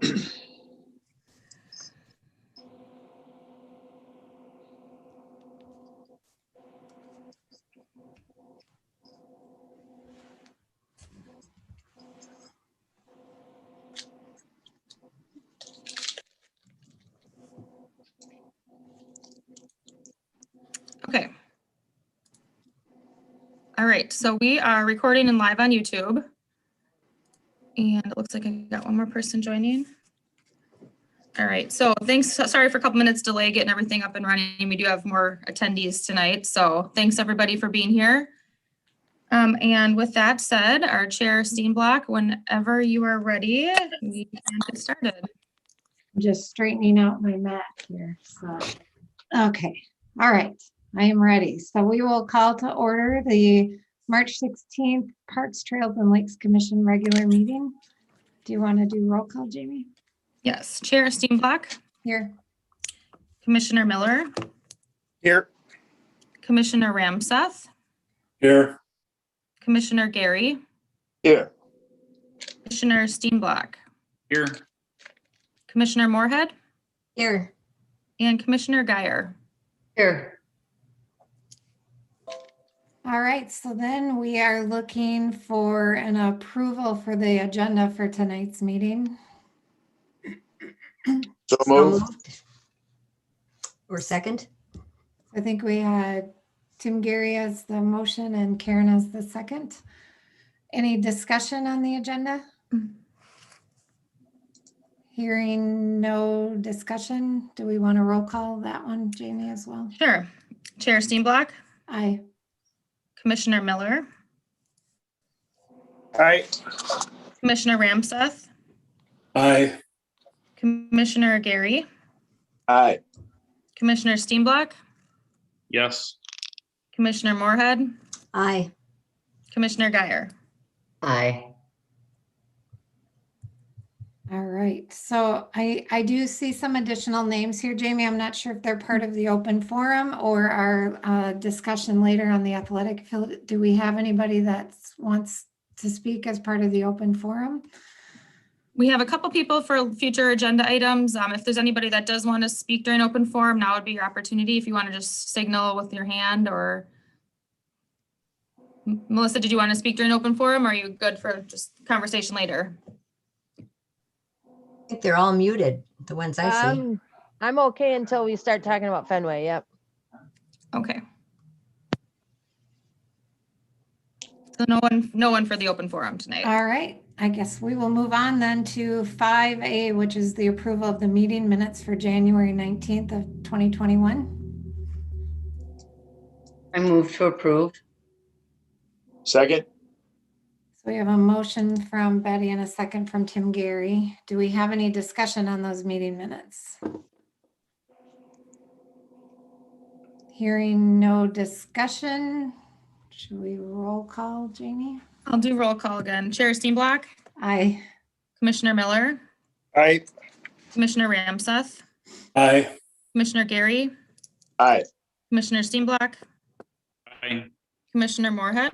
Okay. All right, so we are recording and live on YouTube. And it looks like I got one more person joining. All right, so thanks. Sorry for a couple minutes delay getting everything up and running. We do have more attendees tonight, so thanks everybody for being here. And with that said, our chair Steenblock, whenever you are ready, we can get started. I'm just straightening out my mat here. So, okay. All right. I am ready. So we will call to order the March 16th Parks, Trails, and Lakes Commission regular meeting. Do you want to do roll call, Jamie? Yes, Chair Steenblock, Here. Commissioner Miller, Here. Commissioner Ramseth, Here. Commissioner Gary, Here. Commissioner Steenblock, Here. Commissioner Moorhead, Here. and Commissioner Geyer. Here. All right. So then we are looking for an approval for the agenda for tonight's meeting. So moved. Or second? I think we had Tim Gary as the motion and Karen as the second. Any discussion on the agenda? Hearing no discussion, do we want to roll call that one, Jamie, as well? Sure. Chair Steenblock, Aye. Commissioner Miller, Aye. Commissioner Ramseth, Aye. Commissioner Gary, Aye. Commissioner Steenblock, Yes. Commissioner Moorhead, Aye. Commissioner Geyer. Aye. All right. So I do see some additional names here, Jamie. I'm not sure if they're part of the open forum or our discussion later on the athletic field. Do we have anybody that wants to speak as part of the open forum? We have a couple people for future agenda items. If there's anybody that does want to speak during open forum, now would be your opportunity if you want to just signal with your hand or. Melissa, did you want to speak during open forum or are you good for just conversation later? I think they're all muted, the ones I see. I'm okay until we start talking about Fenway. Yep. Okay. So no one for the open forum tonight. All right. I guess we will move on then to 5A, which is the approval of the meeting minutes for January 19th of 2021. I move to approve. Second. So we have a motion from Betty and a second from Tim Gary. Do we have any discussion on those meeting minutes? Hearing no discussion, should we roll call, Jamie? I'll do roll call again. Chair Steenblock, Aye. Commissioner Miller, Aye. Commissioner Ramseth, Aye. Commissioner Gary, Aye. Commissioner Steenblock, Aye. Commissioner Moorhead,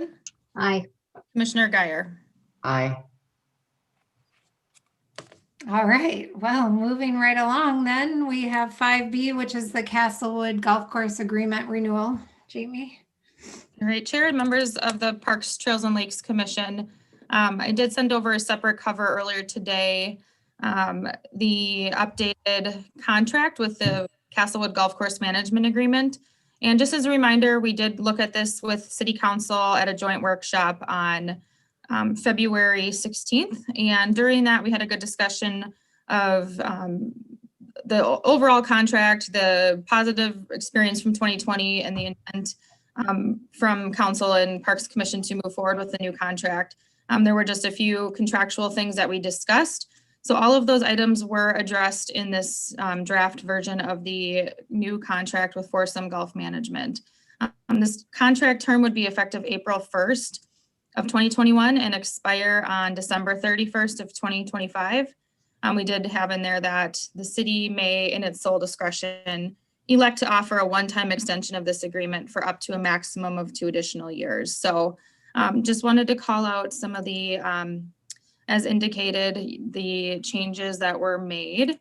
Aye. Commissioner Geyer. Aye. All right. Well, moving right along then, we have 5B, which is the Castlewood Golf Course Agreement Renewal. Jamie? All right, Chair and members of the Parks, Trails, and Lakes Commission. I did send over a separate cover earlier today. The updated contract with the Castlewood Golf Course Management Agreement. And just as a reminder, we did look at this with City Council at a joint workshop on February 16th. And during that, we had a good discussion of the overall contract, the positive experience from 2020, and the intent from Council and Parks Commission to move forward with the new contract. There were just a few contractual things that we discussed. So all of those items were addressed in this draft version of the new contract with Foursome Golf Management. This contract term would be effective April 1st of 2021 and expire on December 31st of 2025. We did have in there that the city may, in its sole discretion, elect to offer a one-time extension of this agreement for up to a maximum of 2 additional years. So just wanted to call out some of the as indicated, the changes that were made.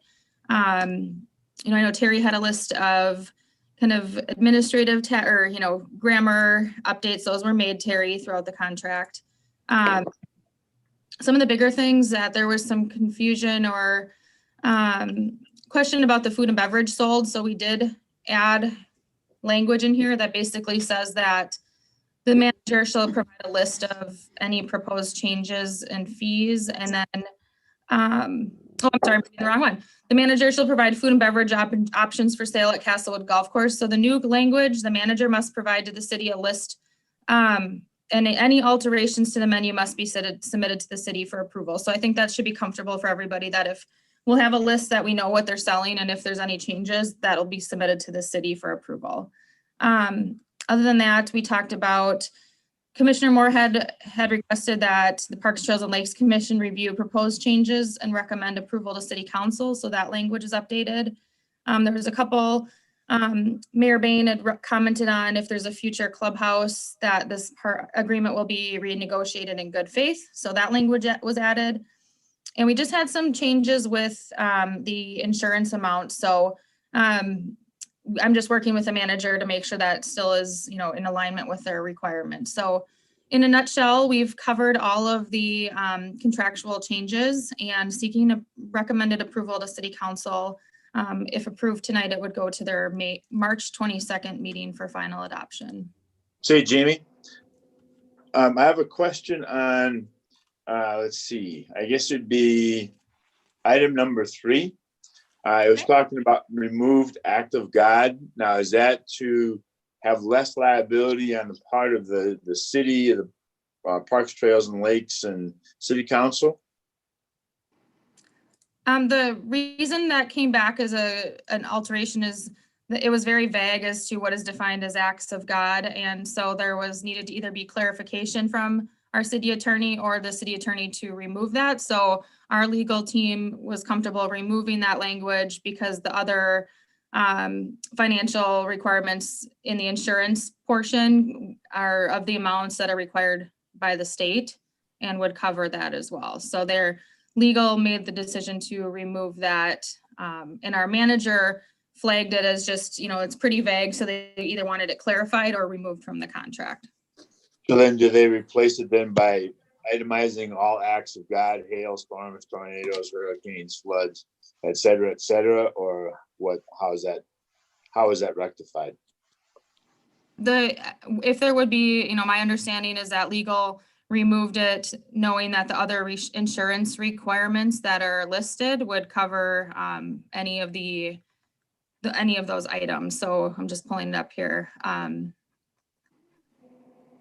You know, I know Terry had a list of kind of administrative or, you know, grammar updates. Those were made, Terry, throughout the contract. Some of the bigger things that there was some confusion or question about the food and beverage sold. So we did add language in here that basically says that the manager shall provide a list of any proposed changes and fees. And then, oh, I'm sorry, I'm reading the wrong one. The manager shall provide food and beverage options for sale at Castlewood Golf Course. So the new language, the manager must provide to the city a list, and any alterations to the menu must be submitted to the city for approval. So I think that should be comfortable for everybody, that if we'll have a list that we know what they're selling, and if there's any changes, that'll be submitted to the city for approval. Other than that, we talked about Commissioner Moorhead had requested that the Parks, Trails, and Lakes Commission review proposed changes and recommend approval to City Council. So that language is updated. There was a couple, Mayor Bain had commented on if there's a future clubhouse that this agreement will be renegotiated in good faith. So that language was added. And we just had some changes with the insurance amount. So I'm just working with the manager to make sure that still is, you know, in alignment with their requirements. So in a nutshell, we've covered all of the contractual changes and seeking a recommended approval to City Council. If approved tonight, it would go to their March 22nd meeting for final adoption. Say, Jamie, I have a question on, let's see, I guess it'd be item number 3. I was talking about removed act of God. Now, is that to have less liability on the part of the city, the Parks, Trails, and Lakes, and City Council? The reason that came back as an alteration is that it was very vague as to what is defined as acts of God. And so there was needed to either be clarification from our city attorney or the city attorney to remove that. So our legal team was comfortable removing that language because the other financial requirements in the insurance portion are of the amounts that are required by the state and would cover that as well. So their legal made the decision to remove that, and our manager flagged it as just, you know, it's pretty vague. So they either wanted it clarified or removed from the contract. So then do they replace it then by itemizing all acts of God, hailstorms, tornadoes, hurricanes, floods, et cetera, or what, how is that rectified? If there would be, you know, my understanding is that legal removed it knowing that the other insurance requirements that are listed would cover any of those items. So I'm just pulling it up here.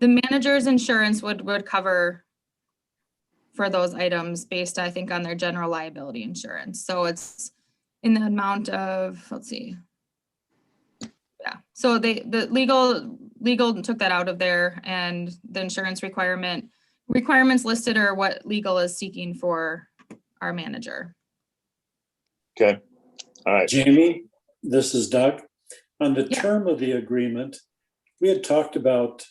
The manager's insurance would cover for those items based, I think, on their general liability insurance. So it's in the amount of, let's see. Yeah, so the legal took that out of there, and the insurance requirements listed are what legal is seeking for our manager. Okay, all right. Jamie, this is Doug. On the Yeah. term of the agreement, we had talked about,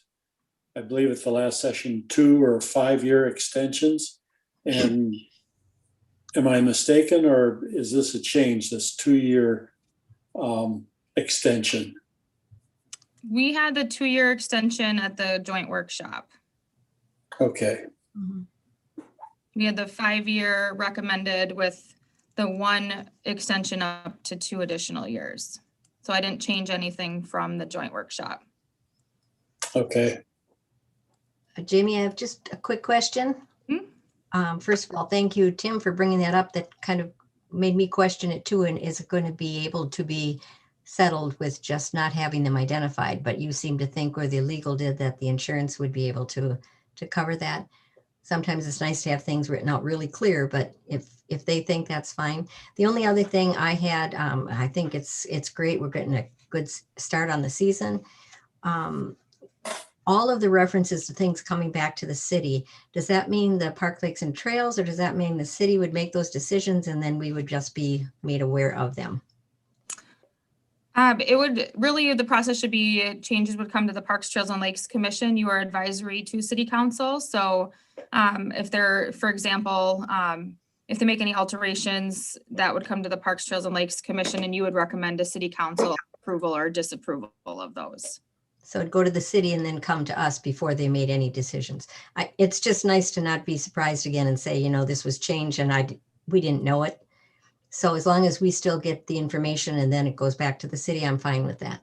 I believe at the last session, 2 or 5-year extensions. And am I mistaken, or is this a change, this 2-year extension? We had the 2-year extension at the joint workshop. Okay, We had the 5-year recommended with the 1 extension up to 2 additional years. So I didn't change anything from the joint workshop. okay. Jamie, I have just a quick question. First of all, thank you, Tim, for bringing that up. That kind of made me question it too. And is it going to be able to be settled with just not having them identified? But you seem to think, where the legal did, that the insurance would be able to cover that. Sometimes it's nice to have things written out really clear, but if they think that's fine. The only other thing I had, I think it's great. We're getting a good start on the season. All of the references to things coming back to the city, does that mean the Park, Lakes, and Trails, or does that mean the city would make those decisions and then we would just be made aware of them? It would really, the process should be changes would come to the Parks, Trails and Lakes Commission. You are advisory to City Council. So if they're, for example, if they make any alterations, that would come to the Parks, Trails and Lakes Commission and you would recommend to City Council approval or disapproval of those. So it'd go to the city and then come to us before they made any decisions. It's just nice to not be surprised again and say, you know, this was changed and we didn't know it. So as long as we still get the information and then it goes back to the city, I'm fine with that.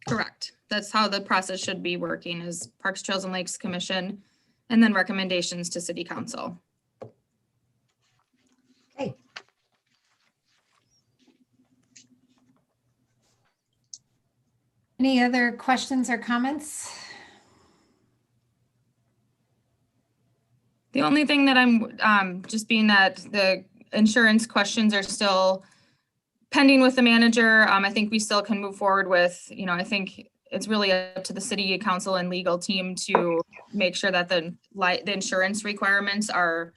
Correct. That's how the process should be working is Parks, Trails and Lakes Commission and then recommendations to City Council. Okay. Any other questions or comments? The only thing that I'm just being that the insurance questions are still pending with the manager. I think we still can move forward with, you know, I think it's really up to the city council and legal team to make sure that the insurance requirements are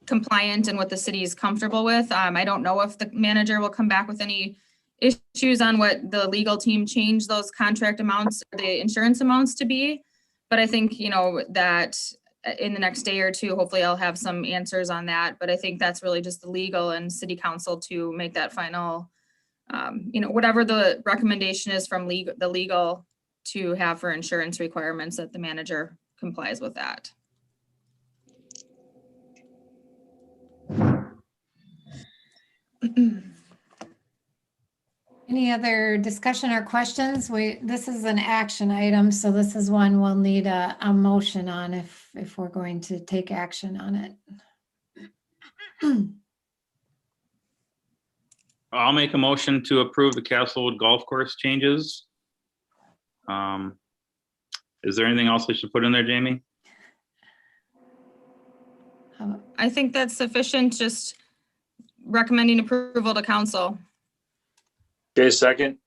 compliant and what the city is comfortable with. I don't know if the manager will come back with any issues on what the legal team changed those contract amounts, the insurance amounts to be. But I think, you know, that in the next day or two, hopefully I'll have some answers on that. But I think that's really just the legal and city council to make that final, you know, whatever the recommendation is from the legal to have for insurance requirements that the manager complies with that. Any other discussion or questions? This is an action item, so this is one we'll need a motion on if we're going to take action on it. I'll make a motion to approve the Castlewood Golf Course changes. Is there anything else I should put in there, Jamie? I think that's sufficient, just recommending approval to council. Okay, second.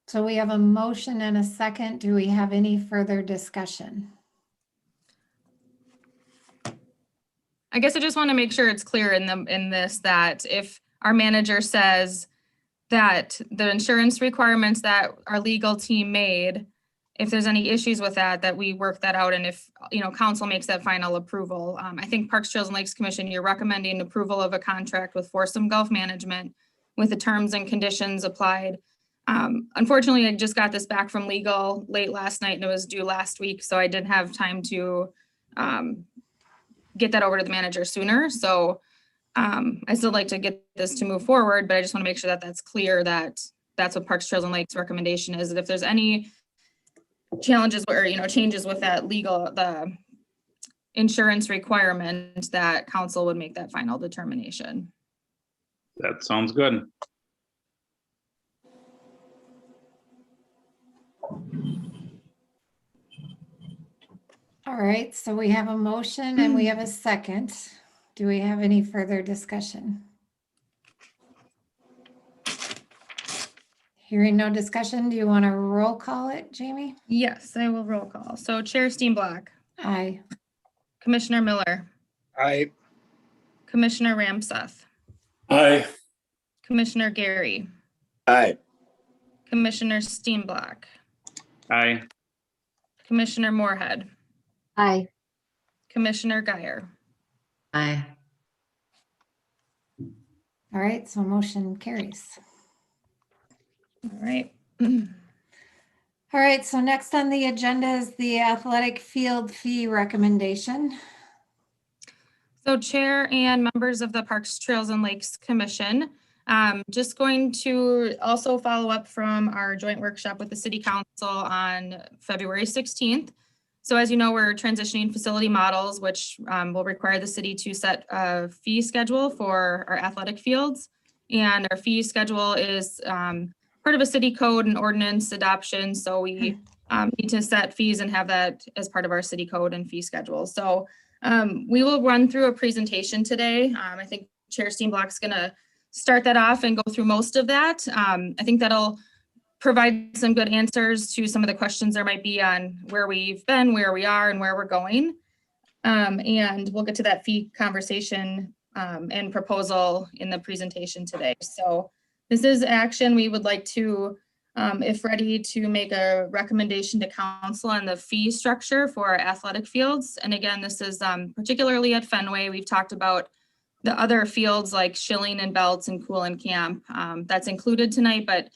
So we have a motion and a second. Do we have any further discussion? I guess I just want to make sure it's clear in this that if our manager says that the insurance requirements that our legal team made, if there's any issues with that we work that out. And if, you know, council makes that final approval, I think Parks, Trails and Lakes Commission, you're recommending approval of a contract with Foursome Golf Management with the terms and conditions applied. Unfortunately, I just got this back from legal late last night and it was due last week. So I didn't have time to get that over to the manager sooner. So I still like to get this to move forward, but I just want to make sure that that's clear that that's what Parks, Trails and Lakes recommendation is. That if there's any challenges or, you know, changes with that the insurance requirement, that council would make that final determination. That sounds good. All right, so we have a motion and we have a second. Do we have any further discussion? Hearing no discussion, do you want to roll call it, Jamie? Yes, I will roll call. So Chair Steenblock, Aye. Commissioner Miller, Aye. Commissioner Ramseth, Aye. Commissioner Gary, Aye. Commissioner Steenblock, Aye. Commissioner Moorhead, Aye. Commissioner Geyer. Aye. All right, so motion carries. All right. All right, so next on the agenda is the athletic field fee recommendation. So Chair and members of the Parks, Trails and Lakes Commission, just going to also follow up from our joint workshop with the City Council on February 16th. So as you know, we're transitioning facility models, which will require the city to set a fee schedule for our athletic fields. And our fee schedule is part of a city code and ordinance adoption. So we need to set fees and have that as part of our city code and fee schedule. So we will run through a presentation today. I think Chair Steenblock's gonna start that off and go through most of that. I think that'll provide some good answers to some of the questions there might be on where we've been, where we are, and where we're going. And we'll get to that fee conversation and proposal in the presentation today. So This is action. We would like to, if ready, to make a recommendation to council on the fee structure for athletic fields. And again, this is particularly at Fenway. We've talked about the other fields like Schilling and Belts and Cool and Camp. That's included tonight, but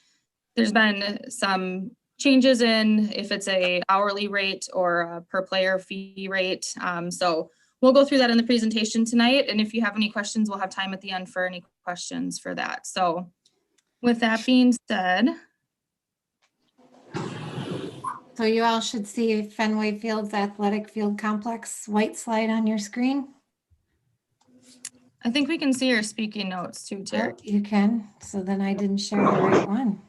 there's been some changes in if it's a hourly rate or a per player fee rate. So we'll go through that in the presentation tonight. And if you have any questions, we'll have time at the end for any questions for that. So with that being said, So you all should see Fenway Fields Athletic Field Complex white slide on your screen. I think we can see your speaking notes too, Terry. Oh, you can. So then I didn't share the right one.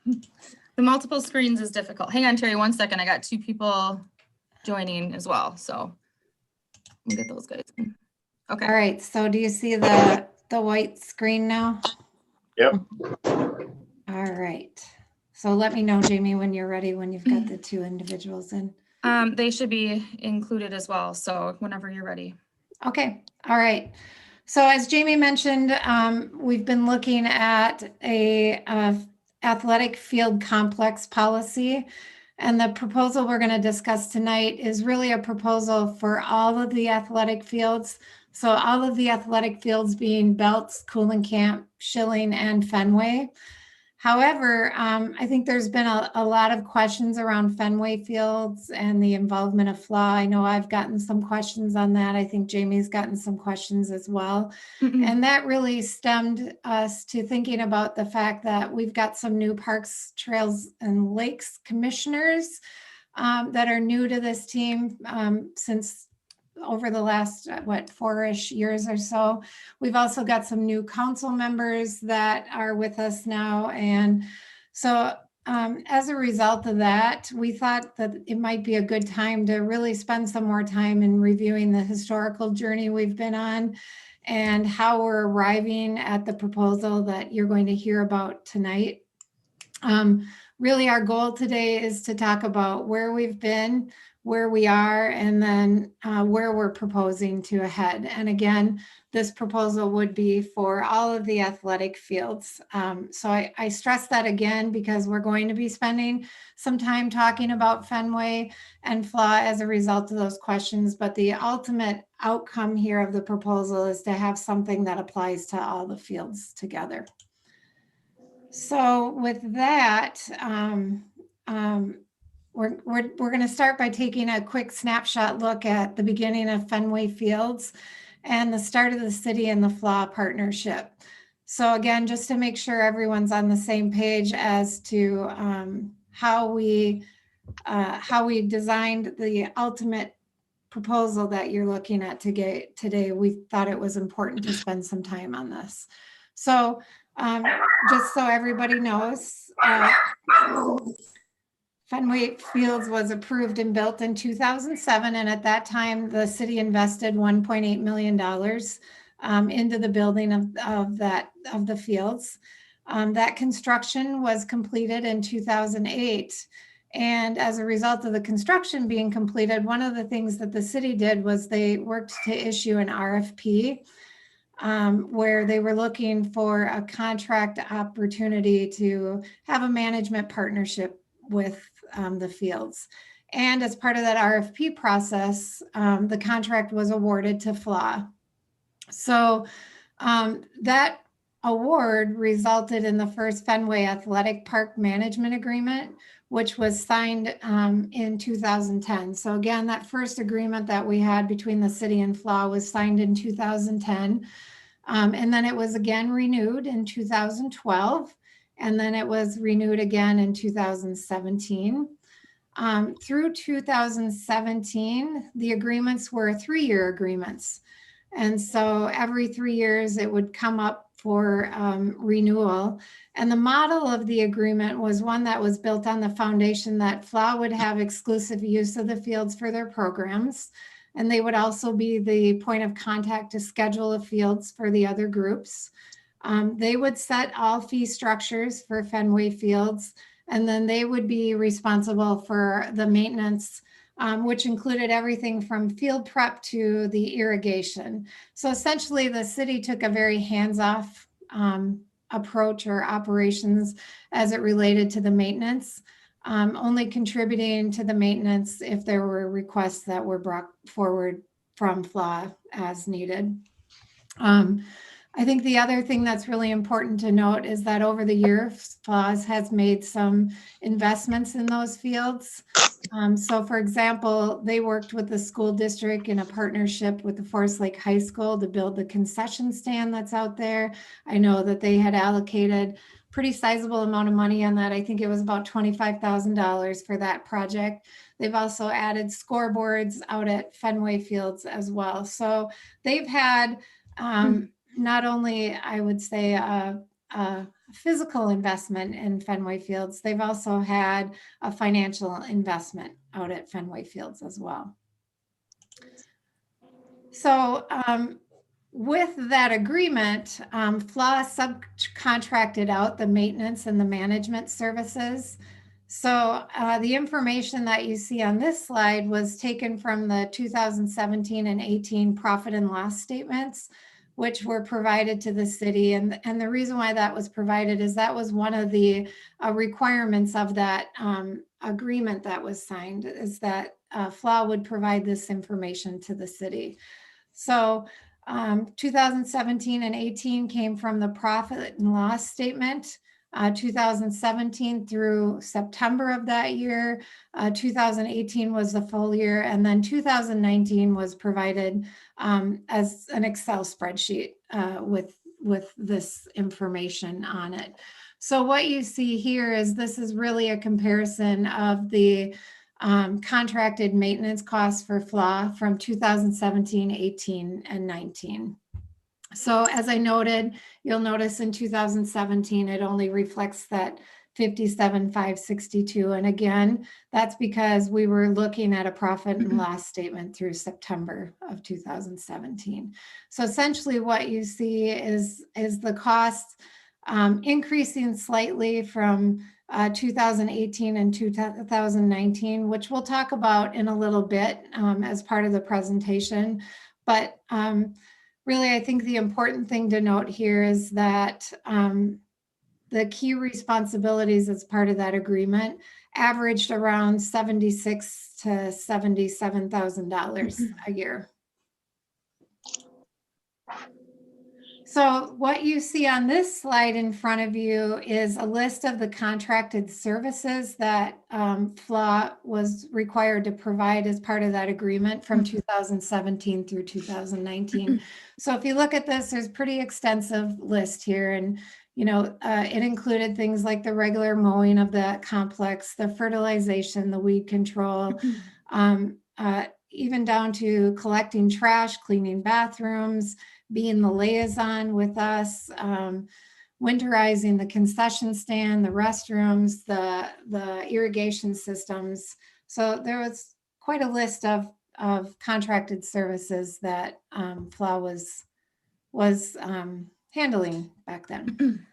The multiple screens is difficult. Hang on, Terry, 1 second. I got 2 people joining as well. So we'll get those guys in. Okay. All right. So do you see the white screen now? Yep. All right. So let me know, Jamie, when you're ready, when you've got the 2 individuals in. They should be included as well. So whenever you're ready. Okay. All right. So as Jamie mentioned, we've been looking at a athletic field complex policy. And the proposal we're going to discuss tonight is really a proposal for all of the athletic fields. So all of the athletic fields being Belts, Cool and Camp, Schilling, and Fenway. However, I think there's been a lot of questions around Fenway Fields and the involvement of FLA. I know I've gotten some questions on that. I think Jamie's gotten some questions as well. And that really stemmed us to thinking about the fact that we've got some new Parks, Trails, and Lakes commissioners that are new to this team since over the last, 4-ish years or so. We've also got some new council members that are with us now. And so as a result of that, we thought that it might be a good time to really spend some more time in reviewing the historical journey we've been on and how we're arriving at the proposal that you're going to hear about tonight. Really, our goal today is to talk about where we've been, where we are, and then where we're proposing to head. And again, this proposal would be for all of the athletic fields. So I stress that again because we're going to be spending some time talking about Fenway and FLA as a result of those questions. But the ultimate outcome here of the proposal is to have something that applies to all the fields together. So with that, we're going to start by taking a quick snapshot look at the beginning of Fenway Fields and the start of the city and the FLA partnership. So again, just to make sure everyone's on the same page as to how we designed the ultimate proposal that you're looking at today, we thought it was important to spend some time on this. So just so everybody knows, Fenway Fields was approved and built in 2007, and at that time, the city invested $1.8 million into the building of the fields. That construction was completed in 2008, and as a result of the construction being completed, one of the things that the city did was they worked to issue an RFP where they were looking for a contract opportunity to have a management partnership with the fields. And as part of that RFP process, the contract was awarded to FLA. So that award resulted in the first Fenway Athletic Park Management Agreement, which was signed in 2010. So again, that first agreement that we had between the city and FLA was signed in 2010. And then it was again renewed in 2012. And then it was renewed again in 2017. Through 2017, the agreements were 3-year agreements. And so every 3 years it would come up for renewal. And the model of the agreement was one that was built on the foundation that FLA would have exclusive use of the fields for their programs. And they would also be the point of contact to schedule the fields for the other groups. They would set all fee structures for Fenway Fields, and then they would be responsible for the maintenance, which included everything from field prep to the irrigation. So essentially the city took a very hands-off approach or operations as it related to the maintenance, only contributing to the maintenance if there were requests that were brought forward from FLA as needed. I think the other thing that's really important to note is that over the years, FLA has made some investments in those fields. So for example, they worked with the school district in a partnership with the Forest Lake High School to build the concession stand that's out there. I know that they had allocated pretty sizable amount of money on that. I think it was about $25,000 for that project. They've also added scoreboards out at Fenway Fields as well. So they've had not only, I would say, a physical investment in Fenway Fields, they've also had a financial investment out at Fenway Fields as well. So with that agreement, FLA subcontracted out the maintenance and the management services. So the information that you see on this slide was taken from the 2017 and 18 profit and loss statements, which were provided to the city. And the reason why that was provided is that was one of the requirements of that agreement that was signed, is that FLA would provide this information to the city. So 2017 and 18 came from the profit and loss statement. 2017 through September of that year, 2018 was the full year, and then 2019 was provided as an Excel spreadsheet with this information on it. So what you see here is this is really a comparison of the contracted maintenance costs for FLA from 2017, 18, and 19. So as I noted, you'll notice in 2017, it only reflects that 57,562. And again, that's because we were looking at a profit and loss statement through September of 2017. So essentially what you see is the costs increasing slightly from 2018 and 2019, which we'll talk about in a little bit as part of the presentation. But really, I think the important thing to note here is that the key responsibilities as part of that agreement averaged around $76,000 to $77,000 a year. So what you see on this slide in front of you is a list of the contracted services that FLA was required to provide as part of that agreement from 2017 through 2019. So if you look at this, there's a pretty extensive list here. And, you know, it included things like the regular mowing of the complex, the fertilization, the weed control, even down to collecting trash, cleaning bathrooms, being the liaison with us, winterizing the concession stand, the restrooms, the irrigation systems. So there was quite a list of contracted services that FLA was handling back then.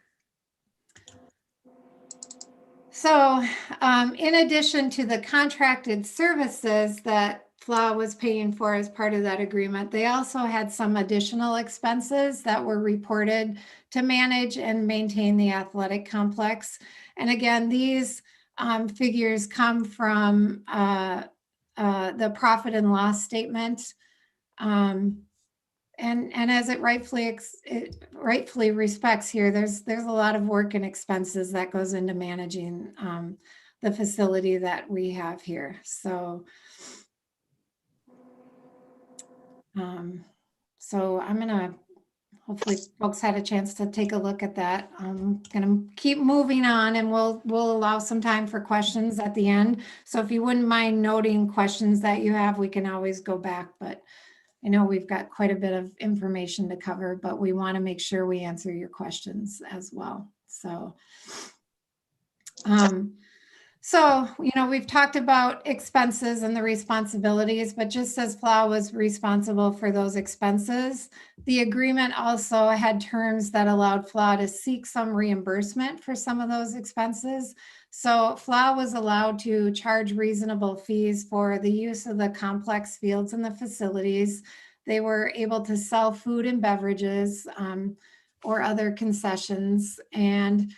So in addition to the contracted services that FLA was paying for as part of that agreement, they also had some additional expenses that were reported to manage and maintain the athletic complex. And again, these figures come from the profit and loss statement. And as it rightfully respects here, there's a lot of work and expenses that goes into managing the facility that we have here. So I'm gonna, hopefully folks had a chance to take a look at that. I'm gonna keep moving on, and we'll allow some time for questions at the end. So if you wouldn't mind noting questions that you have, we can always go back, but I know we've got quite a bit of information to cover, but we want to make sure we answer your questions as well. So, you know, we've talked about expenses and the responsibilities, but just as FLA was responsible for those expenses, the agreement also had terms that allowed FLA to seek some reimbursement for some of those expenses. So FLA was allowed to charge reasonable fees for the use of the complex fields and the facilities. They were able to sell food and beverages. or other concessions. And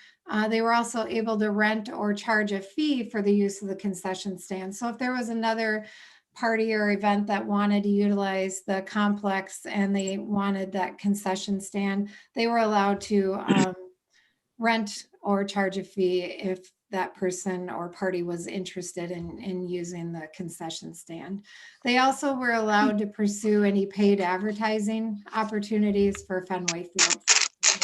they were also able to rent or charge a fee for the use of the concession stand. So if there was another party or event that wanted to utilize the complex and they wanted that concession stand, they were allowed to rent or charge a fee if that person or party was interested in using the concession stand. They also were allowed to pursue any paid advertising opportunities for Fenway Fields as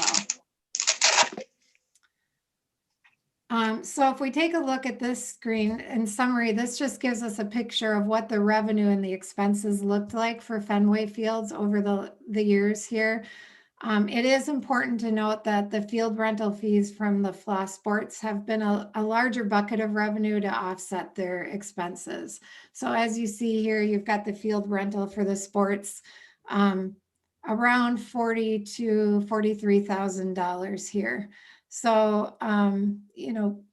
well. So if we take a look at this screen, in summary, this just gives us a picture of what the revenue and the expenses looked like for Fenway Fields over the years here. It is important to note that the field rental fees from the FLA Sports have been a larger bucket of revenue to offset their expenses. So as you see here, you've got the field rental for the sports around $40,000 to $43,000 here. So, you know,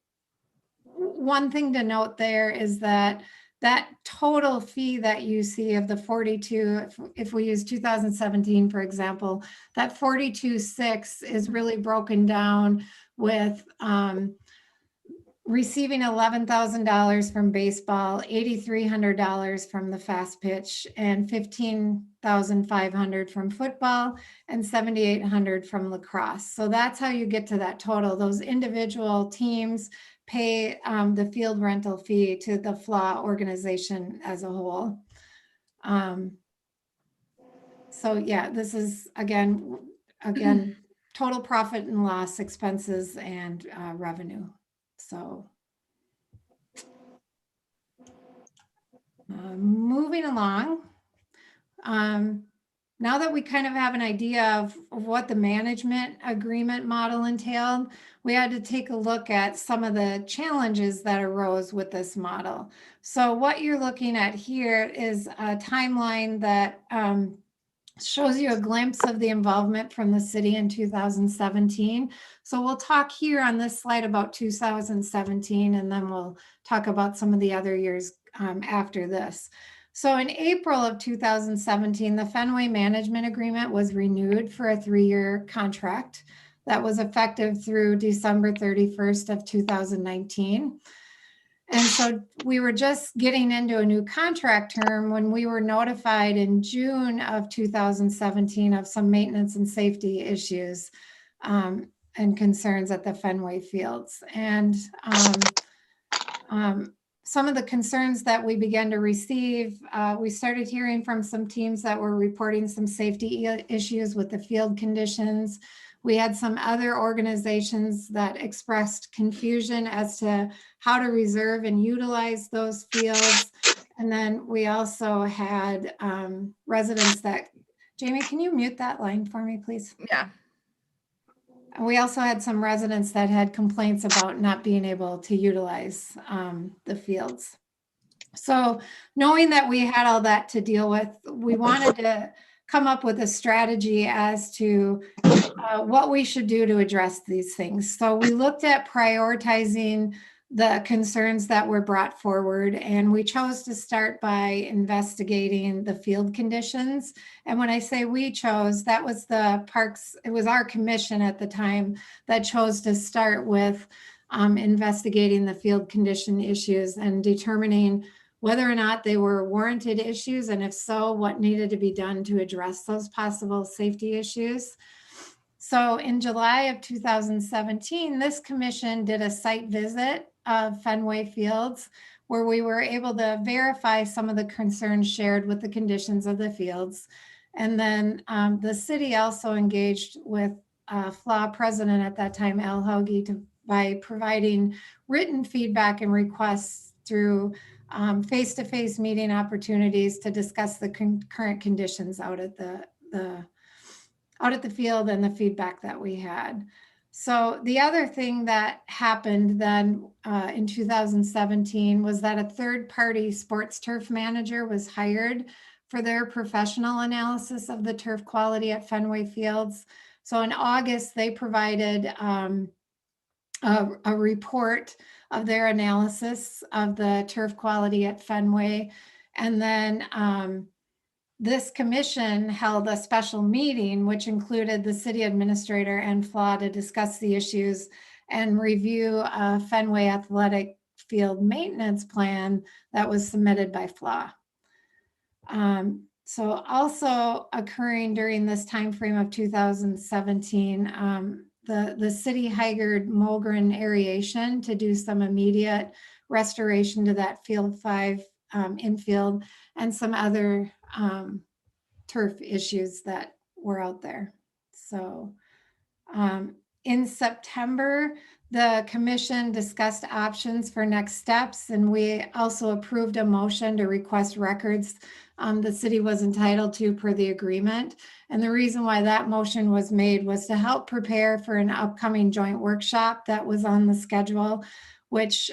one thing to note there is that that total fee that you see of the 42, if we use 2017, for example, that 42.6 is really broken down with receiving $11,000 from baseball, $8,300 from the fast pitch, and $15,500 from football, and $7,800 from lacrosse. So that's how you get to that total. Those individual teams pay the field rental fee to the FLA organization as a whole. So yeah, this is again, total profit and loss, expenses, and revenue. So moving along, now that we kind of have an idea of what the management agreement model entailed, we had to take a look at some of the challenges that arose with this model. So what you're looking at here is a timeline that shows you a glimpse of the involvement from the city in 2017. So we'll talk here on this slide about 2017, and then we'll talk about some of the other years after this. So in April of 2017, the Fenway Management Agreement was renewed for a 3-year contract that was effective through December 31st of 2019. And so we were just getting into a new contract term when we were notified in June of 2017 of some maintenance and safety issues and concerns at the Fenway Fields. And some of the concerns that we began to receive, we started hearing from some teams that were reporting some safety issues with the field conditions. We had some other organizations that expressed confusion as to how to reserve and utilize those fields. And then we also had residents that, Jamie, can you mute that line for me, please? Yeah. We also had some residents that had complaints about not being able to utilize the fields. So knowing that we had all that to deal with, we wanted to come up with a strategy as to what we should do to address these things. So we looked at prioritizing the concerns that were brought forward, and we chose to start by investigating the field conditions. And when I say we chose, that was the parks, it was our commission at the time that chose to start with investigating the field condition issues and determining whether or not they were warranted issues, and if so, what needed to be done to address those possible safety issues. So in July of 2017, this commission did a site visit of Fenway Fields, where we were able to verify some of the concerns shared with the conditions of the fields. And then the city also engaged with FLA president at that time, Al Hoagie, by providing written feedback and requests through face-to-face meeting opportunities to discuss the current conditions out at the field and the feedback that we had. So the other thing that happened then in 2017 was that a third-party sports turf manager was hired for their professional analysis of the turf quality at Fenway Fields. So in August, they provided a report of their analysis of the turf quality at Fenway. And then this commission held a special meeting, which included the city administrator and FLA to discuss the issues and review a Fenway Athletic Field maintenance plan that was submitted by FLA. So also occurring during this timeframe of 2017, the city hired Mulgren Aeration to do some immediate restoration to that Field 5 infield and some other turf issues that were out there. So in September, the commission discussed options for next steps, and we also approved a motion to request records the city was entitled to per the agreement. And the reason why that motion was made was to help prepare for an upcoming joint workshop that was on the schedule, which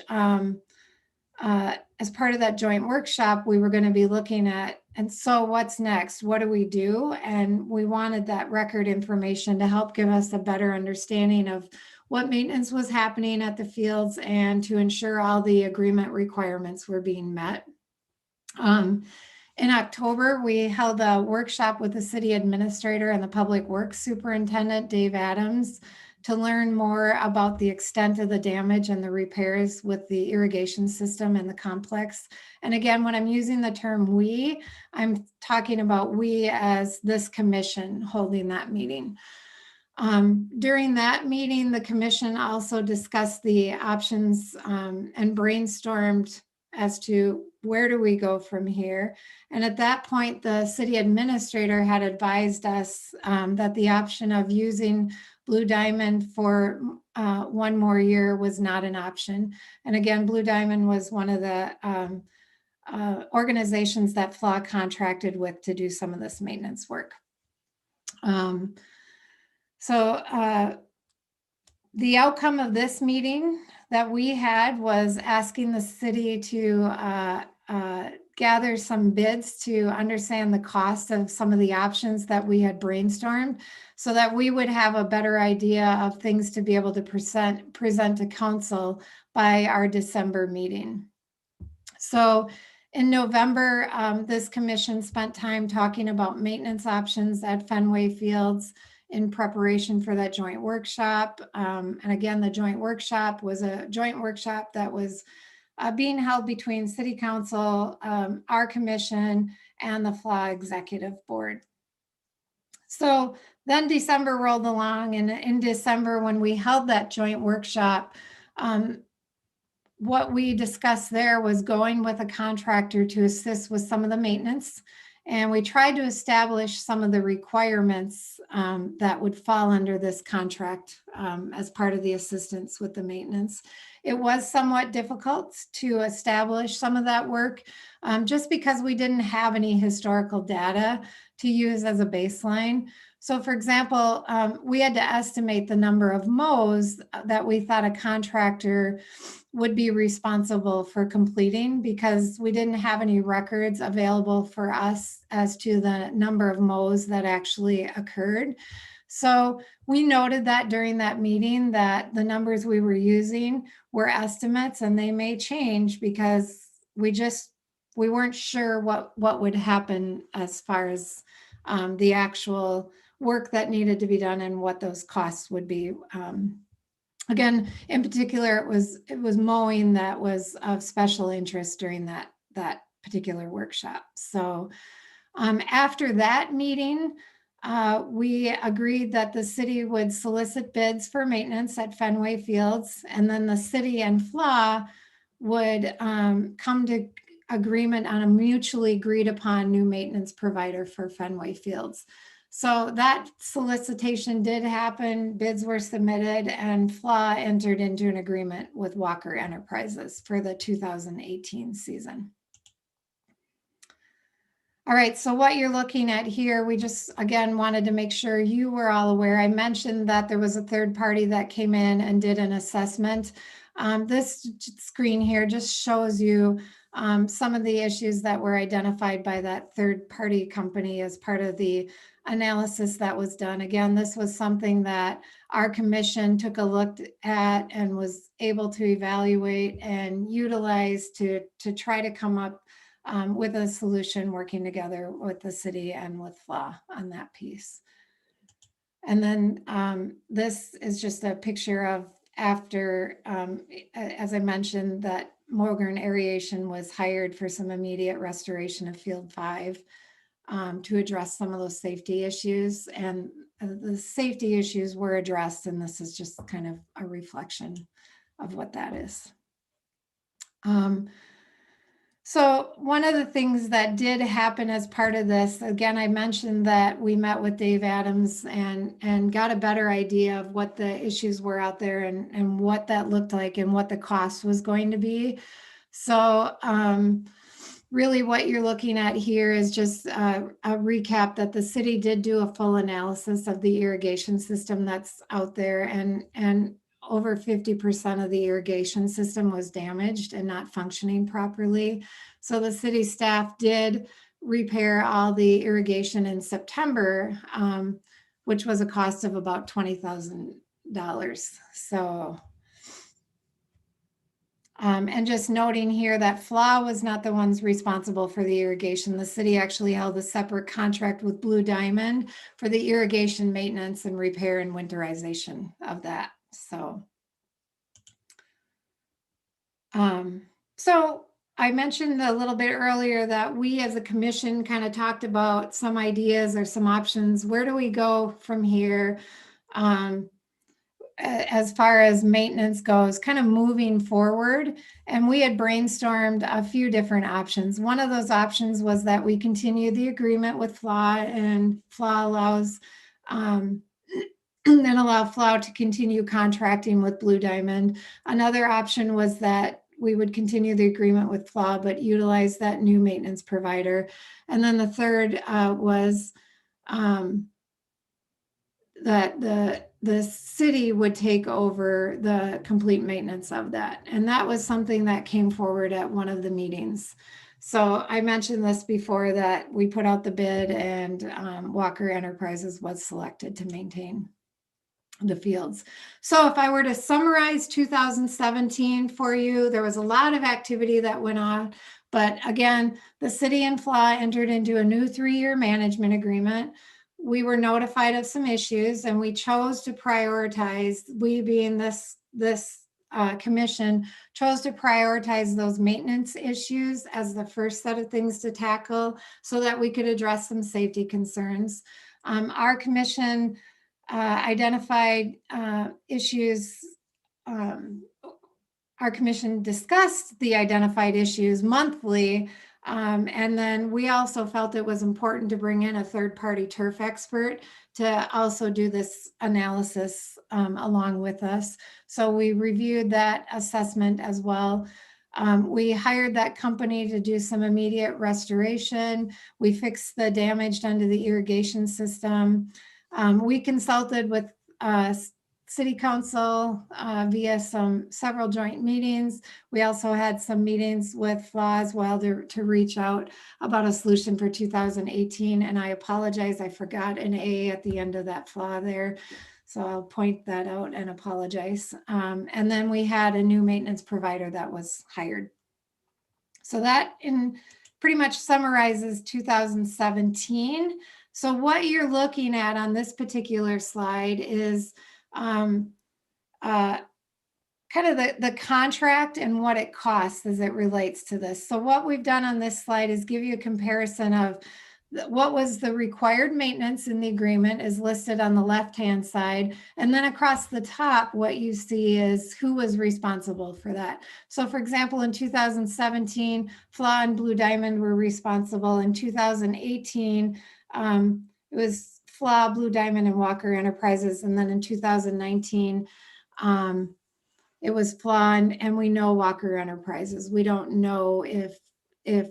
as part of that joint workshop, we were going to be looking at, and so what's next? What do we do? And we wanted that record information to help give us a better understanding of what maintenance was happening at the fields and to ensure all the agreement requirements were being met. In October, we held a workshop with the city administrator and the public works superintendent, Dave Adams, to learn more about the extent of the damage and the repairs with the irrigation system and the complex. And again, when I'm using the term we, I'm talking about we as this commission holding that meeting. During that meeting, the commission also discussed the options and brainstormed as to where do we go from here. And at that point, the city administrator had advised us that the option of using Blue Diamond for one more year was not an option. And again, Blue Diamond was one of the organizations that FLA contracted with to do some of this maintenance work. So the outcome of this meeting that we had was asking the city to gather some bids to understand the cost of some of the options that we had brainstormed so that we would have a better idea of things to be able to present to council by our December meeting. So in November, this commission spent time talking about maintenance options at Fenway Fields in preparation for that joint workshop. And again, the joint workshop was a joint workshop that was being held between City Council, our commission, and the FLA Executive Board. So then December rolled along, and in December, when we held that joint workshop, what we discussed there was going with a contractor to assist with some of the maintenance. And we tried to establish some of the requirements that would fall under this contract as part of the assistance with the maintenance. It was somewhat difficult to establish some of that work just because we didn't have any historical data to use as a baseline. So for example, we had to estimate the number of mows that we thought a contractor would be responsible for completing because we didn't have any records available for us as to the number of mows that actually occurred. So we noted that during that meeting that the numbers we were using were estimates and they may change because we weren't sure what would happen as far as the actual work that needed to be done and what those costs would be. Again, in particular, it was mowing that was of special interest during that particular workshop. So after that meeting, we agreed that the city would solicit bids for maintenance at Fenway Fields, and then the city and FLA would come to agreement on a mutually agreed upon new maintenance provider for Fenway Fields. So that solicitation did happen, bids were submitted, and FLA entered into an agreement with Walker Enterprises for the 2018 season. All right, so what you're looking at here, we just, again, wanted to make sure you were all aware. I mentioned that there was a third party that came in and did an assessment. This screen here just shows you some of the issues that were identified by that third party company as part of the analysis that was done. Again, this was something that our commission took a look at and was able to evaluate and utilize to try to come up with a solution, working together with the city and with FLA on that piece. And then this is just a picture of after, as I mentioned, that Mogern Aeration was hired for some immediate restoration of Field 5 to address some of those safety issues. And the safety issues were addressed, and this is just kind of a reflection of what that is. So one of the things that did happen as part of this, again, I mentioned that we met with Dave Adams and got a better idea of what the issues were out there and what that looked like and what the cost was going to be. So really what you're looking at here is just a recap that the city did do a full analysis of the irrigation system that's out there, and over 50% of the irrigation system was damaged and not functioning properly. So the city staff did repair all the irrigation in September, which was a cost of about $20,000. So, and just noting here that FLA was not the ones responsible for the irrigation. The city actually held a separate contract with Blue Diamond for the irrigation maintenance and repair and winterization of that. So I mentioned a little bit earlier that we as a commission kind of talked about some ideas or some options. Where do we go from here as far as maintenance goes, kind of moving forward? And we had brainstormed a few different options. One of those options was that we continue the agreement with FLA, and FLA allows and allow FLA to continue contracting with Blue Diamond. Another option was that we would continue the agreement with FLA, but utilize that new maintenance provider. And then the third was that the city would take over the complete maintenance of that. And that was something that came forward at one of the meetings. So I mentioned this before, that we put out the bid, and Walker Enterprises was selected to maintain the fields. So if I were to summarize 2017 for you, there was a lot of activity that went on. But again, the city and FLA entered into a new 3-year management agreement. We were notified of some issues, and we chose to prioritize, we being this commission, chose to prioritize those maintenance issues as the first set of things to tackle so that we could address some safety concerns. Our commission identified issues. Our commission discussed the identified issues monthly. And then we also felt it was important to bring in a third-party turf expert to also do this analysis along with us. So we reviewed that assessment as well. We hired that company to do some immediate restoration. We fixed the damage done to the irrigation system. We consulted with City Council via several joint meetings. We also had some meetings with FLA as well to reach out about a solution for 2018. And I apologize, I forgot an A at the end of that FLA there. So I'll point that out and apologize. And then we had a new maintenance provider that was hired. So that pretty much summarizes 2017. So what you're looking at on this particular slide is kind of the contract and what it costs as it relates to this. So what we've done on this slide is give you a comparison of what was the required maintenance in the agreement is listed on the left-hand side. And then across the top, what you see is who was responsible for that. So for example, in 2017, FLA and Blue Diamond were responsible. In 2018, it was FLA, Blue Diamond, and Walker Enterprises. And then in 2019, it was FLA, and we know Walker Enterprises. We don't know if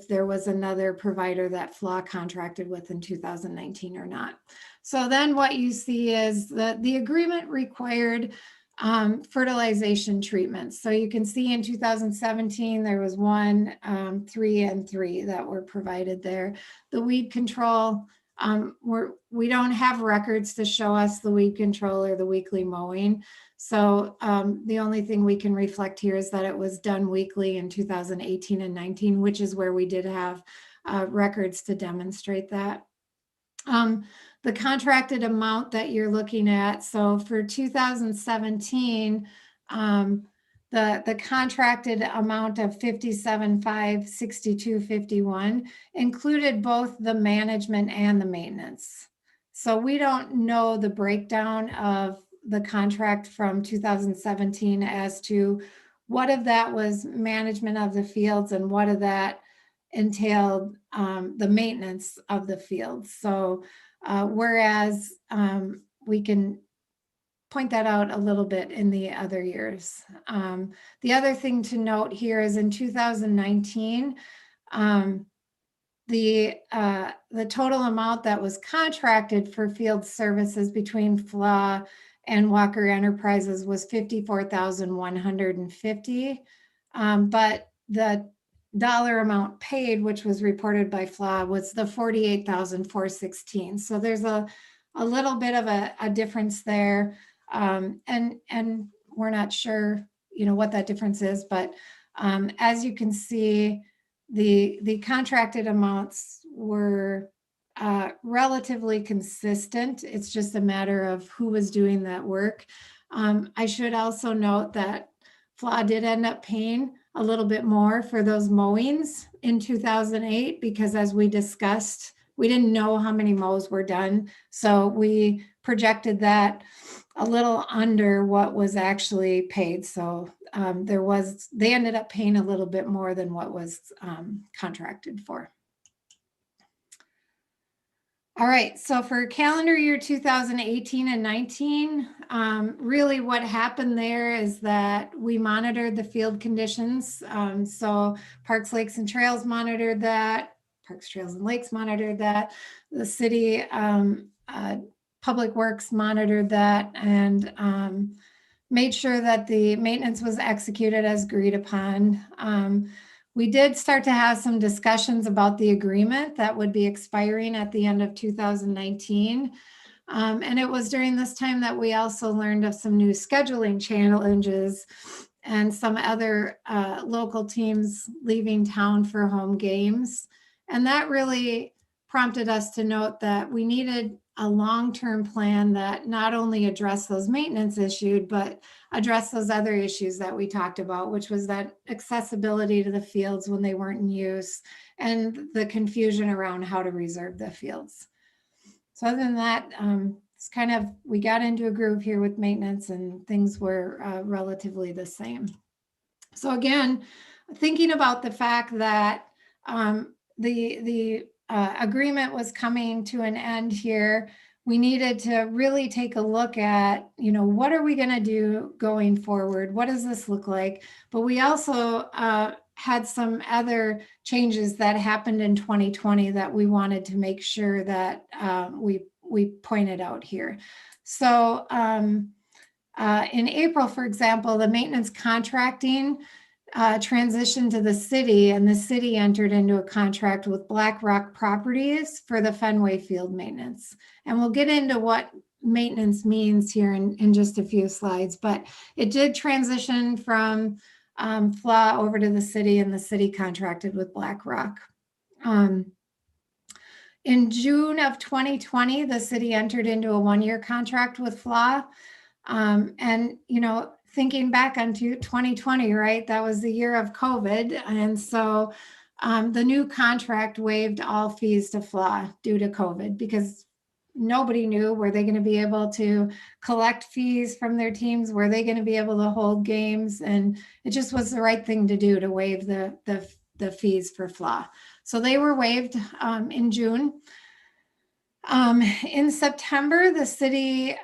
there was another provider that FLA contracted with in 2019 or not. So then what you see is that the agreement required fertilization treatments. So you can see in 2017, there was 1, 3, and 3 that were provided there. The weed control we don't have records to show us the weed control or the weekly mowing. So the only thing we can reflect here is that it was done weekly in 2018 and 19, which is where we did have records to demonstrate that. The contracted amount that you're looking at, so for 2017, the contracted amount of 57,562.51 included both the management and the maintenance. So we don't know the breakdown of the contract from 2017 as to what of that was management of the fields and what of that entailed the maintenance of the fields. So whereas we can point that out a little bit in the other years. The other thing to note here is in 2019, the total amount that was contracted for field services between FLA and Walker Enterprises was $54,150. But the dollar amount paid, which was reported by FLA, was the $48,416. So there's a little bit of a difference there. And we're not sure, what that difference is, but as you can see, the contracted amounts were relatively consistent. It's just a matter of who was doing that work. I should also note that FLA did end up paying a little bit more for those mowings in 2008 because, as we discussed, we didn't know how many mows were done. So we projected that a little under what was actually paid. So they ended up paying a little bit more than what was contracted for. All right, so for calendar year 2018 and 19, really what happened there is that we monitored the field conditions. So Parks, Lakes, and Trails monitored that. Parks, Trails, and Lakes monitored that. The city Public Works monitored that and made sure that the maintenance was executed as agreed upon. We did start to have some discussions about the agreement that would be expiring at the end of 2019. And it was during this time that we also learned of some new scheduling challenges and some other local teams leaving town for home games. And that really prompted us to note that we needed a long-term plan that not only addressed those maintenance issues, but address those other issues that we talked about, which was that accessibility to the fields when they weren't in use and the confusion around how to reserve the fields. So other than that, it's kind of, we got into a groove here with maintenance and things were relatively the same. So again, thinking about the fact that the agreement was coming to an end here, we needed to really take a look at, what are we going to do going forward? What does this look like? But we also had some other changes that happened in 2020 that we wanted to make sure that we pointed out here. So in April, for example, the maintenance contracting transitioned to the city, and the city entered into a contract with Black Rock Properties for the Fenway Field maintenance. And we'll get into what maintenance means here in just a few slides, but it did transition from FLA over to the city, and the city contracted with Black Rock. In June of 2020, the city entered into a one-year contract with FLA. And, thinking back on 2020, right, that was the year of COVID. And so the new contract waived all fees to FLA due to COVID because nobody knew, were they going to be able to collect fees from their teams? Were they going to be able to hold games? And it just was the right thing to do to waive the fees for FLA. So they were waived in June. In September, the city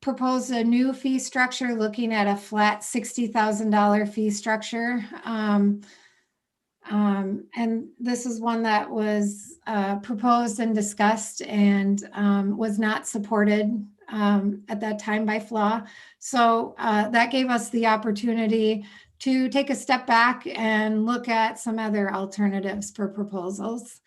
proposed a new fee structure looking at a flat $60,000 fee structure. And this is one that was proposed and discussed and was not supported at that time by FLA. So that gave us the opportunity to take a step back and look at some other alternatives for proposals.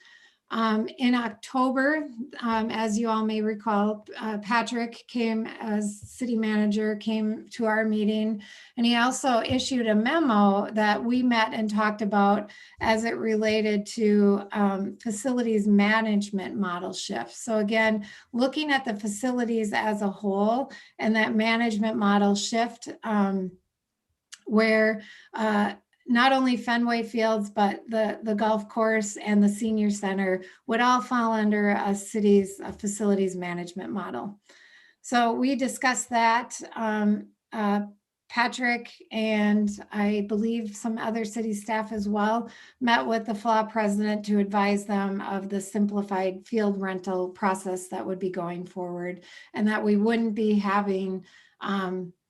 In October, as you all may recall, Patrick came as city manager, came to our meeting, and he also issued a memo that we met and talked about as it related to facilities management model shift. So again, looking at the facilities as a whole and that management model shift, where not only Fenway Fields, but the golf course and the senior center would all fall under a city's facilities management model. So we discussed that. Patrick and I believe some other city staff as well met with the FLA president to advise them of the simplified field rental process that would be going forward, and that we wouldn't be having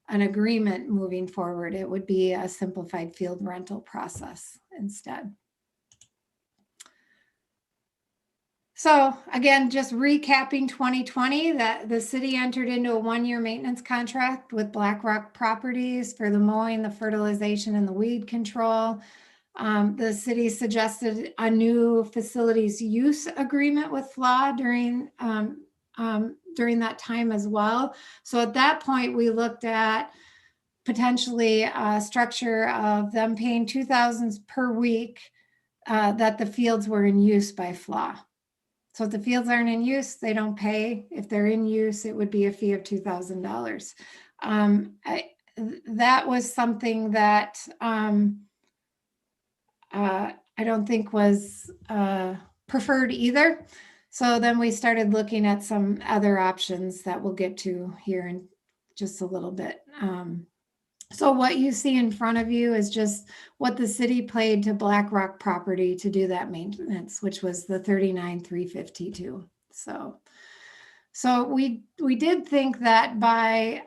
an agreement moving forward. It would be a simplified field rental process instead. So again, just recapping 2020, that the city entered into a 1-year maintenance contract with BlackRock Properties for the mowing, the fertilization, and the weed control. The city suggested a new facilities use agreement with FLA during that time as well. So at that point, we looked at potentially a structure of them paying $2,000 per week that the fields were in use by FLA. So if the fields aren't in use, they don't pay. If they're in use, it would be a fee of $2,000. That was something that I don't think was preferred either. So then we started looking at some other options that we'll get to here in just a little bit. So what you see in front of you is just what the city paid to BlackRock Property to do that maintenance, which was the $39,352. So we did think that by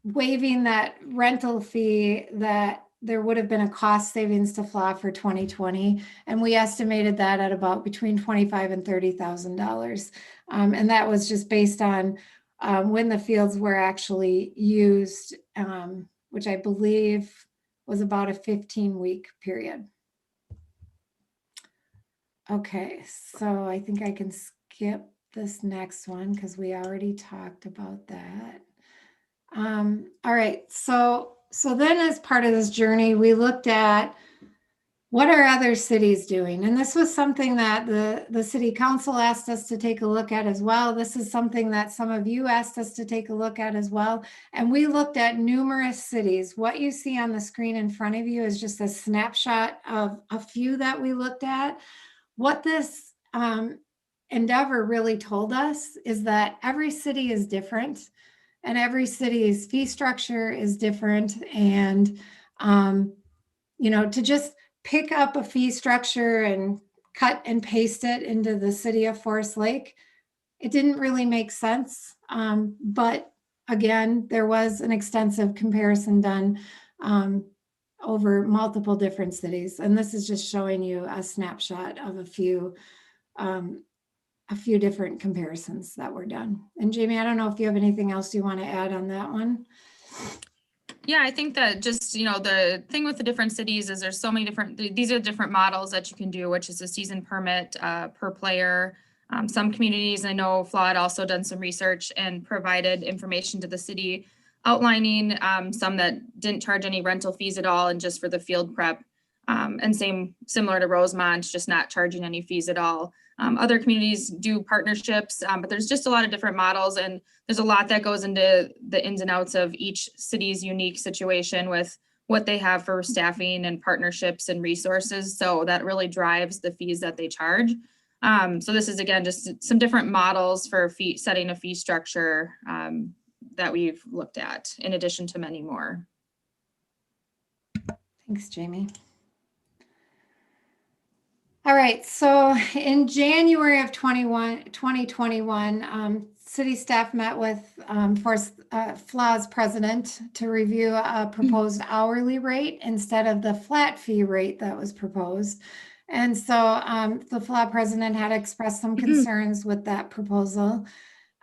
waiving that rental fee, that there would have been a cost savings to FLA for 2020, and we estimated that at about between $25,000 and $30,000, and that was just based on when the fields were actually used, which I believe was about a 15-week period. Okay, so I think I can skip this next one because we already talked about that. All right, so then as part of this journey, we looked at what are other cities doing? And this was something that the city council asked us to take a look at as well. This is something that some of you asked us to take a look at as well. And we looked at numerous cities. What you see on the screen in front of you is just a snapshot of a few that we looked at. What this endeavor really told us is that every city is different, and every city's fee structure is different. And, to just pick up a fee structure and cut and paste it into the city of Forest Lake, it didn't really make sense. But again, there was an extensive comparison done over multiple different cities. And this is just showing you a snapshot of a few different comparisons that were done. And Jamie, I don't know if you have anything else you want to add on that one. Yeah, I think that just, the thing with the different cities is there's so many these are different models that you can do, which is a season permit per player. Some communities, I know FLA had also done some research and provided information to the city outlining some that didn't charge any rental fees at all and just for the field prep. And similar to Rosemont, just not charging any fees at all. Other communities do partnerships, but there's just a lot of different models, and there's a lot that goes into the ins and outs of each city's unique situation with what they have for staffing and partnerships and resources. So that really drives the fees that they charge. So this is, again, just some different models for setting a fee structure that we've looked at, in addition to many more. Thanks, Jamie. All right, so in January of 2021, city staff met with FLA's president to review a proposed hourly rate instead of the flat fee rate that was proposed. And so the FLA president had expressed some concerns with that proposal.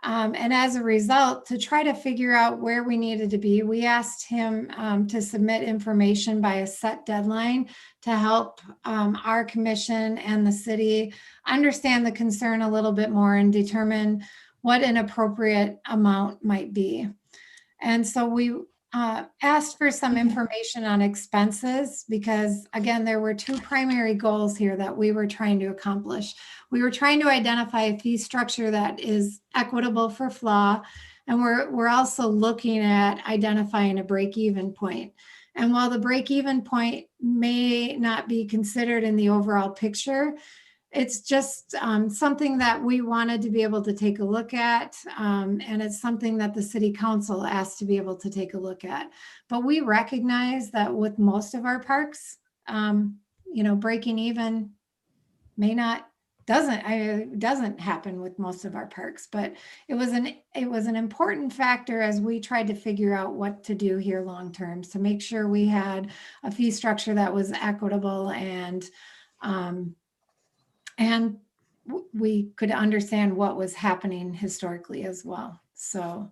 And as a result, to try to figure out where we needed to be, we asked him to submit information by a set deadline to help our commission and the city understand the concern a little bit more and determine what an appropriate amount might be. And so we asked for some information on expenses because, again, there were two primary goals here that we were trying to accomplish. We were trying to identify a fee structure that is equitable for FLA, and we're also looking at identifying a break-even point. And while the break-even point may not be considered in the overall picture, it's just something that we wanted to be able to take a look at. And it's something that the city council asked to be able to take a look at. But we recognize that with most of our parks, breaking even doesn't happen with most of our parks, but it was an important factor as we tried to figure out what to do here long term to make sure we had a fee structure that was equitable and we could understand what was happening historically as well. So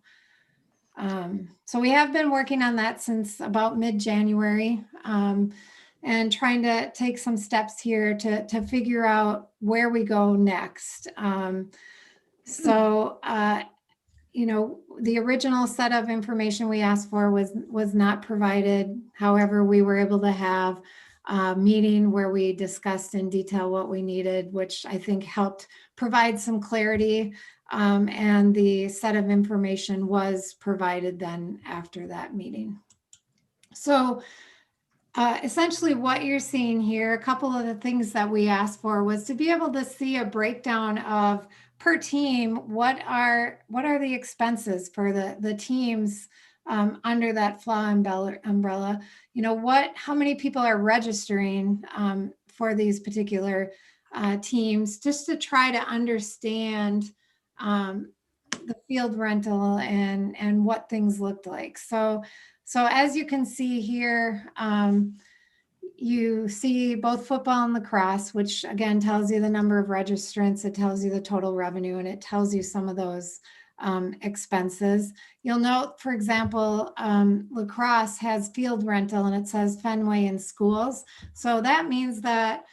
we have been working on that since about mid-January and trying to take some steps here to figure out where we go next. The original set of information we asked for was not provided. However, we were able to have meeting where we discussed in detail what we needed, which I think helped provide some clarity. And the set of information was provided then after that meeting. So essentially what you're seeing here, a couple of the things that we asked for was to be able to see a breakdown of per team, what are the expenses for the teams under that FLA umbrella, how many people are registering for these particular teams, just to try to understand the field rental and what things looked like. So as you can see here, you see both football and lacrosse, which again tells you the number of registrants, it tells you the total revenue, and it tells you some of those expenses. You'll note, for example, lacrosse has field rental and it says Fenway and schools. So that means that,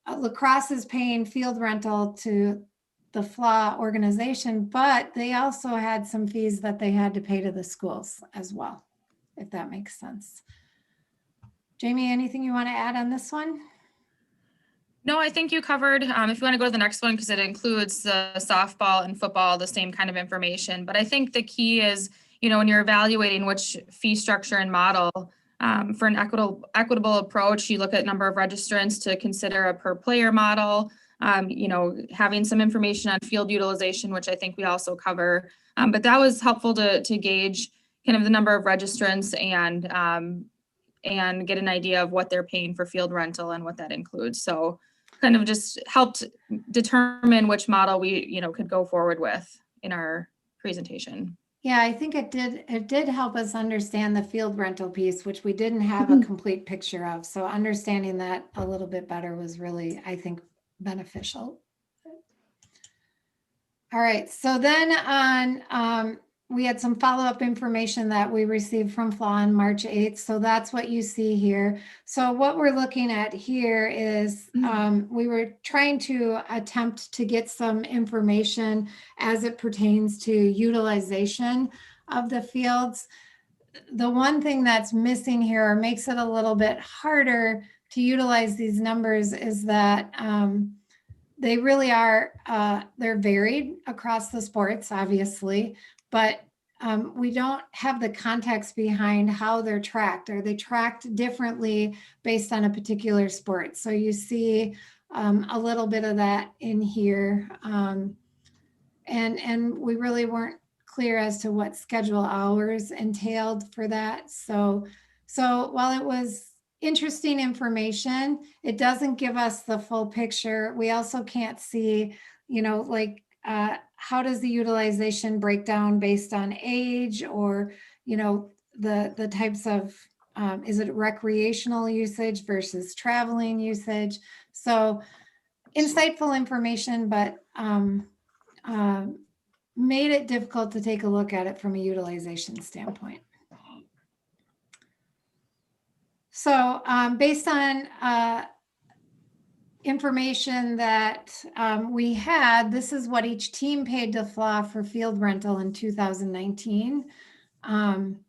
lacrosse is paying field rental to the FLA organization, but they also had some fees that they had to pay to the schools as well, if that makes sense. Jamie, anything you want to add on this one? No, I think you covered, if you want to go to the next one, because it includes softball and football, the same kind of information. But I think the key is, when you're evaluating which fee structure and model for an equitable approach, you look at number of registrants to consider a per player model, having some information on field utilization, which I think we also cover. But that was helpful to gauge kind of the number of registrants and get an idea of what they're paying for field rental and what that includes. So kind of just helped determine which model we, could go forward with in our presentation. Yeah, I think it did help us understand the field rental piece, which we didn't have a complete picture of. So understanding that a little bit better was really, I think, beneficial. All right, so then on, we had some follow-up information that we received from FLA on March 8th. So that's what you see here. So what we're looking at here is we were trying to attempt to get some information as it pertains to utilization of the fields. The one thing that's missing here or makes it a little bit harder to utilize these numbers is that they really are, they're varied across the sports, obviously. But we don't have the context behind how they're tracked. Are they tracked differently based on a particular sport? So you see a little bit of that in here. And we really weren't clear as to what schedule hours entailed for that. So while it was interesting information, it doesn't give us the full picture. We also can't see, how does the utilization break down based on age or, the types of, is it recreational usage versus traveling usage? So insightful information, but made it difficult to take a look at it from a utilization standpoint. So based on information that we had, this is what each team paid to FLA for field rental in 2019. And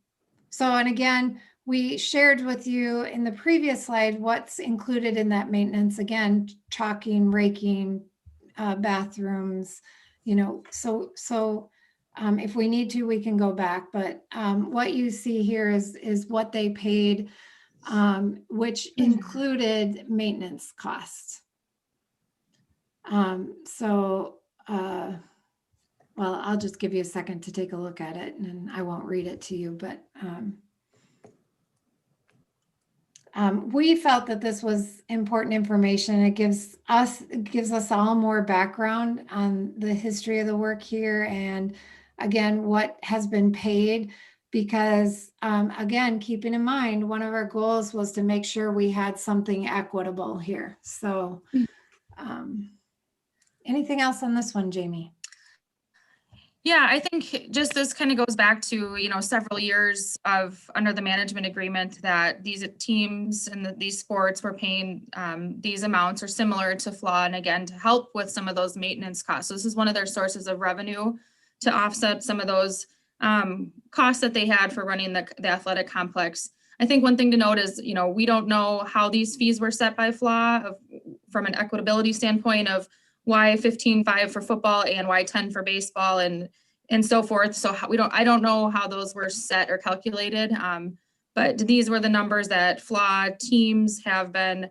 again, we shared with you in the previous slide what's included in that maintenance. Again, chalking, raking, bathrooms, so if we need to, we can go back. But what you see here is what they paid, which included maintenance costs. Well, I'll just give you a second to take a look at it, and I won't read it to you, but we felt that this was important information. It gives us all more background on the history of the work here, and again, what has been paid. Because again, keeping in mind, one of our goals was to make sure we had something equitable here. So anything else on this one, Jamie? Yeah, I think just this kind of goes back to, several years of under the management agreement that these teams and these sports were paying these amounts or similar to FLA, and again, to help with some of those maintenance costs. So this is one of their sources of revenue to offset some of those costs that they had for running the athletic complex. I think one thing to note is, we don't know how these fees were set by FLA from an equitability standpoint of why 15.5 for football and why 10 for baseball and so forth. So I don't know how those were set or calculated. But these were the numbers that FLA teams have been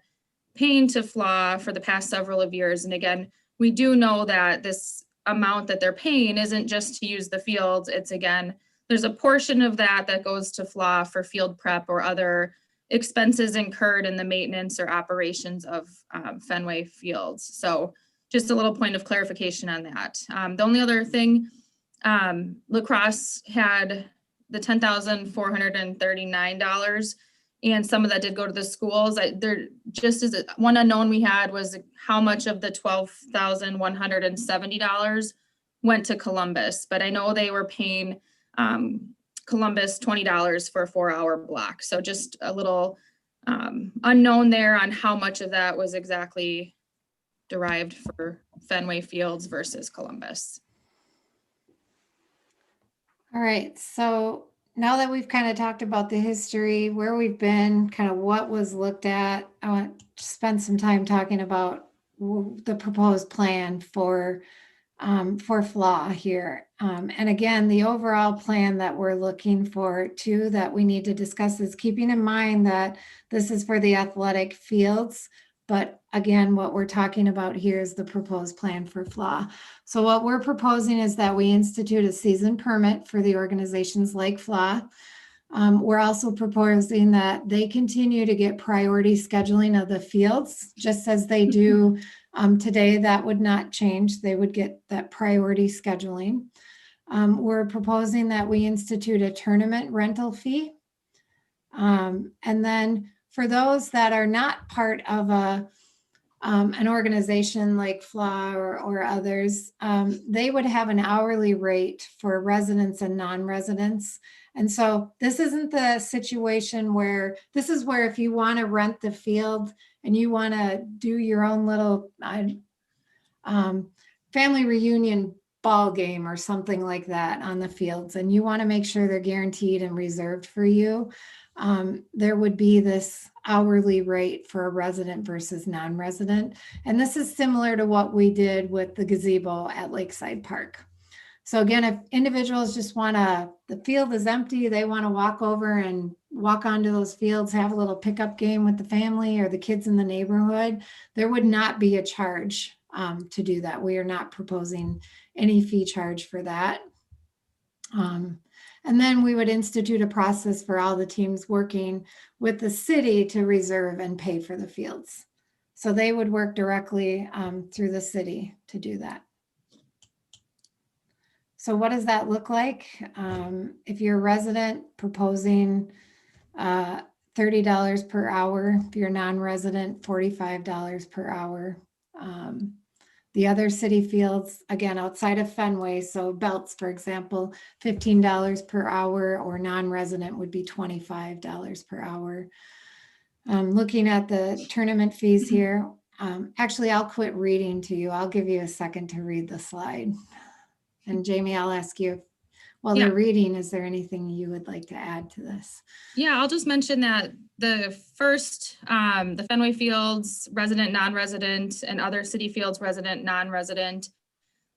paying to FLA for the past several of years. And again, we do know that this amount that they're paying isn't just to use the fields. It's again, there's a portion of that goes to FLA for field prep or other expenses incurred in the maintenance or operations of Fenway fields. So just a little point of clarification on that. The only other thing, lacrosse had the $10,439, and some of that did go to the schools. There just as one unknown we had was how much of the $12,170 went to Columbus, but I know they were paying Columbus $20 for a 4-hour block. So just a little unknown there on how much of that was exactly derived for Fenway Fields versus Columbus. All right, so now that we've kind of talked about the history, where we've been, kind of what was looked at, I want to spend some time talking about the proposed plan for FLA here. And again, the overall plan that we're looking for too, that we need to discuss is keeping in mind that this is for the athletic fields. But again, what we're talking about here is the proposed plan for FLA. So what we're proposing is that we institute a season permit for the organizations like FLA. We're also proposing that they continue to get priority scheduling of the fields, just as they do today. That would not change. They would get that priority scheduling. We're proposing that we institute a tournament rental fee. And then for those that are not part of an organization like FLA or others, they would have an hourly rate for residents and non-residents. And so this isn't the situation where, this is where if you want to rent the field and you want to do your own little family reunion ball game or something like that on the fields, and you want to make sure they're guaranteed and reserved for you, there would be this hourly rate for a resident versus non-resident. And this is similar to what we did with the gazebo at Lakeside Park. So again, if individuals just the field is empty, they want to walk over and walk onto those fields, have a little pickup game with the family or the kids in the neighborhood, there would not be a charge to do that. We are not proposing any fee charge for that. And then we would institute a process for all the teams working with the city to reserve and pay for the fields. So they would work directly through the city to do that. So what does that look like? If you're a resident, proposing $30 per hour. If you're non-resident, $45 per hour. The other city fields, again, outside of Fenway, so Belts, for example, $15 per hour, or non-resident would be $25 per hour. Looking at the tournament fees here, actually, I'll quit reading to you. I'll give you a second to read the slide. And Jamie, I'll ask you, while Yeah. they're reading, is there anything you would like to add to this? Yeah, I'll just mention that the first, the Fenway Fields, resident, non-resident, and other city fields, resident, non-resident.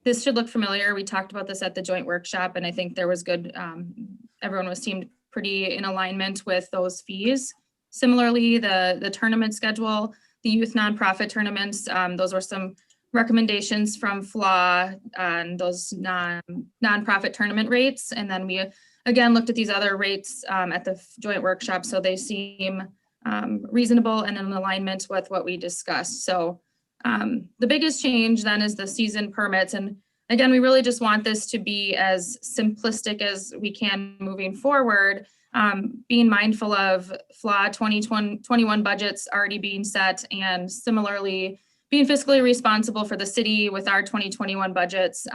This should look familiar. We talked about this at the joint workshop, and I think there was good, everyone seemed pretty in alignment with those fees. Similarly, the tournament schedule, the youth nonprofit tournaments, those were some recommendations from FLA on those nonprofit tournament rates. And then we again looked at these other rates at the joint workshop, so they seem reasonable and in alignment with what we discussed. So the biggest change then is the season permits. And again, we really just want this to be as simplistic as we can moving forward, being mindful of FLA 2021 budgets already being set, and similarly being fiscally responsible for the city with our 2021 budgets.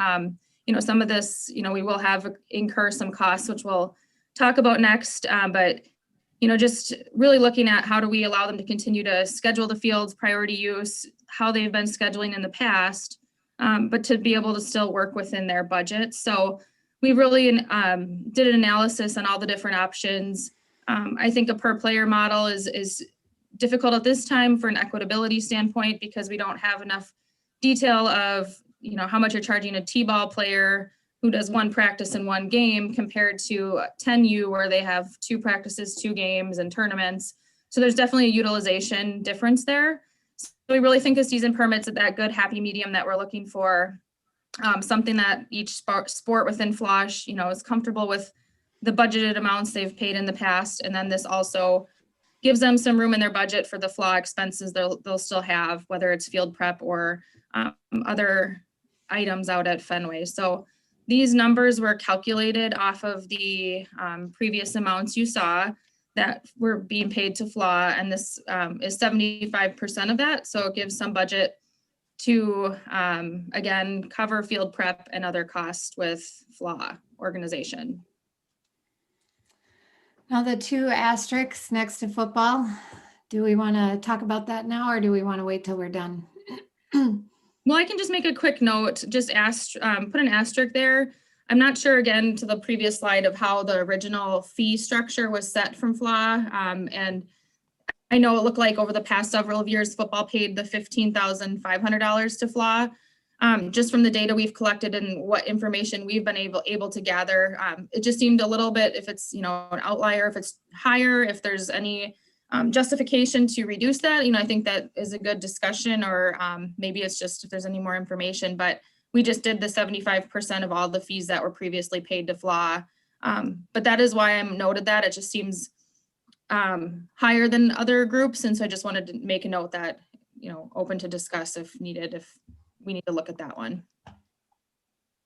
Some of this, we will have incur some costs, which we'll talk about next. But just really looking at how do we allow them to continue to schedule the fields, priority use, how they've been scheduling in the past, but to be able to still work within their budget. So we really did an analysis on all the different options. I think a per player model is difficult at this time for an equitability standpoint, because we don't have enough detail of how much you're charging a T-ball player who does one practice in one game compared to 10U where they have 2 practices, 2 games and tournaments. So there's definitely a utilization difference there. So we really think of season permits at that good happy medium that we're looking for, something that each sport within FLOSH, is comfortable with the budgeted amounts they've paid in the past. And then this also gives them some room in their budget for the FLA expenses they'll still have, whether it's field prep or other items out at Fenway. So these numbers were calculated off of the previous amounts you saw that were being paid to FLA, and this is 75% of that. So it gives some budget to, again, cover field prep and other costs with FLA organization. Now the 2 asterisks next to football, do we want to talk about that now, or do we want to wait till we're done? Well, I can just make a quick note, just put an asterisk there. I'm not sure, again, to the previous slide of how the original fee structure was set from FLA. And I know it looked like over the past several of years, football paid the $15,500 to FLA. Just from the data we've collected and what information we've been able to gather, it just seemed a little bit, if it's an outlier, if it's higher, if there's any justification to reduce that, I think that is a good discussion, or maybe it's just if there's any more information. But we just did the 75% of all the fees that were previously paid to FLA. But that is why I'm noted that. It just seems higher than other groups, and so I just wanted to make a note that open to discuss if needed, if we need to look at that one.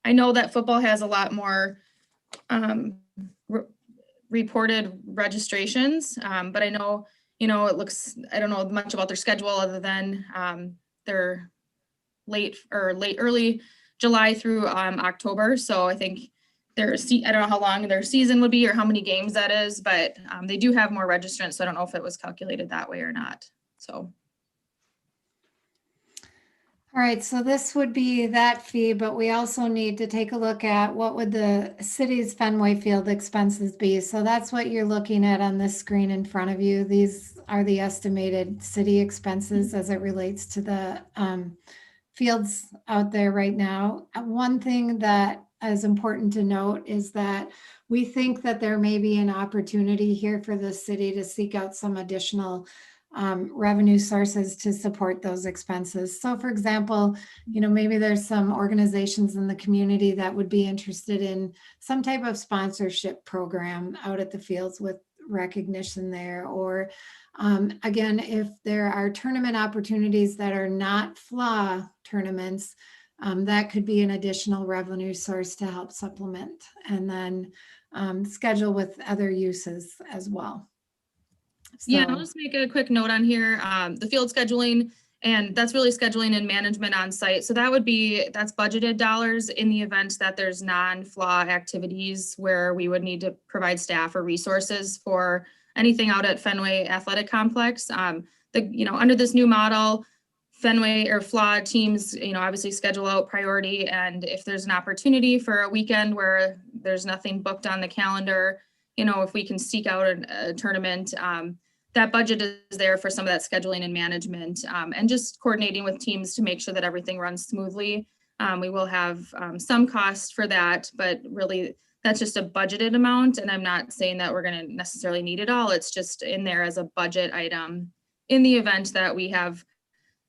I know that football has a lot more reported registrations, but I know, it looks, I don't know much about their schedule other than they're early July through October. So I think I don't know how long their season would be or how many games that is, but they do have more registrants. So I don't know if it was calculated that way or not. So. All right, so this would be that fee, but we also need to take a look at what would the city's Fenway Field expenses be. So that's what you're looking at on this screen in front of you. These are the estimated city expenses as it relates to the fields out there right now. One thing that is important to note is that we think that there may be an opportunity here for the city to seek out some additional revenue sources to support those expenses. So for example, maybe there's some organizations in the community that would be interested in some type of sponsorship program out at the fields with recognition there. Or again, if there are tournament opportunities that are not FLA tournaments, that could be an additional revenue source to help supplement, and then schedule with other uses as well. Yeah, I'll just make a quick note on here. The field scheduling And that's really scheduling and management on site. So that's budgeted dollars in the event that there's non-FLA activities where we would need to provide staff or resources for anything out at Fenway Athletic Complex. Under this new model, Fenway or FLA teams, obviously schedule out priority. And if there's an opportunity for a weekend where there's nothing booked on the calendar, if we can seek out a tournament, that budget is there for some of that scheduling and management, and just coordinating with teams to make sure that everything runs smoothly. We will have some cost for that, but really that's just a budgeted amount. And I'm not saying that we're going to necessarily need it all. It's just in there as a budget item in the event that we have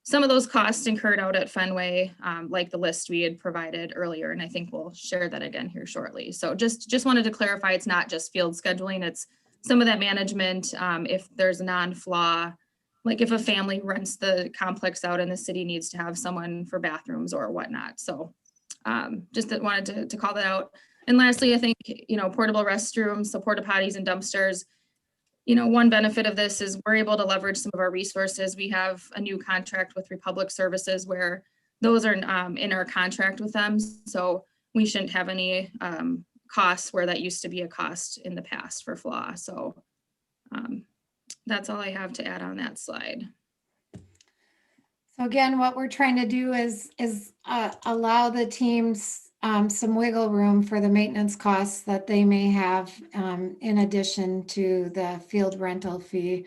some of those costs incurred out at Fenway, like the list we had provided earlier. And I think we'll share that again here shortly. So just wanted to clarify, it's not just field scheduling, it's some of that management. If there's a non-FLA, like if a family rents the complex out and the city needs to have someone for bathrooms or whatnot. So just wanted to call that out. And lastly, I think, portable restrooms, so porta potties and dumpsters. One benefit of this is we're able to leverage some of our resources. We have a new contract with Republic Services where those are in our contract with them. So we shouldn't have any costs where that used to be a cost in the past for FLA. So that's all I have to add on that slide. So again, what we're trying to do is allow the teams some wiggle room for the maintenance costs that they may have in addition to the field rental fee.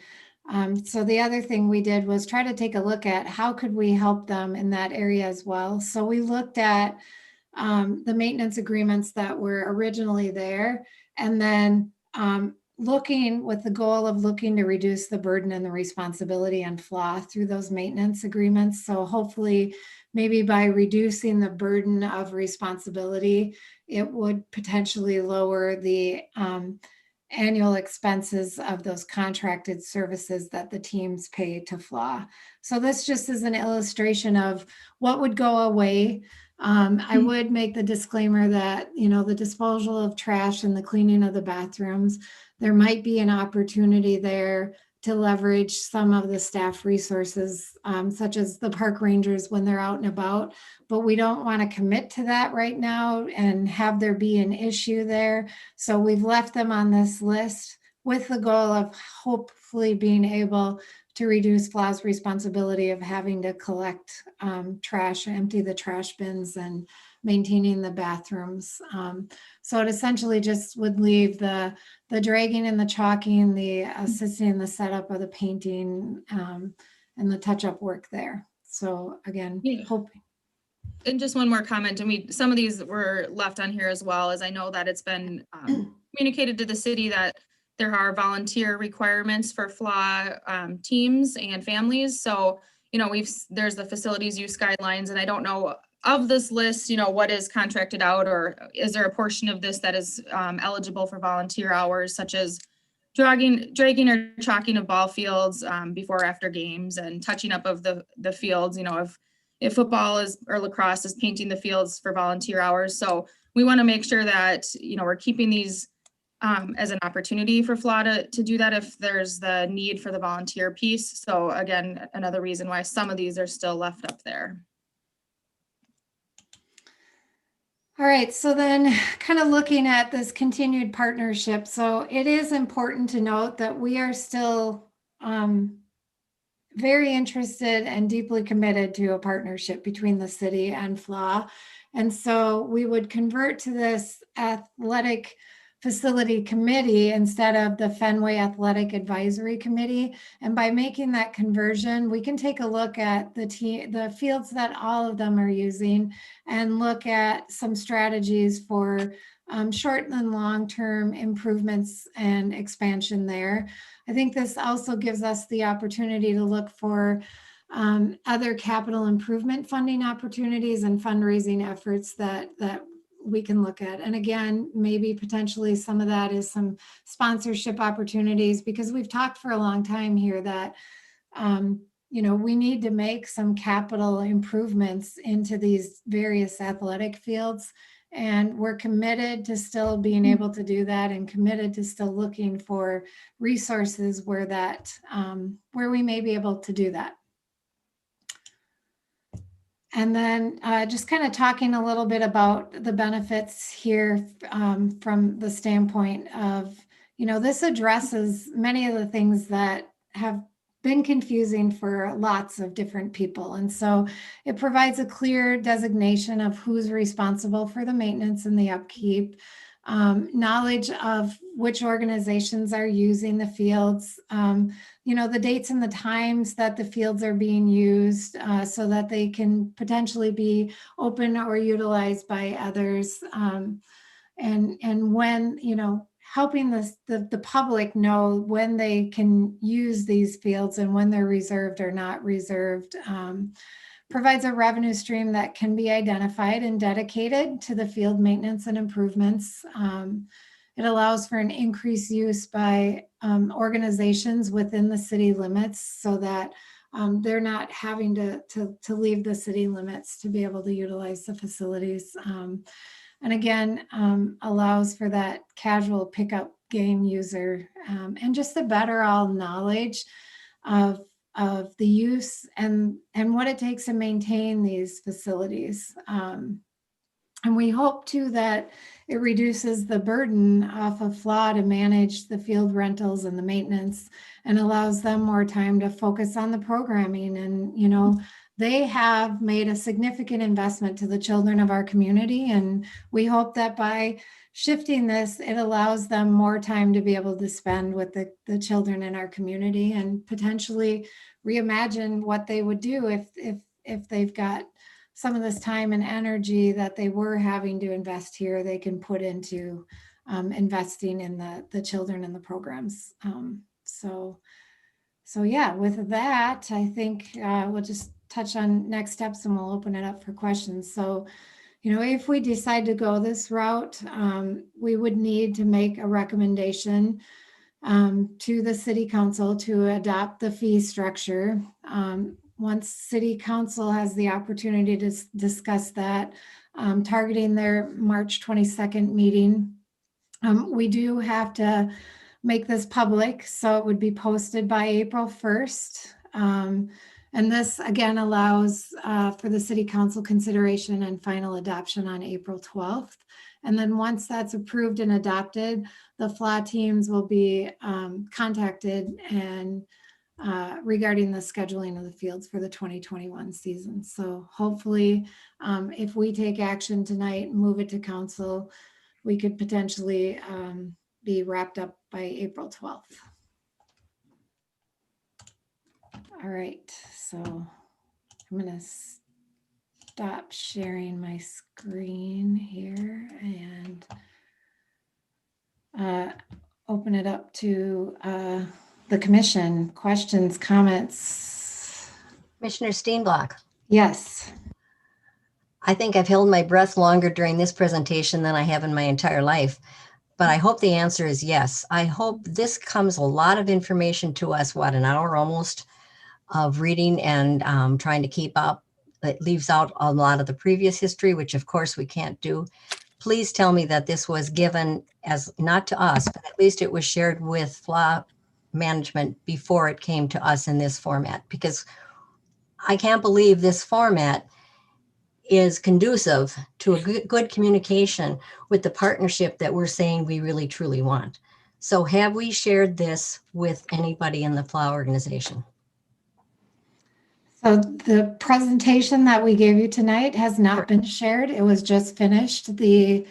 So the other thing we did was try to take a look at how could we help them in that area as well. So we looked at the maintenance agreements that were originally there, and then looking with the goal of looking to reduce the burden and the responsibility on FLA through those maintenance agreements. So hopefully maybe by reducing the burden of responsibility, it would potentially lower the annual expenses of those contracted services that the teams pay to FLA. So this just is an illustration of what would go away. I would make the disclaimer that, the disposal of trash and the cleaning of the bathrooms, there might be an opportunity there to leverage some of the staff resources, such as the park rangers when they're out and about, but we don't want to commit to that right now and have there be an issue there. So we've left them on this list with the goal of hopefully being able to reduce FLA's responsibility of having to collect trash, empty the trash bins, and maintaining the bathrooms. So it essentially just would leave the dragging and the chalking, the assisting in the setup of the painting, and the touch-up work there. So again, hoping. And just one more comment, and some of these were left on here as well, as I know that it's been communicated to the city that there are volunteer requirements for FLA teams and families. So, there's the facilities use guidelines, and I don't know of this list, what is contracted out, or is there a portion of this that is eligible for volunteer hours, such as dragging or chalking of ball fields before or after games, and touching up of the fields, if football or lacrosse is painting the fields for volunteer hours. So we want to make sure that, we're keeping these as an opportunity for FLA to do that if there's the need for the volunteer piece. So again, another reason why some of these are still left up there. All right, so then kind of looking at this continued partnership. So it is important to note that we are still very interested and deeply committed to a partnership between the city and FLA. And so we would convert to this athletic facility committee instead of the Fenway Athletic Advisory Committee. And by making that conversion, we can take a look at the fields that all of them are using and look at some strategies for short and long-term improvements and expansion there. I think this also gives us the opportunity to look for other capital improvement funding opportunities and fundraising efforts that we can look at. And again, maybe potentially some of that is some sponsorship opportunities, because we've talked for a long time here that, we need to make some capital improvements into these various athletic fields. And we're committed to still being able to do that, and committed to still looking for resources where we may be able to do that. And then just kind of talking a little bit about the benefits here from the standpoint of, this addresses many of the things that have been confusing for lots of different people. And so it provides a clear designation of who's responsible for the maintenance and the upkeep, knowledge of which organizations are using the fields, the dates and the times that the fields are being used so that they can potentially be open or utilized by others. And when, helping the public know when they can use these fields and when they're reserved or not reserved, provides a revenue stream that can be identified and dedicated to the field maintenance and improvements. It allows for an increased use by organizations within the city limits so that they're not having to leave the city limits to be able to utilize the facilities. And again, allows for that casual pickup game user and just the better all knowledge of the use and what it takes to maintain these facilities. And we hope too that it reduces the burden off of FLA to manage the field rentals and the maintenance and allows them more time to focus on the programming. And, they have made a significant investment to the children of our community. And we hope that by shifting this, it allows them more time to be able to spend with the children in our community and potentially reimagine what they would do if they've got some of this time and energy that they were having to invest here, they can put into investing in the children and the programs. So yeah, with that, I think we'll just touch on next steps and we'll open it up for questions. So, if we decide to go this route, we would need to make a recommendation to the city council to adopt the fee structure. Once city council has the opportunity to discuss that, targeting their March 22nd meeting, we do have to make this public. So it would be posted by April 1st. And this again allows for the city council consideration and final adoption on April 12th. And then once that's approved and adopted, the FLA teams will be contacted and regarding the scheduling of the fields for the 2021 season. So hopefully, if we take action tonight and move it to council, we could potentially be wrapped up by April 12th. All right, so I'm gonna stop sharing my screen here and open it up to the commission. Questions, comments? Commissioner Steenblock. Yes. I think I've held my breath longer during this presentation than I have in my entire life, but I hope the answer is yes. I hope this comes a lot of information to us, an hour almost of reading and trying to keep up. It leaves out a lot of the previous history, which of course we can't do. Please tell me that this was given as, not to us, but at least it was shared with FLA management before it came to us in this format, because I can't believe this format is conducive to a good communication with the partnership that we're saying we really truly want. So have we shared this with anybody in the FLA organization? So the presentation that we gave you tonight has not been shared. It was just finished. The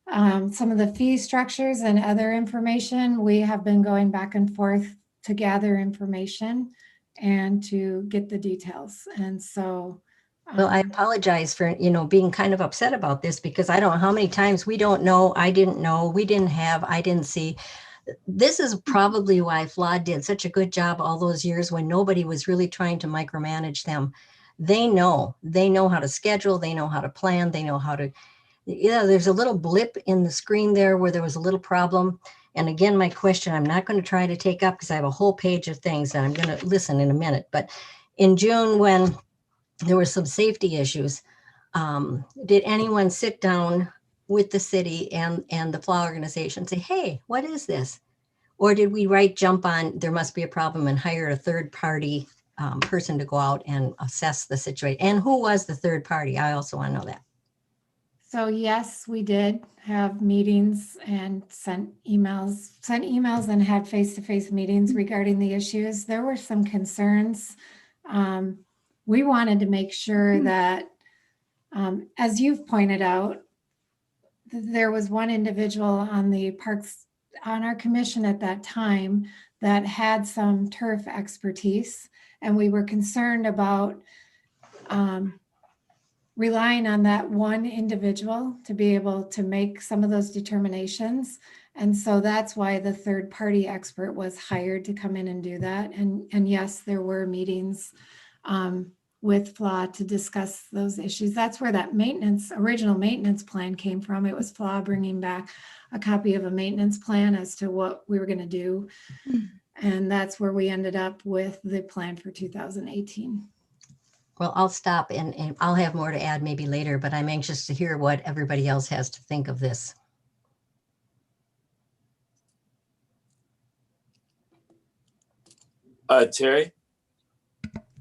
some of the fee structures and other information, we have been going back and forth to gather information and to get the details. And so well, I apologize for, being kind of upset about this, because I don't know how many times we don't know, I didn't know, we didn't have, I didn't see. This is probably why FLA did such a good job all those years when nobody was really trying to micromanage them. They know how to schedule, they know how to plan, they know how to, there's a little blip in the screen there where there was a little problem. And again, my question, I'm not going to try to take up because I have a whole page of things and I'm going to listen in a minute. But in June, when there were some safety issues, did anyone sit down with the city and the FLA organization say, hey, what is this? Or did we jump on, there must be a problem and hire a third party person to go out and assess the situation? And who was the third party? I also want to know that. So yes, we did have meetings and sent emails and had face-to-face meetings regarding the issues. There were some concerns. We wanted to make sure that, as you've pointed out, there was one individual on our commission at that time that had some turf expertise, and we were concerned about relying on that one individual to be able to make some of those determinations. And so that's why the third party expert was hired to come in and do that. And yes, there were meetings with FLA to discuss those issues. That's where that original maintenance plan came from. It was FLA bringing back a copy of a maintenance plan as to what we were going to do. And that's where we ended up with the plan for 2018. Well, I'll stop and I'll have more to add maybe later, but I'm anxious to hear what everybody else has to think of this. Terry?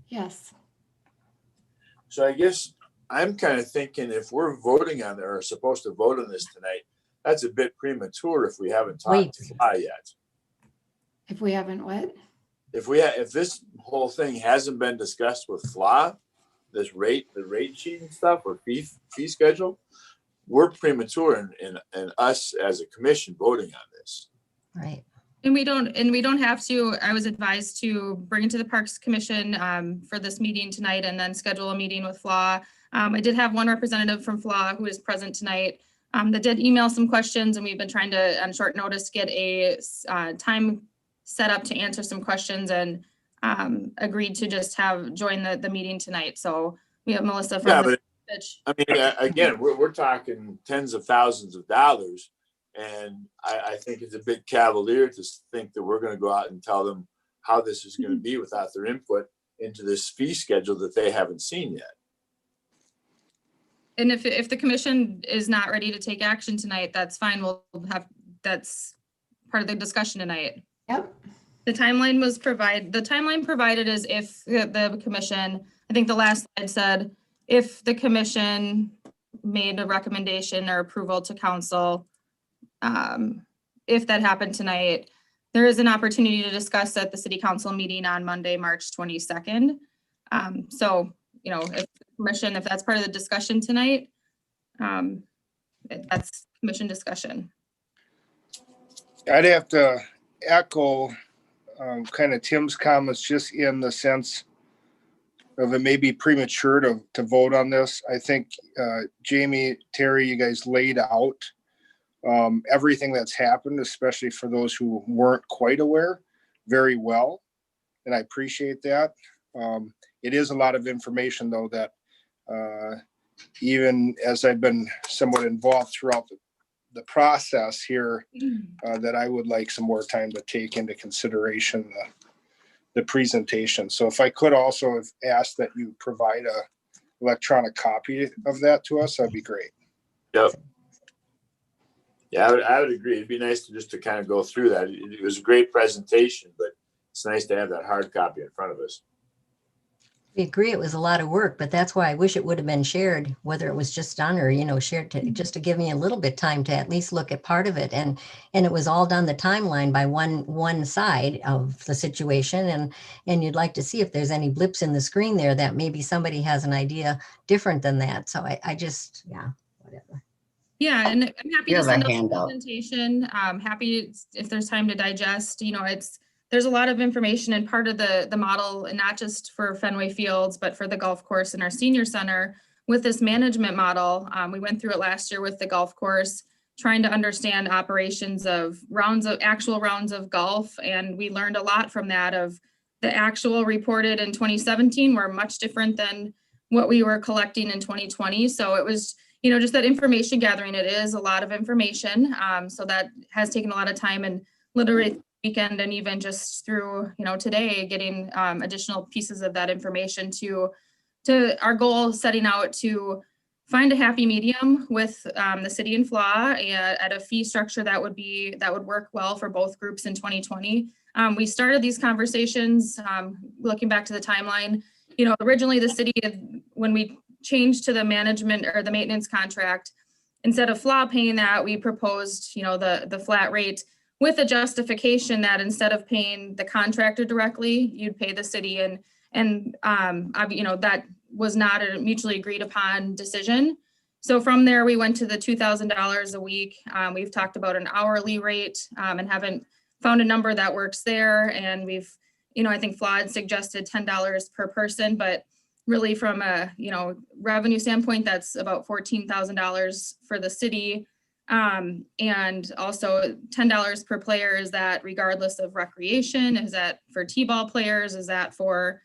Yes. So I guess I'm kind of thinking if we're voting on it or supposed to vote on this tonight, that's a bit premature if we haven't talked to FLA yet. If we haven't what? If this whole thing hasn't been discussed with FLA, the rate sheet and stuff or fee schedule, we're premature in us as a commission voting on this. Right. And we don't have to. I was advised to bring it to the Parks Commission for this meeting tonight and then schedule a meeting with FLA. I did have one representative from FLA who is present tonight that did email some questions, and we've been trying to, on short notice, get a time set up to answer some questions, and agreed to just join the meeting tonight. So we have Melissa from the pitch. I mean, again, we're talking tens of thousands of dollars. And I think it's a bit cavalier to think that we're going to go out and tell them how this is going to be without their input into this fee schedule that they haven't seen yet. And if the commission is not ready to take action tonight, that's fine. That's part of the discussion tonight. Yep. The timeline provided is if the commission, I think the last slide said, if the commission made a recommendation or approval to council, if that happened tonight, there is an opportunity to discuss at the city council meeting on Monday, March 22nd. So, if that's part of the discussion tonight, that's commission discussion. I'd have to echo kind of Tim's comments, just in the sense of it may be premature to vote on this. I think Jamie, Terry, you guys laid out everything that's happened, especially for those who weren't quite aware, very well. And I appreciate that. It is a lot of information, though, that even as I've been somewhat involved throughout the process here, that I would like some more time to take into consideration the presentation. So if I could also have asked that you provide a electronic copy of that to us, that'd be great. Yep. Yeah, I would agree. It'd be nice to kind of go through that. It was a great presentation, but it's nice to have that hard copy in front of us. We agree it was a lot of work, but that's why I wish it would have been shared, whether it was just done or, shared just to give me a little bit time to at least look at part of it. And it was all done the timeline by one side of the situation. And you'd like to see if there's any blips in the screen there that maybe somebody has an idea different than that. So I just, whatever. Yeah, and I'm happy to Here's a send out the handout. presentation. Happy if there's time to digest. There's a lot of information and part of the model, and not just for Fenway Fields, but for the golf course and our senior center with this management model. We went through it last year with the golf course, trying to understand operations of actual rounds of golf, and we learned a lot from that. Of the actual reported in 2017 were much different than what we were collecting in 2020. So it was just that information gathering. It is a lot of information. So that has taken a lot of time, and literally weekend and even just through, today, getting additional pieces of that information to our goal, setting out to find a happy medium with the city and FLA at a fee structure that would work well for both groups in 2020. We started these conversations, looking back to the timeline. Originally the city, when we changed to the management or the maintenance contract, instead of FLA paying that, we proposed, the flat rate with a justification that instead of paying the contractor directly, you'd pay the city, and that was not a mutually agreed upon decision. So from there, we went to the $2,000 a week. We've talked about an hourly rate and haven't found a number that works there. And we've, I think FLA had suggested $10 per person, but really from a, revenue standpoint, that's about $14,000 for the city. And also $10 per player. Is that regardless of recreation? Is that for T-ball players? Is that for,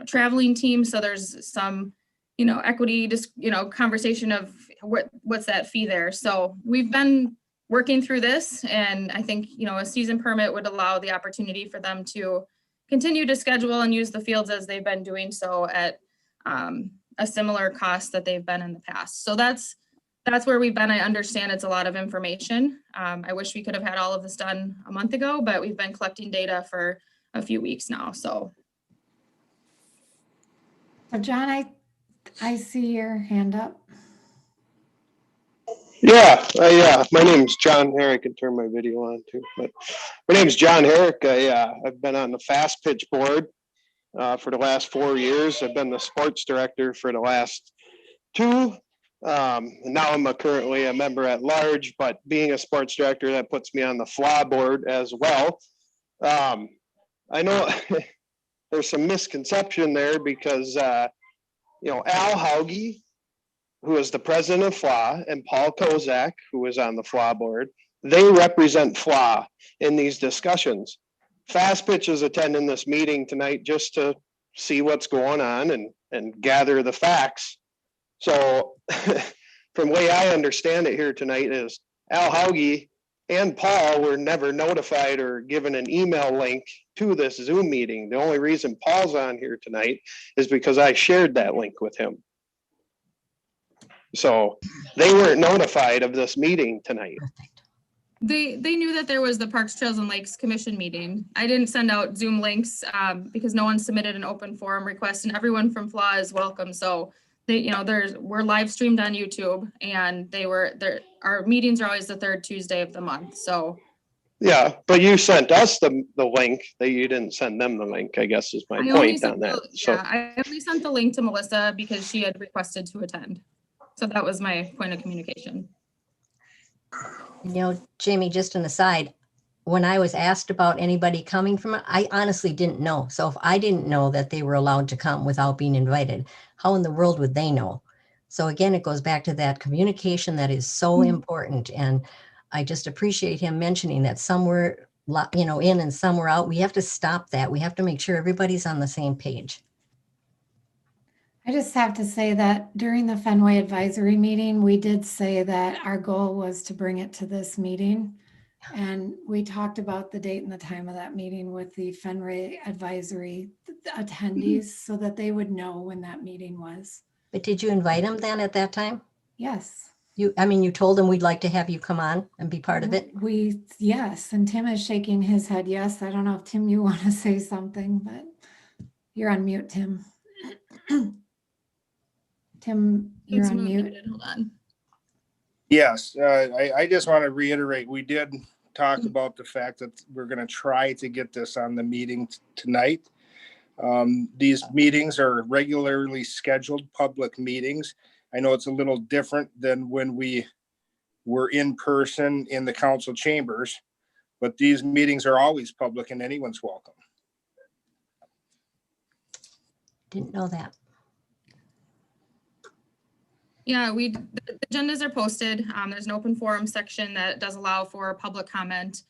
traveling teams? So there's some, equity, just, conversation of what's that fee there. So we've been working through this, and I think, a season permit would allow the opportunity for them to continue to schedule and use the fields as they've been doing so at a similar cost that they've been in the past. So that's where we've been. I understand it's a lot of information. I wish we could have had all of this done a month ago, but we've been collecting data for a few weeks now. So John, I see your hand up. Yeah, my name's John Herrick. I can turn my video on too. But my name's John Herrick. I've been on the Fast Pitch board for the last 4 years. I've been the sports director for the last 2. And now I'm currently a member at large, but being a sports director, that puts me on the FLA board as well. I know there's some misconception there because, Al Hauge, who is the president of FLA, and Paul Kozak, who is on the FLA board, they represent FLA in these discussions. Fast Pitch is attending this meeting tonight just to see what's going on and gather the facts. So from the way I understand it here tonight is Al Hauge and Paul were never notified or given an email link to this Zoom meeting. The only reason Paul's on here tonight is because I shared that link with him. So they weren't notified of this meeting tonight. they knew that there was the Parks, Trails, and Lakes Commission meeting. I didn't send out Zoom links because no one submitted an open forum request, and everyone from FLA is welcome. So we're live streamed on YouTube, and our meetings are always the third Tuesday of the month. So yeah, but you sent us the link. That you didn't send them the link, I guess is my point on that. I only sent the link to Melissa because she had requested to attend. So that was my point of communication. Jamie, just an aside, when I was asked about anybody coming from it, I honestly didn't know. So if I didn't know that they were allowed to come without being invited, how in the world would they know? So again, it goes back to that communication that is so important. And I just appreciate him mentioning that some were, in and some were out. We have to stop that. We have to make sure everybody's on the same page. I just have to say that during the Fenway advisory meeting, we did say that our goal was to bring it to this meeting. And we talked about the date and the time of that meeting with the Fenway advisory attendees so that they would know when that meeting was. But did you invite them then at that time? Yes. You told them we'd like to have you come on and be part of it? Yes. And Tim is shaking his head. Yes. I don't know if Tim, you want to say something, but you're on mute, Tim. Tim, you're on mute. Hold on. Yes, I just want to reiterate, we did talk about the fact that we're going to try to get this on the meeting tonight. These meetings are regularly scheduled public meetings. I know it's a little different than when we were in person in the council chambers, but these meetings are always public and anyone's welcome. Didn't know that. Yeah, the agendas are posted. There's an open forum section that does allow for public comment.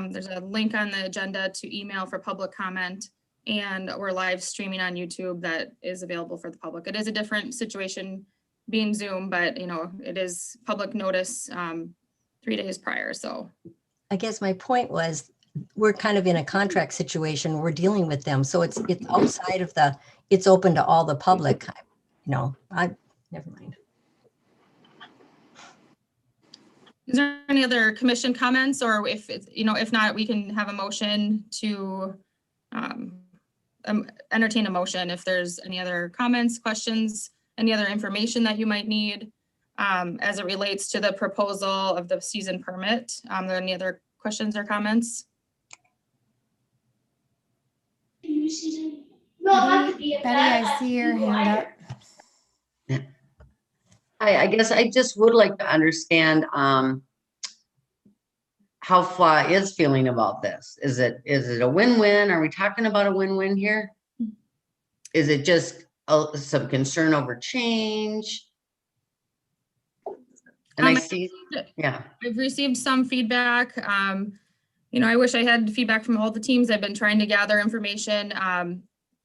There's a link on the agenda to email for public comment, and we're live streaming on YouTube that is available for the public. It is a different situation being Zoom, but it is public notice 3 days prior. So I guess my point was we're kind of in a contract situation. We're dealing with them. So it's outside of it's open to all the public. Never mind. Is there any other commission comments, or if it's, if not, we can have a motion to entertain a motion if there's any other comments, questions, any other information that you might need as it relates to the proposal of the season permit. Are there any other questions or comments? Betty, I see your hand up. I guess I just would like to understand how FLA is feeling about this. Is it a win-win? Are we talking about a win-win here? Is it just some concern over change? And I see, yeah. I've received some feedback. I wish I had feedback from all the teams. I've been trying to gather information.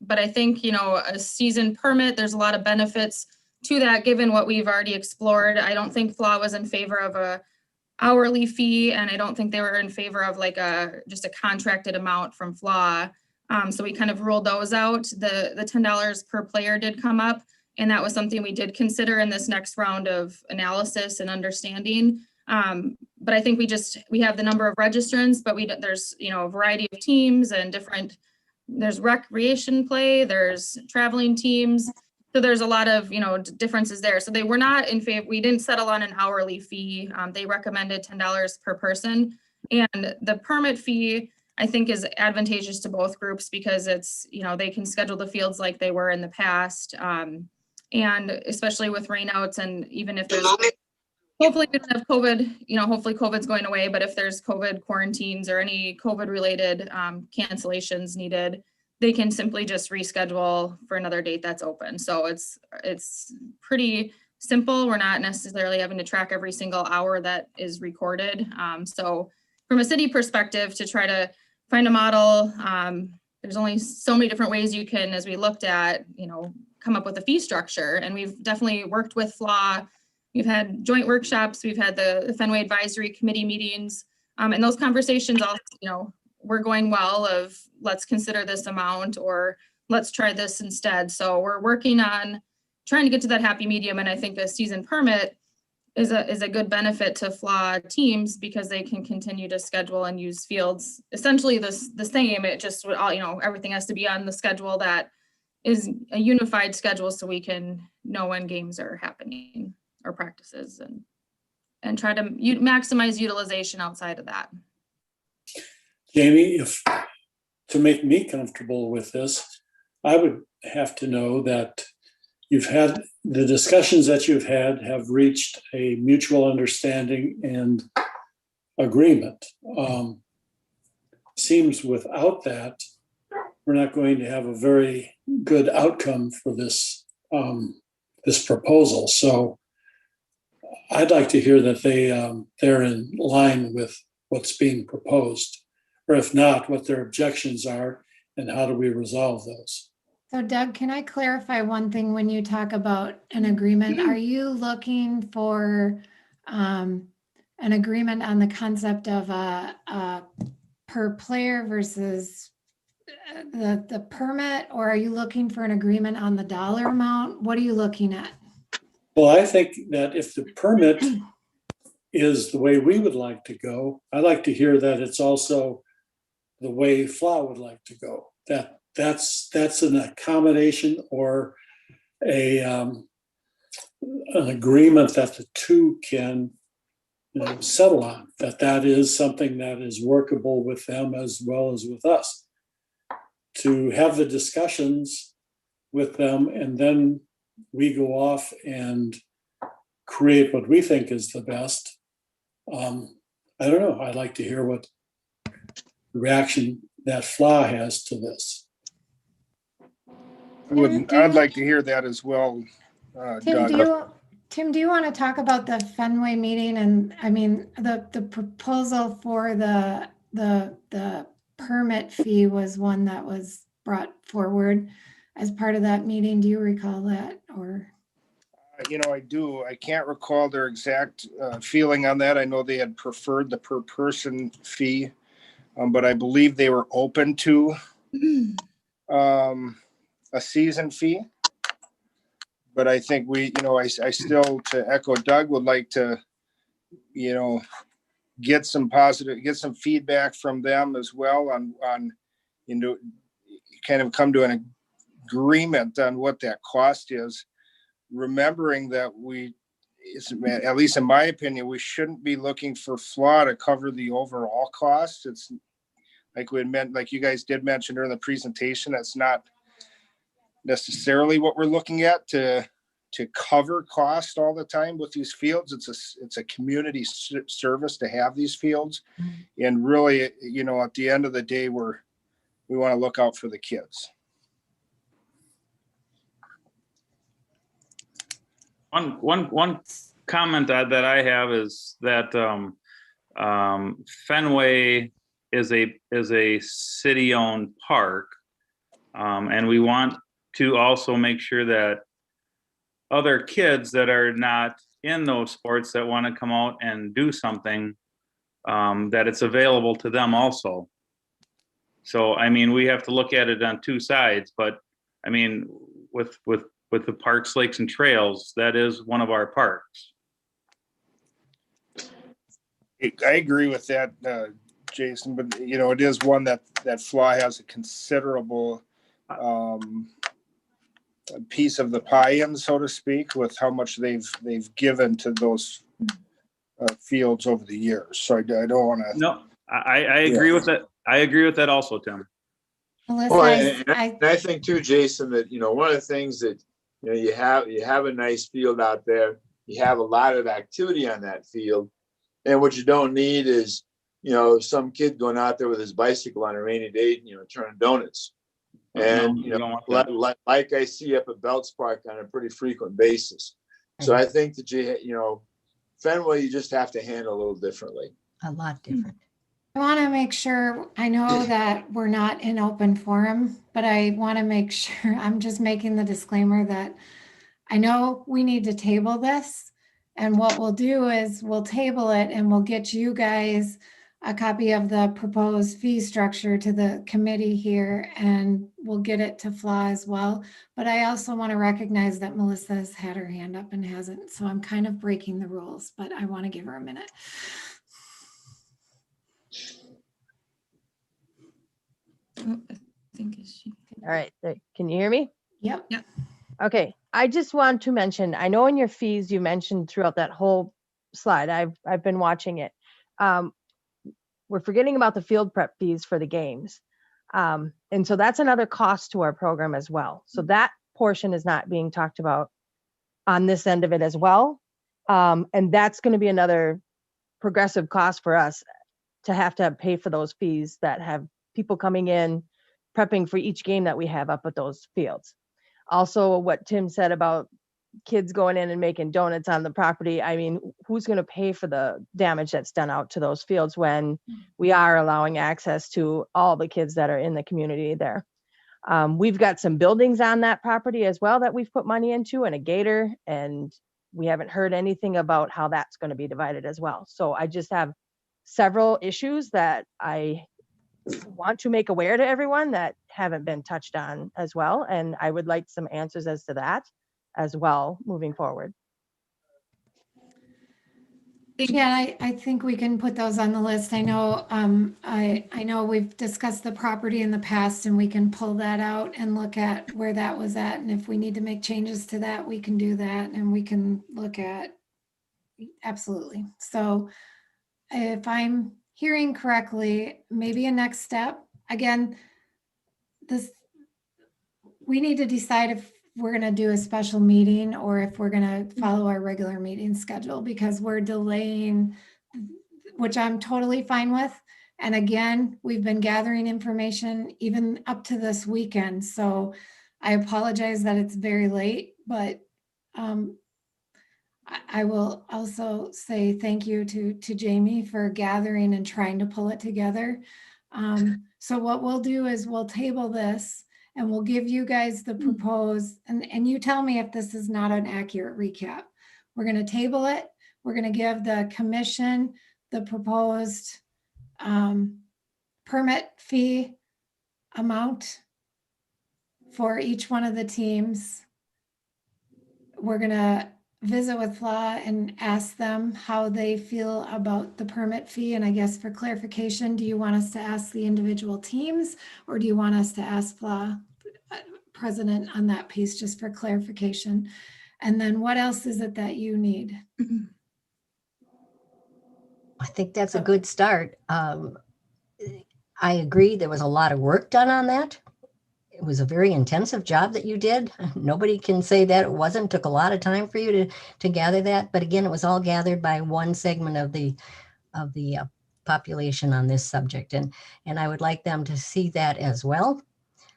But I think, a season permit, there's a lot of benefits to that, given what we've already explored. I don't think FLA was in favor of a hourly fee, and I don't think they were in favor of like just a contracted amount from FLA. So we kind of ruled those out. The $10 per player did come up, and that was something we did consider in this next round of analysis and understanding. But I think we have the number of registrants, but there's, a variety of teams and there's recreation play, there's traveling teams. So there's a lot of, differences there. So they were not in favor. We didn't settle on an hourly fee. They recommended $10 per person. And the permit fee, I think, is advantageous to both groups because it's, they can schedule the fields like they were in the past. And especially with rainouts, and even if there's, hopefully we don't have COVID, hopefully COVID's going away, but if there's COVID quarantines or any COVID related cancellations needed, they can simply just reschedule for another date that's open. So it's pretty simple. We're not necessarily having to track every single hour that is recorded. So from a city perspective, to try to find a model, there's only so many different ways you can, as we looked at, come up with a fee structure. And we've definitely worked with FLA. We've had joint workshops. We've had the Fenway Advisory Committee meetings. And those conversations all, we're going well of let's consider this amount or let's try this instead. So we're working on trying to get to that happy medium. And I think a season permit is a good benefit to FLA teams because they can continue to schedule and use fields essentially the same. It just, everything has to be on the schedule that is a unified schedule so we can know when games are happening or practices and try to maximize utilization outside of that. Jamie, to make me comfortable with this, I would have to know that the discussions that you've had have reached a mutual understanding and agreement. Seems without that, we're not going to have a very good outcome for this proposal. So I'd like to hear that they're in line with what's being proposed. Or if not, what their objections are and how do we resolve those? So Doug, can I clarify one thing when you talk about an agreement? Are you looking for an agreement on the concept of a per player versus the permit, or are you looking for an agreement on the dollar amount? What are you looking at? Well, I think that if the permit is the way we would like to go, I'd like to hear that it's also the way FLA would like to go. That's an accommodation or an agreement that the two can settle on, that is something that is workable with them as well as with us. To have the discussions with them and then we go off and create what we think is the best. I don't know. I'd like to hear what reaction that FLA has to this. I'd like to hear that as well, Doug. Tim, do you want to talk about the Fenway meeting? And I mean, the proposal for the permit fee was one that was brought forward as part of that meeting. Do you recall that? Or I do. I can't recall their exact feeling on that. I know they had preferred the per person fee, but I believe they were open to a season fee. But I think I still, to echo Doug, would like to, you know, get some feedback from them as well on, you know, kind of come to an agreement on what that cost is, remembering that at least in my opinion, we shouldn't be looking for FLA to cover the overall cost. It's like you guys did mention during the presentation, that's not necessarily what we're looking at to cover cost all the time with these fields. It's a community service to have these fields. And really, you know, at the end of the day, we want to look out for the kids. One comment that I have is that Fenway is a city-owned park, and we want to also make sure that other kids that are not in those sports that want to come out and do something, that it's available to them also. So, I mean, we have to look at it on two sides, but I mean, with the parks, lakes, and trails, that is one of our parks. I agree with that, Jason, but you know, it is one that FLA has a considerable piece of the pie in, so to speak, with how much they've given to those fields over the years. So I don't want to. No, I agree with that. I agree with that also, Tim. Melissa, Well, and I think too, Jason, that, you know, one of the things that, you know, you have a nice field out there, you have a lot of activity on that field, and what you don't need is, you know, some kid going out there with his bicycle on a rainy day, you know, turning donuts. And, No, you know, don't want that. like I see up at Belts Park on a pretty frequent basis. So I think that you know, Fenway, you just have to handle a little differently. A lot different. I want to make sure, I know that we're not in open forum, but I want to make sure, I'm just making the disclaimer that I know we need to table this. And what we'll do is we'll table it and we'll get you guys a copy of the proposed fee structure to the committee here, and we'll get it to FLA as well. But I also want to recognize that Melissa has had her hand up and hasn't, so I'm kind of breaking the rules, but I want to give her a minute. Oh, I think is she. All right, can you hear me? Yep. Yep. Okay, I just want to mention, I know in your fees, you mentioned throughout that whole slide, I've been watching it. We're forgetting about the field prep fees for the games. And so that's another cost to our program as well. So that portion is not being talked about on this end of it as well. And that's going to be another progressive cost for us to have pay for those fees that have people coming in, prepping for each game that we have up at those fields. Also, what Tim said about kids going in and making donuts on the property. I mean, who's going to pay for the damage that's done out to those fields when we are allowing access to all the kids that are in the community there? We've got some buildings on that property as well that we've put money into, and a gator, and we haven't heard anything about how that's going to be divided as well. So I just have several issues that I want to make aware to everyone that haven't been touched on as well. And I would like some answers as to that as well moving forward. Yeah, I think we can put those on the list. I know I know we've discussed the property in the past, and we can pull that out and look at where that was at. And if we need to make changes to that, we can do that, and we can look at, absolutely. So if I'm hearing correctly, maybe a next step, again, we need to decide if we're going to do a special meeting or if we're going to follow our regular meeting schedule, because we're delaying, which I'm totally fine with. And again, we've been gathering information even up to this weekend. So I apologize that it's very late, but I will also say thank you to Jamie for gathering and trying to pull it together. So what we'll do is we'll table this, and we'll give you guys the proposed, and you tell me if this is not an accurate recap. We're going to table it. We're going to give the commission the proposed permit fee amount for each one of the teams. We're going to visit with FLA and ask them how they feel about the permit fee? And I guess for clarification, do you want us to ask the individual teams, or do you want us to ask FLA president on that piece, just for clarification? And then what else is it that you need? I think that's a good start. I agree, there was a lot of work done on that. It was a very intensive job that you did. Nobody can say that it wasn't. Took a lot of time for you to gather that. But again, it was all gathered by one segment of the population on this subject. And I would like them to see that as well,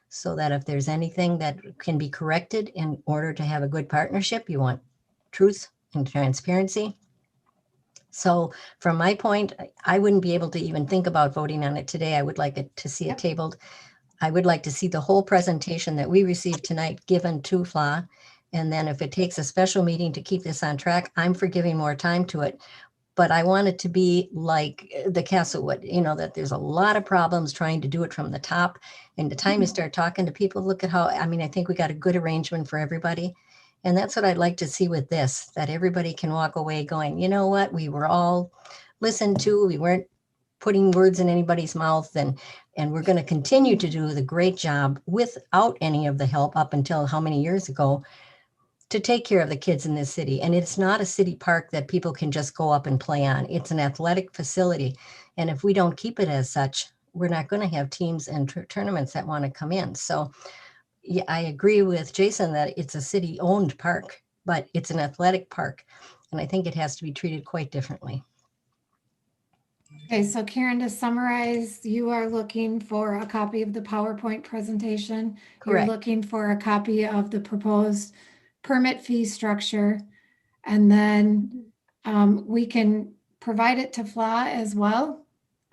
so that if there's anything that can be corrected in order to have a good partnership, you want truth and transparency. So from my point, I wouldn't be able to even think about voting on it today. I would like it to see it tabled. I would like to see the whole presentation that we received tonight given to FLA. And then if it takes a special meeting to keep this on track, I'm for giving more time to it. But I want it to be like the Castlewood, that there's a lot of problems trying to do it from the top. And the time you start talking to people, look at how, I think we got a good arrangement for everybody. And that's what I'd like to see with this, that everybody can walk away going, you know what, we were all listened to, we weren't putting words in anybody's mouth, and we're going to continue to do the great job without any of the help up until how many years ago to take care of the kids in this city. And it's not a city park that people can just go up and play on. It's an athletic facility. And if we don't keep it as such, we're not going to have teams and tournaments that want to come in. So yeah, I agree with Jason that it's a city-owned park, but it's an athletic park. And I think it has to be treated quite differently. Okay, so Karen, to summarize, you are looking for a copy of the PowerPoint presentation. Correct. You're looking for a copy of the proposed permit fee structure. And then we can provide it to FLA as well,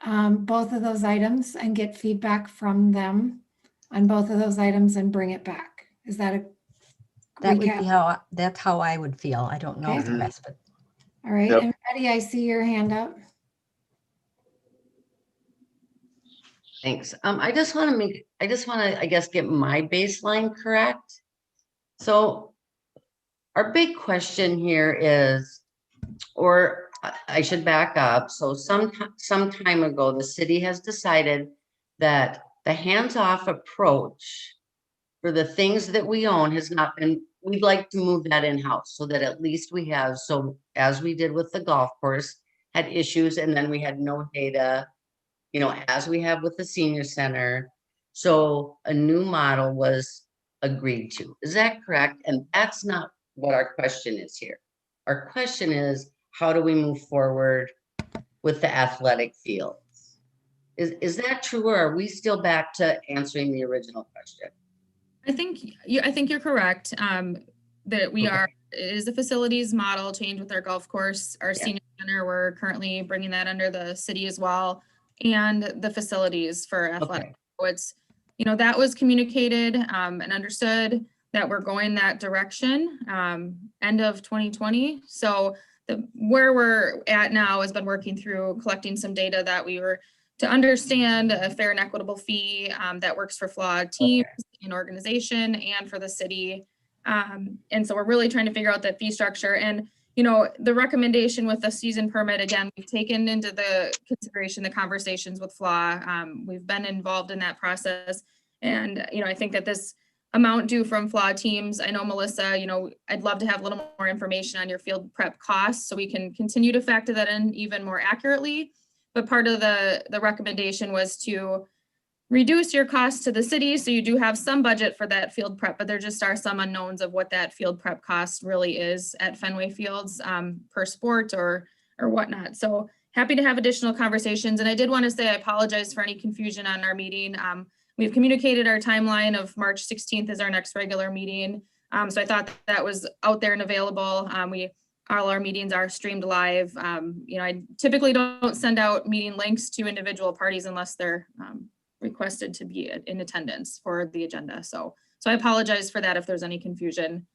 both of those items, and get feedback from them on both of those items and bring it back. Is that a That would recap? be that's how I would feel. I don't know Okay. the rest, but All right, Yep. and Betty, I see your hand up. Thanks. I just want to, I guess, get my baseline correct. So our big question here is, or I should back up. So some time ago, the city has decided that the hands-off approach for the things that we own has not been, we'd like to move that in-house so that at least we have, so as we did with the golf course, had issues, and then we had no data, as we have with the senior center. So a new model was agreed to. Is that correct? And that's not what our question is here. Our question is, how do we move forward with the athletic fields? Is that true, or are we still back to answering the original question? I think you're correct. That we Okay. it is a facilities model change with our golf course, our Yeah. senior center. We're currently bringing that under the city as well, and the facilities for athletic. Okay. So it's, that was communicated and understood that we're going that direction end of 2020. So where we're at now has been working through collecting some data that we were to understand a fair and equitable fee that works for FLA teams and organization and for the city. And so we're really trying to figure out that fee structure. And, the recommendation with the season permit, again, we've taken into the consideration the conversations with FLA. We've been involved in that process. And, I think that this amount due from FLA teams, I know, Melissa, I'd love to have a little more information on your field prep costs so we can continue to factor that in even more accurately. But part of the recommendation was to reduce your costs to the city. So you do have some budget for that field prep, but there just are some unknowns of what that field prep cost really is at Fenway Fields per sport or whatnot. So happy to have additional conversations. And I did want to say I apologize for any confusion on our meeting. We've communicated our timeline of March 16th is our next regular meeting. So I thought that was out there and available. All our meetings are streamed live. I typically don't send out meeting links to individual parties unless they're requested to be in attendance for the agenda. So I apologize for that if there's any confusion.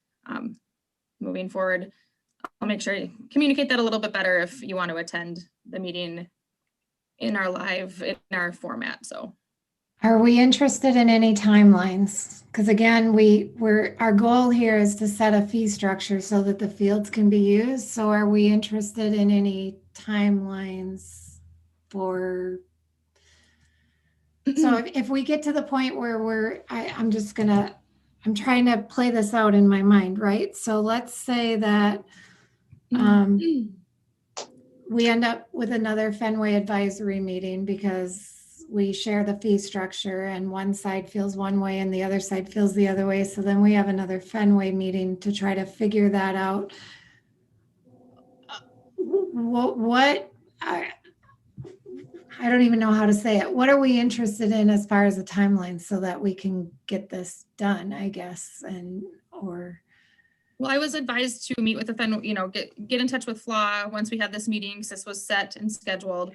Moving forward, I'll make sure you communicate that a little bit better if you want to attend the meeting in our format. So. Are we interested in any timelines? Because again, our goal here is to set a fee structure so that the fields can be used. So are we interested in any timelines for? So if we get to the point where I'm trying to play this out in my mind, right? So let's say that we end up with another Fenway advisory meeting because we share the fee structure and one side feels one way and the other side feels the other way. So then we have another Fenway meeting to try to figure that out. I don't even know how to say it. What are we interested in as far as a timeline so that we can get this done, I guess, Well, I was advised to meet with the get in touch with FLA once we had this meeting, because this was set and scheduled.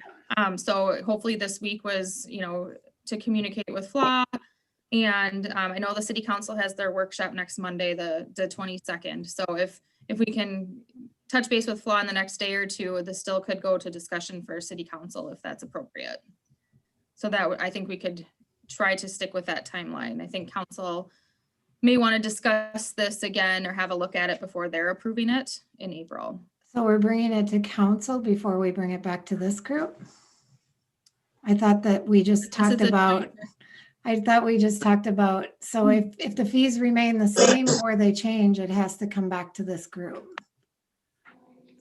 So hopefully this week was, to communicate with FLA. And I know the city council has their workshop next Monday, the 22nd. So if we can touch base with FLA in the next day or two, this still could go to discussion for city council if that's appropriate. So I think we could try to stick with that timeline. I think council may want to discuss this again or have a look at it before they're approving it in April. So we're bringing it to council before we bring it back to this group? I thought that we just talked about, so if the fees remain the same or they change, it has to come back to this group.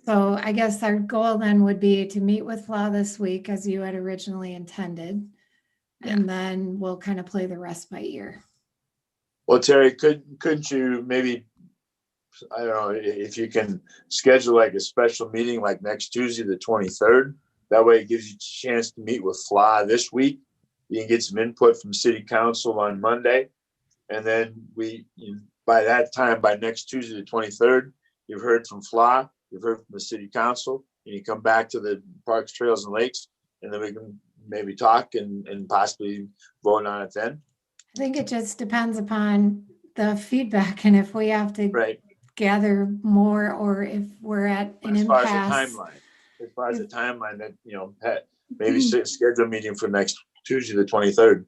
So I guess our goal then would be to meet with FLA this week as you had originally intended. And then we'll kind of play the rest by ear. Well, Terry, couldn't you maybe, I don't know, if you can schedule like a special meeting like next Tuesday, the 23rd? That way it gives you a chance to meet with FLA this week. You can get some input from city council on Monday. And then by that time, by next Tuesday, the 23rd, you've heard from FLA, you've heard from the city council, and you come back to the Parks, Trails, and Lakes, and then we can maybe talk and possibly vote on it then. I think it just depends upon the feedback and if we have to gather more or if we're at an impasse. As far as the timeline that, maybe schedule a meeting for next Tuesday, the 23rd.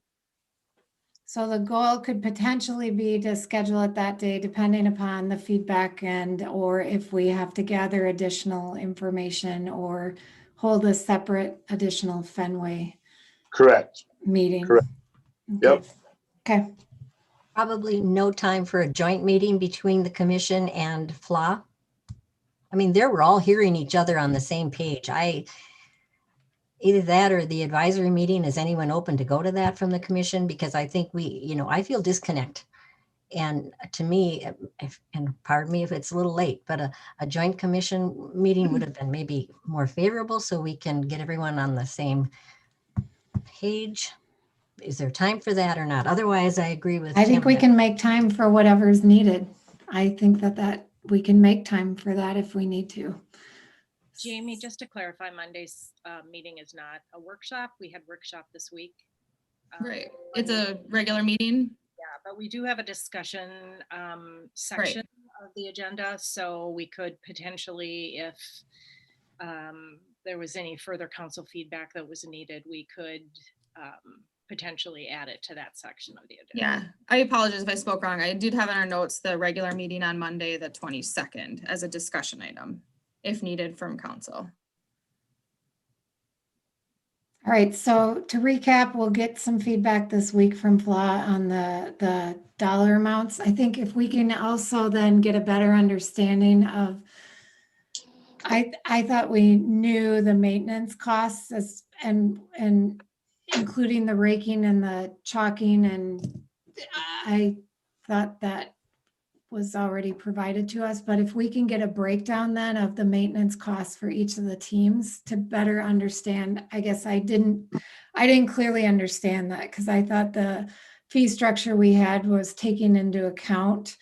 So the goal could potentially be to schedule it that day, depending upon the feedback or if we have to gather additional information or hold a separate additional Fenway. Correct. Meeting. Correct. Okay. Yep. Okay. Probably no time for a joint meeting between the commission and FLA. I mean, we're all hearing each other on the same page. Either that or the advisory meeting. Is anyone open to go to that from the commission? Because I think I feel disconnect. And to me, and pardon me if it's a little late, but a joint commission meeting would have been maybe more favorable so we can get everyone on the same page. Is there time for that or not? Otherwise, I agree with I think Tim we that- can make time for whatever's needed. I think that we can make time for that if we need to. Jamie, just to clarify, Monday's meeting is not a workshop. We had workshop this week. Right. It's a regular meeting. Yeah, but we do have a discussion section of the agenda. So we could potentially, if there was any further council feedback that was needed, we could potentially add it to that section of the agenda. Yeah, I apologize if I spoke wrong. I did have in our notes the regular meeting on Monday, the 22nd, as a discussion item, if needed from council. All right, so to recap, we'll get some feedback this week from FLA on the dollar amounts. I think if we can also then get a better understanding of, I thought we knew the maintenance costs and including the raking and the chalking, and I thought that was already provided to us, but if we can get a breakdown then of the maintenance costs for each of the teams to better understand, I guess I didn't clearly understand that because I thought the fee structure we had was taking into account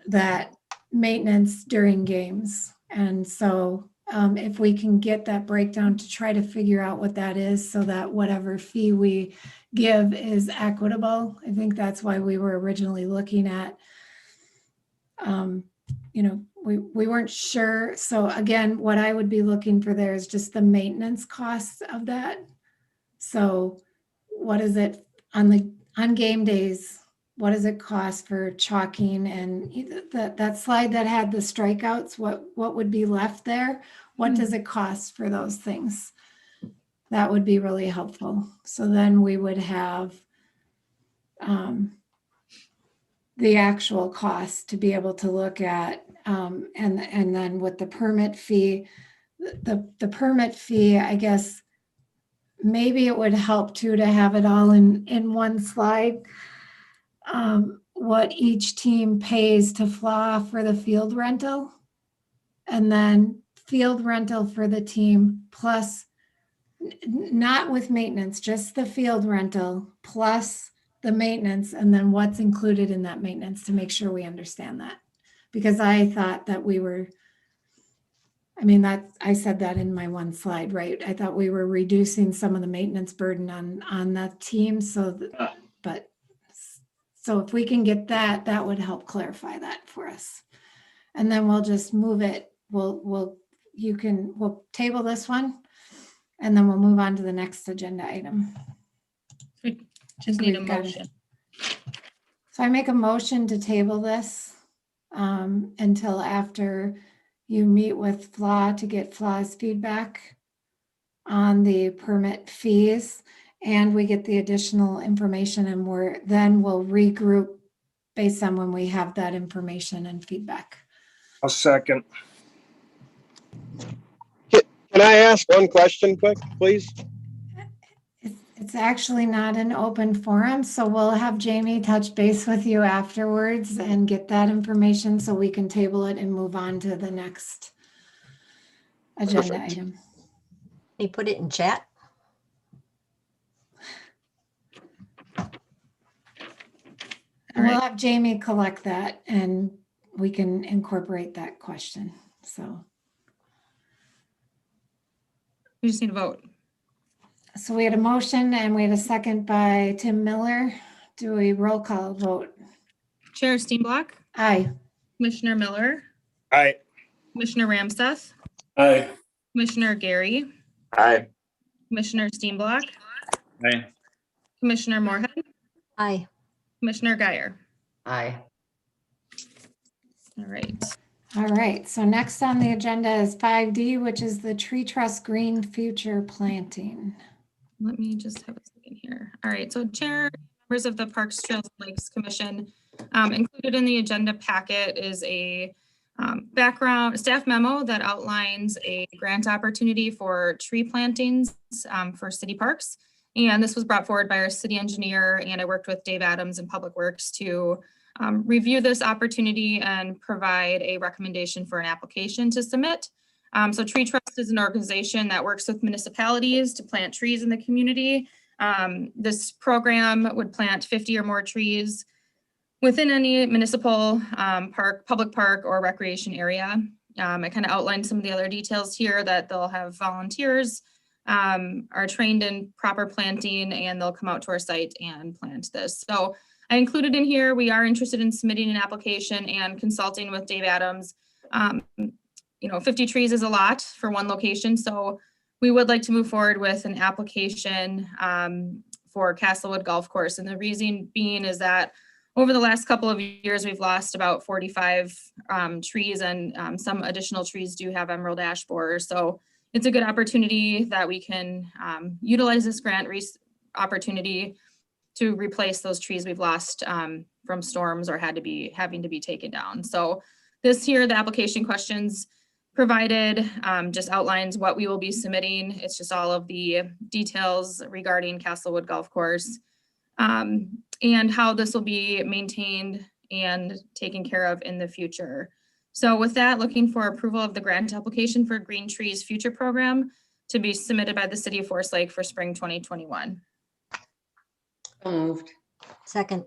that maintenance during games. And so if we can get that breakdown to try to figure out what that is so that whatever fee we give is equitable. I think that's why we were originally looking at, we weren't sure. So again, what I would be looking for there is just the maintenance costs of that. So what is it? on game days, what does it cost for chalking and that slide that had the strikeouts, what would be left there? What does it cost for those things? That would be really helpful. So then we would have the actual cost to be able to look at, and then with the permit fee, the permit fee, I guess, maybe it would help too to have it all in one slide. What each team pays to FLA for the field rental, and then field rental for the team plus, not with maintenance, just the field rental plus the maintenance, and then what's included in that maintenance to make sure we understand that. Because I thought that we were, I said that in my one slide, right? I thought we were reducing some of the maintenance burden on the team. So if we can get that, that would help clarify that for us. And then we'll just move it. We'll table this one, and then we'll move on to the next agenda item. Just need a We've got it. motion. So I make a motion to table this until after you meet with FLA to get FLA's feedback on the permit fees, and we get the additional information, and we'll regroup based on when we have that information and feedback. I'll second. Can I ask one question quick, please? It's actually not an open forum, so we'll have Jamie touch base with you afterwards and get that information so we can table it and move on to the next agenda Perfect. item. Can you put it in chat? And we'll have Jamie collect that and we can incorporate that question. So We just need a vote. we had a motion and we had a second by Tim Miller. Do we roll call vote? Chair Steenblock, Aye. Commissioner Miller, Aye. Commissioner Ramseth, Aye. Commissioner Gary, Aye. Commissioner Steenblock, Aye. Commissioner Moorhead, Aye. Commissioner Geyer. Aye. All right. All right, so next on the agenda is 5D, which is the Tree Trust Green Future Planting. Let me just have a second here. All right, so Chair, members of the Parks, Trails, and Lakes Commission, included in the agenda packet is a background staff memo that outlines a grant opportunity for tree plantings for city parks. And this was brought forward by our city engineer, and I worked with Dave Adams in Public Works to review this opportunity and provide a recommendation for an application to submit. So Tree Trust is an organization that works with municipalities to plant trees in the community. This program would plant 50 or more trees within any municipal park, public park, or recreation area. I kind of outlined some of the other details here, that they'll have volunteers are trained in proper planting, and they'll come out to our site and plant this. So I included in here, we are interested in submitting an application and consulting with Dave Adams. 50 trees is a lot for one location, so we would like to move forward with an application for Castlewood Golf Course. And the reason being is that over the last couple of years, we've lost about 45 trees, and some additional trees do have emerald ash borer. So it's a good opportunity that we can utilize this grant opportunity to replace those trees we've lost from storms or having to be taken down. So this here, the application questions provided just outlines what we will be submitting. It's just all of the details regarding Castlewood Golf Course and how this will be maintained and taken care of in the future. So with that, looking for approval of the grant application for Green Trees Future Program to be submitted by the City of Forest Lake for spring 2021. So moved. Second.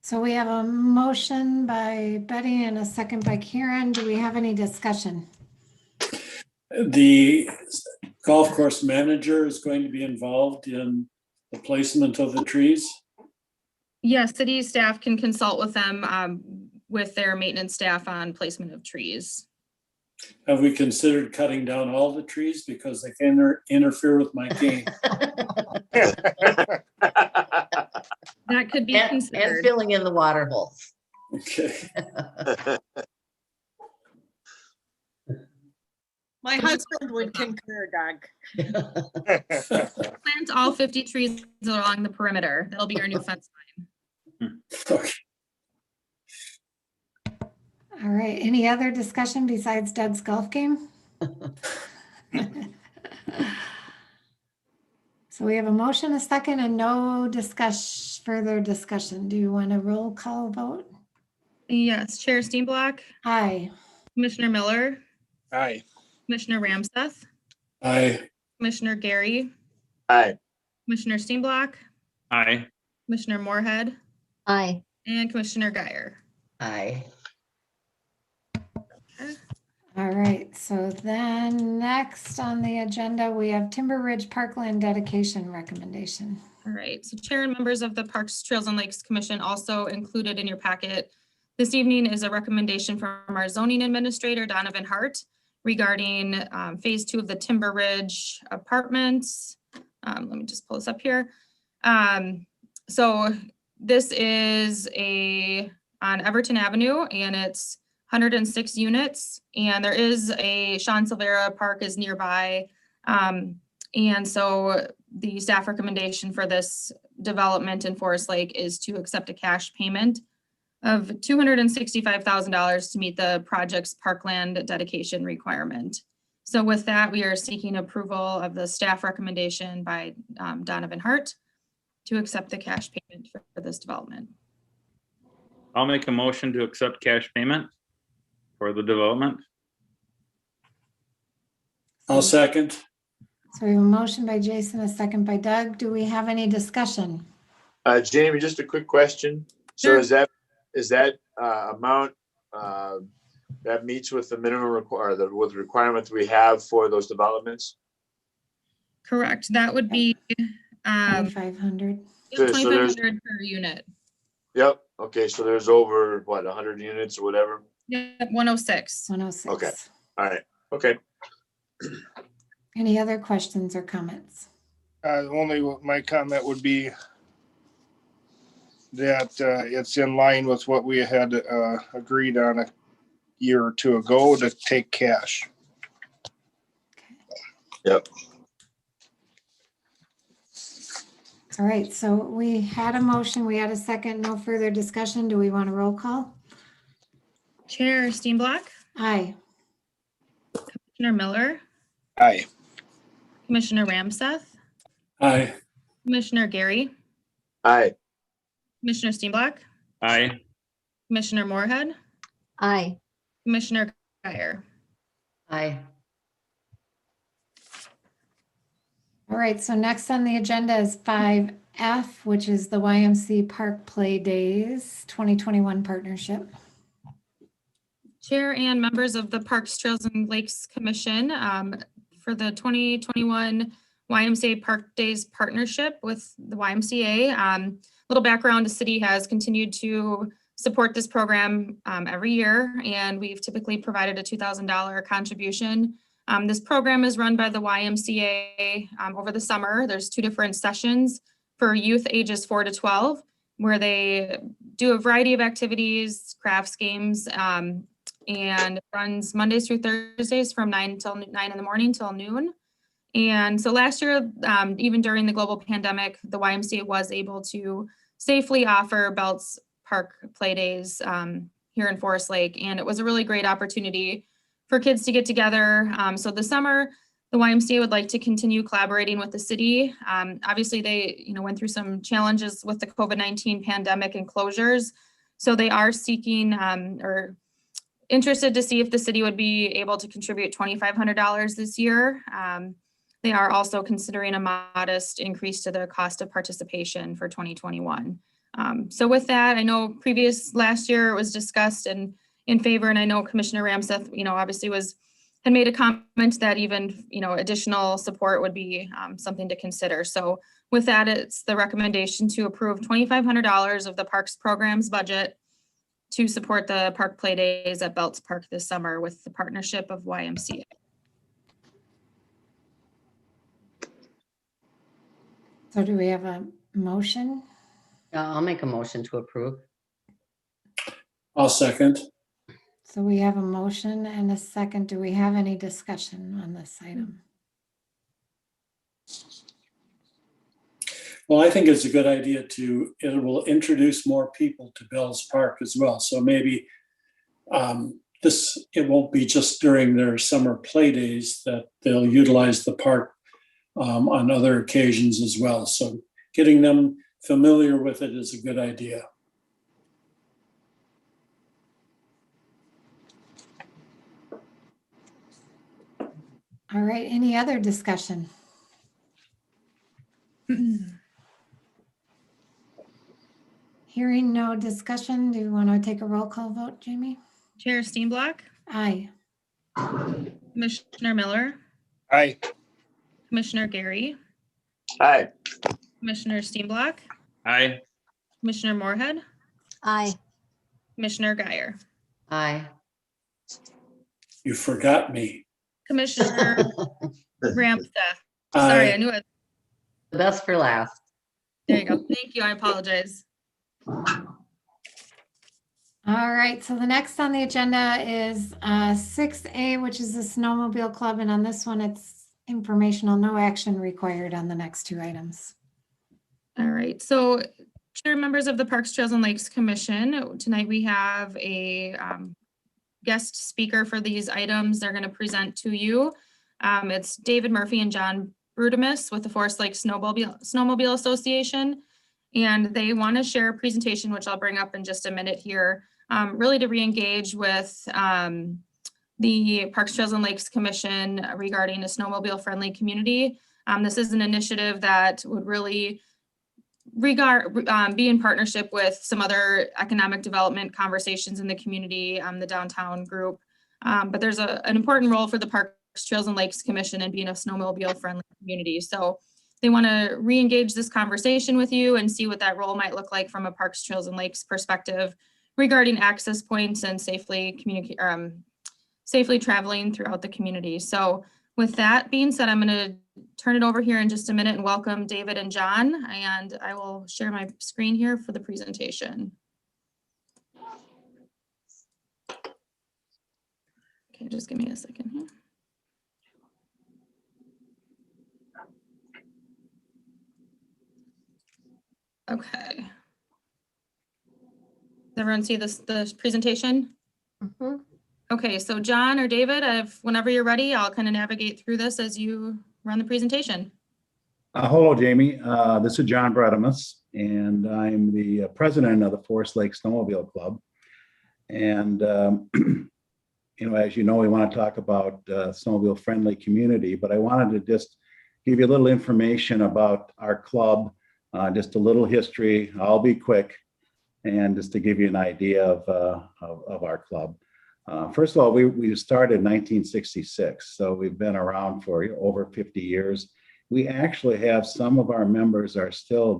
So we have a motion by Betty and a second by Karen. Do we have any discussion? The golf course manager is going to be involved in the placement of the trees. Yes, city staff can consult with them with their maintenance staff on placement of trees. Have we considered cutting down all the trees because they can interfere with my game? could be And considered. filling in the water holes. Okay. My husband would concur, Doug. Plant all 50 trees along the perimeter. That'll be our new fence line. Okay. All right, any other discussion besides Doug's golf game? So we have a motion, a second, and no further discussion. Do you want a roll call vote? Yes, Chair Steenblock, Aye. Commissioner Miller, Aye. Commissioner Ramseth, Aye. Commissioner Gary, Aye. Commissioner Steenblock, Aye. Commissioner Moorhead, Aye. and Commissioner Geyer. Aye. All right, so then next on the agenda, we have Timber Ridge Parkland dedication recommendation. All right, so Chair and members of the Parks, Trails, and Lakes Commission, also included in your packet this evening is a recommendation from our zoning administrator, Donovan Hart, regarding phase 2 of the Timber Ridge apartments. Let me just pull this up here. So this is on Everton Avenue, and it's 106 units, and there is a Sean Silvera Park is nearby. And so the staff recommendation for this development in Forest Lake is to accept a cash payment of $265,000 to meet the project's parkland dedication requirement. So with that, we are seeking approval of the staff recommendation by Donovan Hart to accept the cash payment for this development. I'll make a motion to accept cash payment for the development. I'll second. So we have a motion by Jason, a second by Doug. Do we have any discussion? Jamie, just a quick question. So Sure. is that amount that meets with the minimum with the requirements we have for those developments? Correct. That would be 2,500. So there's- 2,500 per unit. Yep. Okay. So there's over what, 100 units or whatever? Yep, 106. 106. Okay. All right. Okay. Any other questions or comments? Only my comment would be that it's in line with what we had agreed on a year or two ago to take cash. Yep. All right, so we had a motion, we had a second, no further discussion. Do we want a roll call? Chair Steenblock, Aye. Commissioner Miller, Aye. Commissioner Ramseth, Aye. Commissioner Gary, Aye. Commissioner Steenblock, Aye. Commissioner Moorhead, Aye. Commissioner Geyer. Aye. All right, so next on the agenda is 5F, which is the YMC Park Play Days 2021 partnership. Chair and members of the Parks, Trails, and Lakes Commission, for the 2021 YMCA Park Days partnership with the YMCA. Little background, the city has continued to support this program every year, and we've typically provided a $2,000 contribution. This program is run by the YMCA over the summer. There's 2 different sessions for youth ages 4 to 12, where they do a variety of activities, crafts, games, and it runs Mondays through Thursdays from 9 in the morning till noon. And so last year, even during the global pandemic, the YMCA was able to safely offer Belts Park Play Days here in Forest Lake. And it was a really great opportunity for kids to get together. So this summer, the YMCA would like to continue collaborating with the city. Obviously, they went through some challenges with the COVID-19 pandemic and closures. So they are seeking or interested to see if the city would be able to contribute $2,500 this year. They are also considering a modest increase to the cost of participation for 2021. So with that, I know last year it was discussed and in favor, and I know Commissioner Ramseth, obviously had made a comment that even, additional support would be something to consider. So with that, it's the recommendation to approve $2,500 of the Parks Programs budget to support the Park Play Days at Belts Park this summer with the partnership of YMCA. So do we have a motion? I'll make a motion to approve. I'll second. So we have a motion and a second. Do we have any discussion on this item? Well, I think it's a good idea it will introduce more people to Bell's Park as well. So maybe it won't be just during their summer play days, that they'll utilize the park on other occasions as well. So getting them familiar with it is a good idea. All right, any other discussion? Hearing no discussion, do you want to take a roll call vote, Jamie? Chair Steenblock, Aye. Commissioner Miller, Aye. Commissioner Gary, Aye. Commissioner Steenblock, Aye. Commissioner Moorhead, Aye. Commissioner Guyer, Aye. You forgot me. Commissioner Ramsteth. Sorry, I Aye. knew it. The best for last. There you go. Thank you. I apologize. All right, so the next on the agenda is 6A, which is the Snowmobile Club. And on this one, it's informational, no action required on the next two items. All right, so Chair, members of the Parks, Trails and Lakes Commission, tonight we have a guest speaker for these items. They're going to present to you. It's David Murphy and John Brudemus with the Forest Lake Snowmobile Association. And they want to share a presentation, which I'll bring up in just a minute here, really to re-engage with the Parks, Trails and Lakes Commission regarding a snowmobile-friendly community. This is an initiative that would really be in partnership with some other economic development conversations in the community, the downtown group. But there's an important role for the Parks, Trails and Lakes Commission in being a snowmobile-friendly community. So they want to re-engage this conversation with you and see what that role might look like from a Parks, Trails and Lakes perspective regarding access points and safely traveling throughout the community. So with that being said, I'm going to turn it over here in just a minute and welcome David and John, and I will share my screen here for the presentation. Okay, just give me a second here. Okay. Does everyone see this presentation? Mhm. Okay, so John or David, whenever you're ready, I'll kind of navigate through this as you run the presentation. Hello, Jamie. This is John Brudemus, and I'm the president of the Forest Lake Snowmobile Club. And, as you know, we want to talk about snowmobile-friendly community, but I wanted to just give you a little information about our club, just a little history. I'll be quick, and just to give you an idea of our club. First of all, we started in 1966, so we've been around for over 50 years. We actually have some of our members are still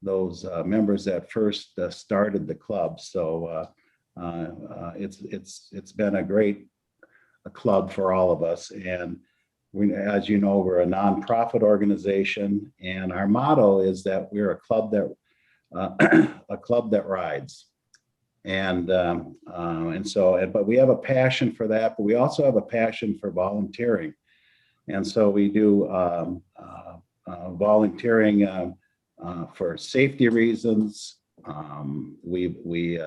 those members that first started the club. So it's been a great club for all of us. And we, as you know, we're a nonprofit organization, and our motto is that we're a club that rides. But we have a passion for that, but we also have a passion for volunteering. And so we do volunteering for safety reasons. We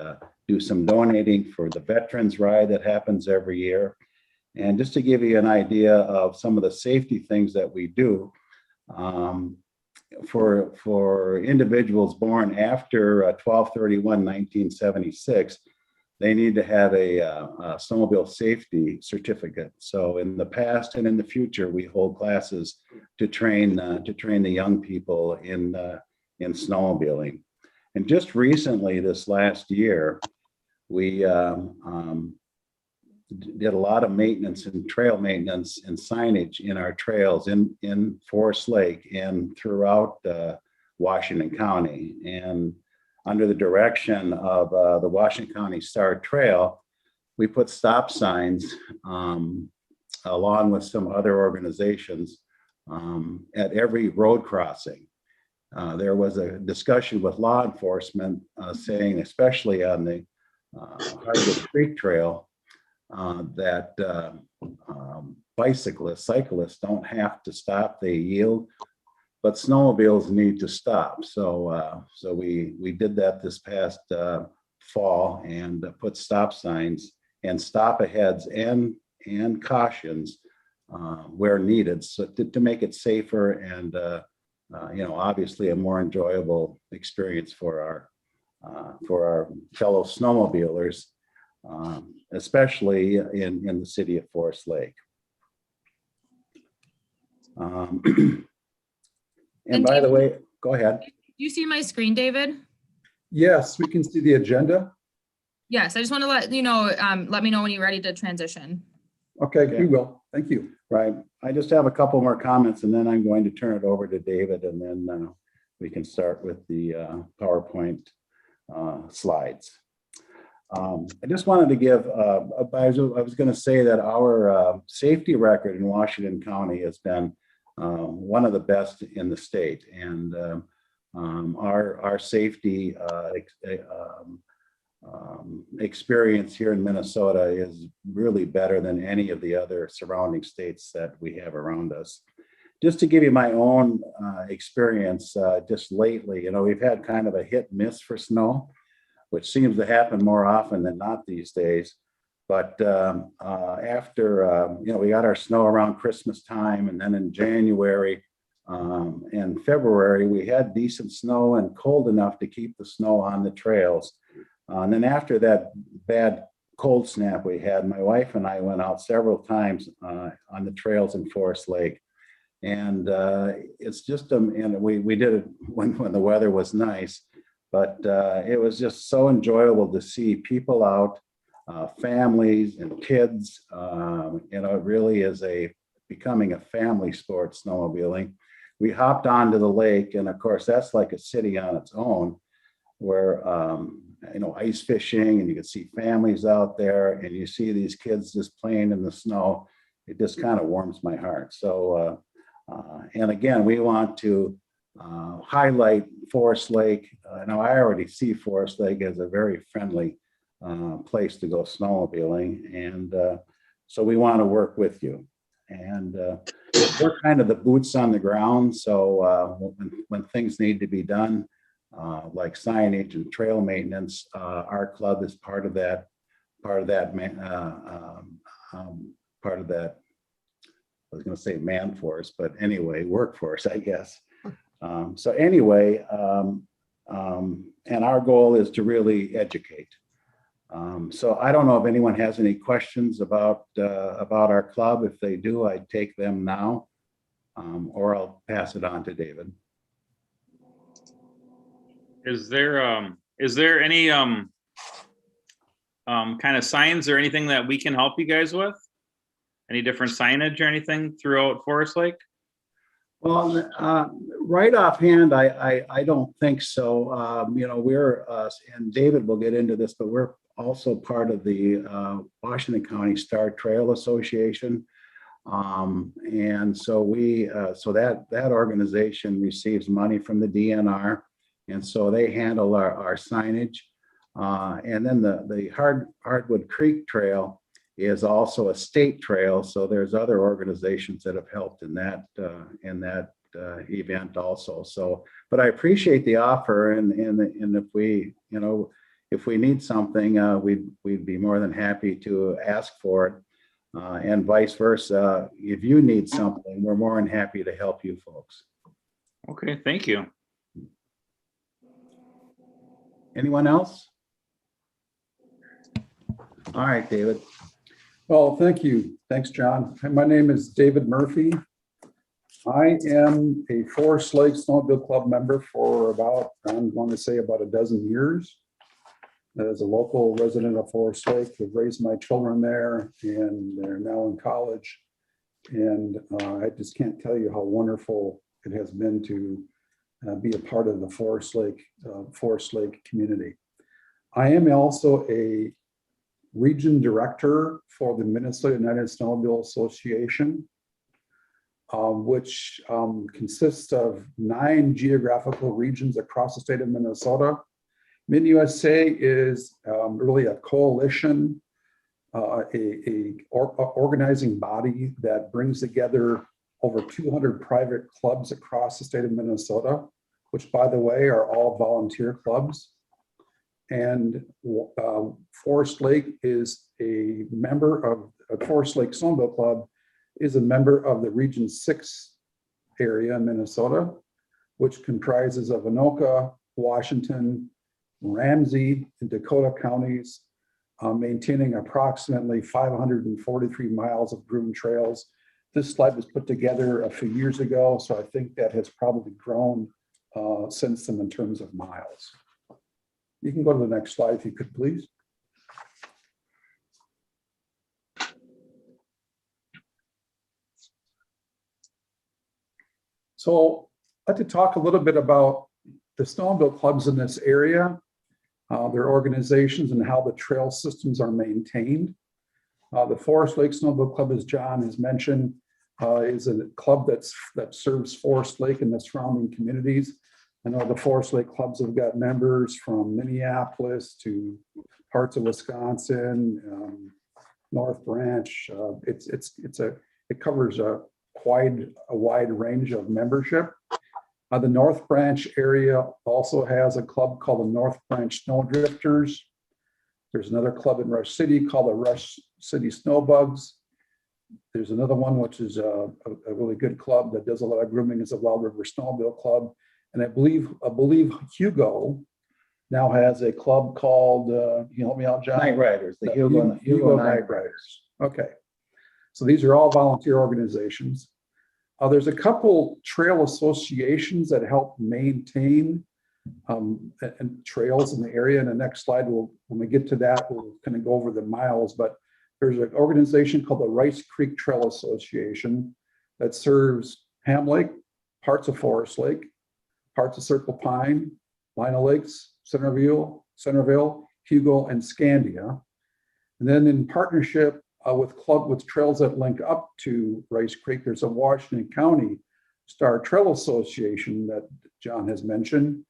do some donating for the Veterans Ride that happens every year. And just to give you an idea of some of the safety things that we do, for individuals born after 12/31/1976, they need to have a snowmobile safety certificate. So in the past and in the future, we hold classes to train the young people in snowmobiling. And just recently, this last year, we did a lot of maintenance and trail maintenance and signage in our trails in Forest Lake and throughout Washington County. And under the direction of the Washington County Star Trail, we put stop signs along with some other organizations at every road crossing. there was a discussion with law enforcement saying, especially on the Hardwood Creek Trail, that bicyclists, cyclists don't have to stop, they yield, but snowmobiles need to stop. So we did that this past fall and put stop signs and stop aheads and cautions where needed, so to make it safer and obviously a more enjoyable experience for our fellow snowmobilers, especially in the city of Forest Lake. And by the way, go ahead. Do you see my screen, David? Yes, we can see the agenda. Yes, I just want to let you know, let me know when you're ready to transition. Okay, we will. Thank you. Right. I just have a couple more comments and then I'm going to turn it over to David and then we can start with the PowerPoint slides. I just wanted to give, I was going to say that our safety record in Washington County has been one of the best in the state. And our safety experience here in Minnesota is really better than any of the other surrounding states that we have around us. Just to give you my own experience, just lately, we've had kind of a hit and miss for snow, which seems to happen more often than not these days. But after, we got our snow around Christmas time, and then in January and February, we had decent snow and cold enough to keep the snow on the trails. And then after that bad cold snap we had, my wife and I went out several times on the trails in Forest Lake. And it's just, and we did it when the weather was nice, but it was just so enjoyable to see people out, families and kids. It really is becoming a family sport, snowmobiling. We hopped onto the lake, and of course that's like a city on its own, where ice fishing, and you can see families out there, and you see these kids just playing in the snow. It just kind of warms my heart. So, and again, we want to highlight Forest Lake. Now, I already see Forest Lake as a very friendly place to go snowmobiling, and so we want to work with you. And we're kind of the boots on the ground. So when things need to be done, like signage and trail maintenance, our club is part of that. I was going to say man force, but anyway, workforce, I guess. So anyway, and our goal is to really educate. So I don't know if anyone has any questions about our club. If they do, I'd take them now, or I'll pass it on to David. Is there any kind of signs or anything that we can help you guys with? Any different signage or anything throughout Forest Lake? Well, right offhand, I don't think so. We're, and David will get into this, but we're also part of the Washington County Star Trail Association. And so so that organization receives money from the DNR. And so they handle our signage. And then the Hardwood Creek Trail is also a state trail. So there's other organizations that have helped in that event also. So, but I appreciate the offer, and if we need something, we'd be more than happy to ask for it, and vice versa. If you need something, we're more than happy to help you folks. Okay, thank you. Anyone else? All right, David. Well, thank you. Thanks, John. My name is David Murphy. I am a Forest Lake Snowmobile Club member for about, I'm going to say about a dozen years. As a local resident of Forest Lake, I've raised my children there, and they're now in college. And I just can't tell you how wonderful it has been to be a part of the Forest Lake community. I am also a region director for the Minnesota United Snowmobile Association. which consists of 9 geographical regions across the state of Minnesota. MinUSA is really a coalition, organizing body that brings together over 200 private clubs across the state of Minnesota, which, by the way, are all volunteer clubs. And Forest Lake is a member of Forest Lake Snowmobile Club, is a member of the Region 6 area in Minnesota, which comprises of Anoka, Washington, Ramsey, and Dakota counties, maintaining approximately 543 miles of groomed trails. This slide was put together a few years ago, so I think that has probably grown since then in terms of miles. You can go to the next slide if you could, please. So I'd like to talk a little bit about the snowmobile clubs in this area, their organizations, and how the trail systems are maintained. The Forest Lake Snowmobile Club, as John has mentioned, is a club that serves Forest Lake and the surrounding communities. I know the Forest Lake clubs have got members from Minneapolis to parts of Wisconsin, North Branch. It covers a wide range of membership. The North Branch area also has a club called the North Branch Snowdrifters. There's another club in Rush City called the Rush City Snowbugs. There's another one which is a really good club that does a lot of grooming, is the Wild River Snowmobile Club. And I believe Hugo now has a club called, you help me out, John? Night Riders, the Hugo Night Riders. Okay. So these are all volunteer organizations. There's a couple trail associations that help maintain and trails in the area. In the next slide, when we get to that, we'll kind of go over the miles, but there's an organization called the Rice Creek Trail Association that serves Ham Lake, parts of Forest Lake, parts of Circle Pine, Lino Lakes, Centerville, Hugo, and Scandia. And then in partnership with trails that link up to Rice Creek, there's a Washington County Star Trail Association that John has mentioned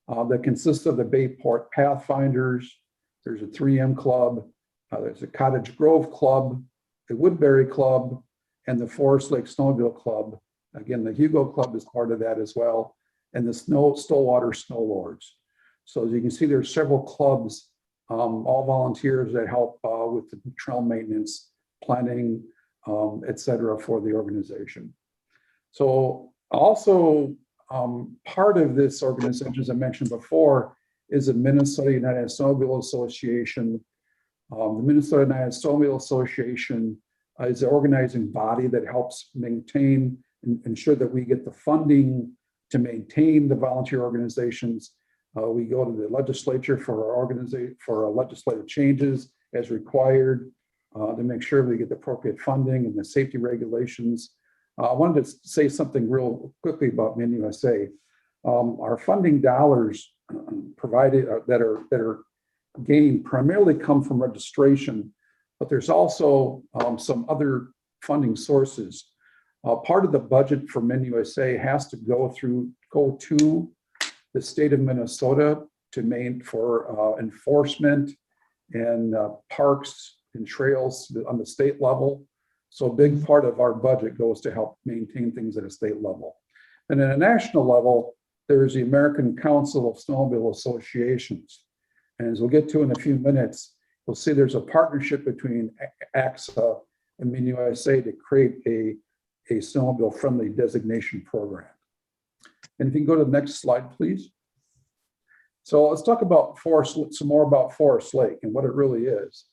that consists of the Bayport Pathfinders. There's a 3M Club, there's a Cottage Grove Club, the Woodbury Club, and the Forest Lake Snowmobile Club. Again, the Hugo Club is part of that as well, and the Stillwater Snow Lords. So as you can see, there's several clubs, all volunteers that help with the trail maintenance, planning, et cetera, for the organization. So also part of this organization, as I mentioned before, is the Minnesota United Snowmobile Association. The Minnesota United Snowmobile Association is the organizing body that helps maintain and ensure that we get the funding to maintain the volunteer organizations. We go to the legislature for our legislative changes as required to make sure we get the appropriate funding and the safety regulations. I wanted to say something real quickly about MinUSA. Our funding dollars provided that are gained primarily come from registration, but there's also some other funding sources. Part of the budget for MinUSA has to go to the state of Minnesota for enforcement and parks and trails on the state level. So a big part of our budget goes to help maintain things at a state level. And at a national level, there's the American Council of Snowmobile Associations. And as we'll get to in a few minutes, you'll see there's a partnership between AXA and MinUSA to create a snowmobile friendly designation program. And if you can go to the next slide, please. So let's talk about some more about Forest Lake and what it really is.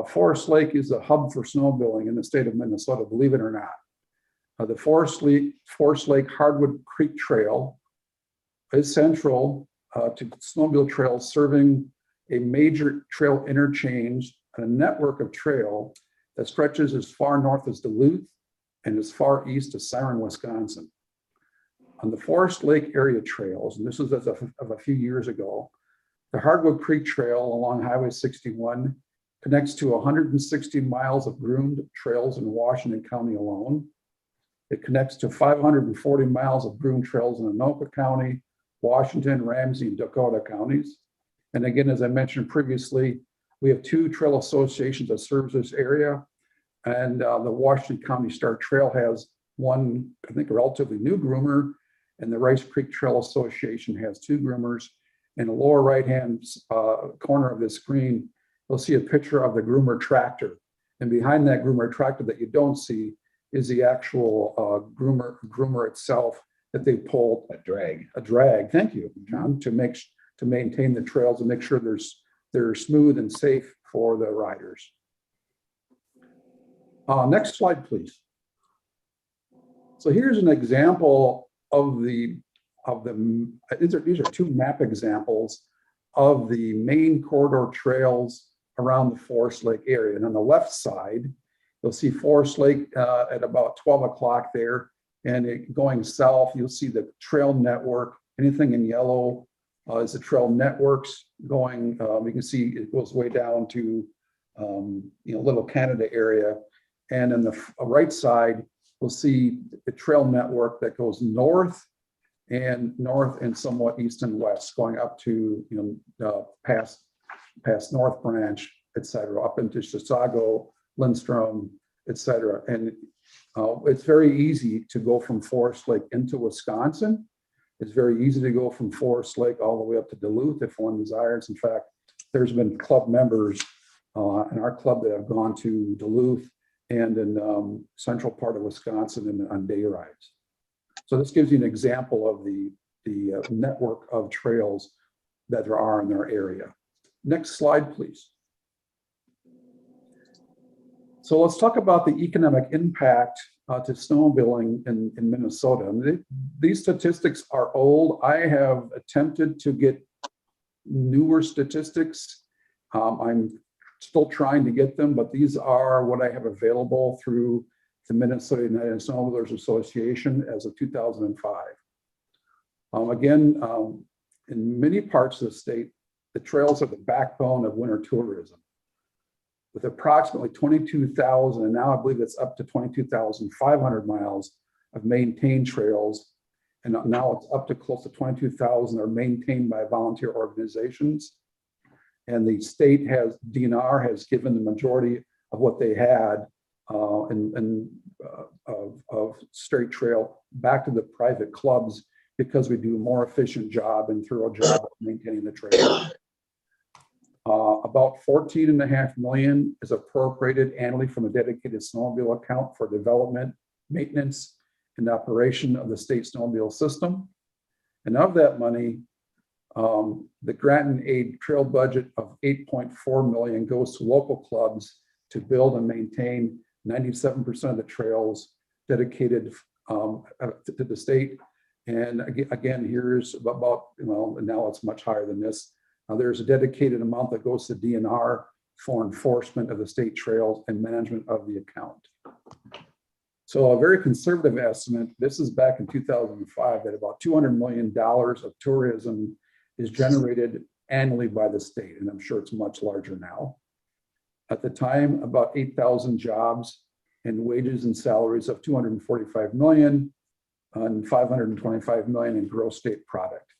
Forest Lake is a hub for snowmobiling in the state of Minnesota, believe it or not. The Forest Lake Hardwood Creek Trail is central to snowmobile trails, serving a major trail interchange and a network of trail that stretches as far north as Duluth and as far east as Siren, Wisconsin. On the Forest Lake area trails, and this was as of a few years ago, the Hardwood Creek Trail along Highway 61 connects to 160 miles of groomed trails in Washington County alone. It connects to 540 miles of groomed trails in Anoka County, Washington, Ramsey, and Dakota counties. And again, as I mentioned previously, we have 2 trail associations that serves this area. And the Washington County Star Trail has one, I think, relatively new groomer, and the Rice Creek Trail Association has 2 groomers. In the lower right-hand corner of the screen, you'll see a picture of the groomer tractor. And behind that groomer tractor that you don't see is the actual groomer itself that they pulled. A drag, thank you, John, to maintain the trails and make sure they're smooth and safe for the riders. Next slide, please. So here's an example of these are 2 map examples of the main corridor trails around the Forest Lake area. And on the left side, you'll see Forest Lake at about 12 o'clock there. And going south, you'll see the trail network. Anything in yellow is the trail networks going. You can see it goes way down to Little Canada area. And on the right side, we'll see the trail network that goes north and somewhat east and west, going up to past North Branch, et cetera, up into Chisago, Lindstrom, et cetera. And it's very easy to go from Forest Lake into Wisconsin. It's very easy to go from Forest Lake all the way up to Duluth if one desires. In fact, there's been club members in our club that have gone to Duluth and in central part of Wisconsin on day rides. So this gives you an example of the network of trails that there are in our area. Next slide, please. So let's talk about the economic impact to snowmobiling in Minnesota. These statistics are old. I have attempted to get newer statistics. I'm still trying to get them, but these are what I have available through the Minnesota United Snowmobilers Association as of 2005. In many parts of the state, the trails are the backbone of winter tourism. With approximately 22,000, and now I believe it's up to 22,500 miles of maintained trails, and now it's up to close to 22,000 are maintained by volunteer organizations. And the state DNR has given the majority of what they had of straight trail back to the private clubs because we do a more efficient job and thorough job of maintaining the trail. About $14.5 million is appropriated annually from a dedicated snowmobile account for development, maintenance, and operation of the state snowmobile system. And of that money, the grant and aid trail budget of $8.4 million goes to local clubs to build and maintain 97% of the trails dedicated to the state. And again, here's about, now it's much higher than this. There's a dedicated amount that goes to DNR for enforcement of the state trails and management of the account. So a very conservative estimate, this is back in 2005, that about $200 million of tourism is generated annually by the state, and I'm sure it's much larger now. At the time, about 8,000 jobs and wages and salaries of $245 million and $525 million in gross state product.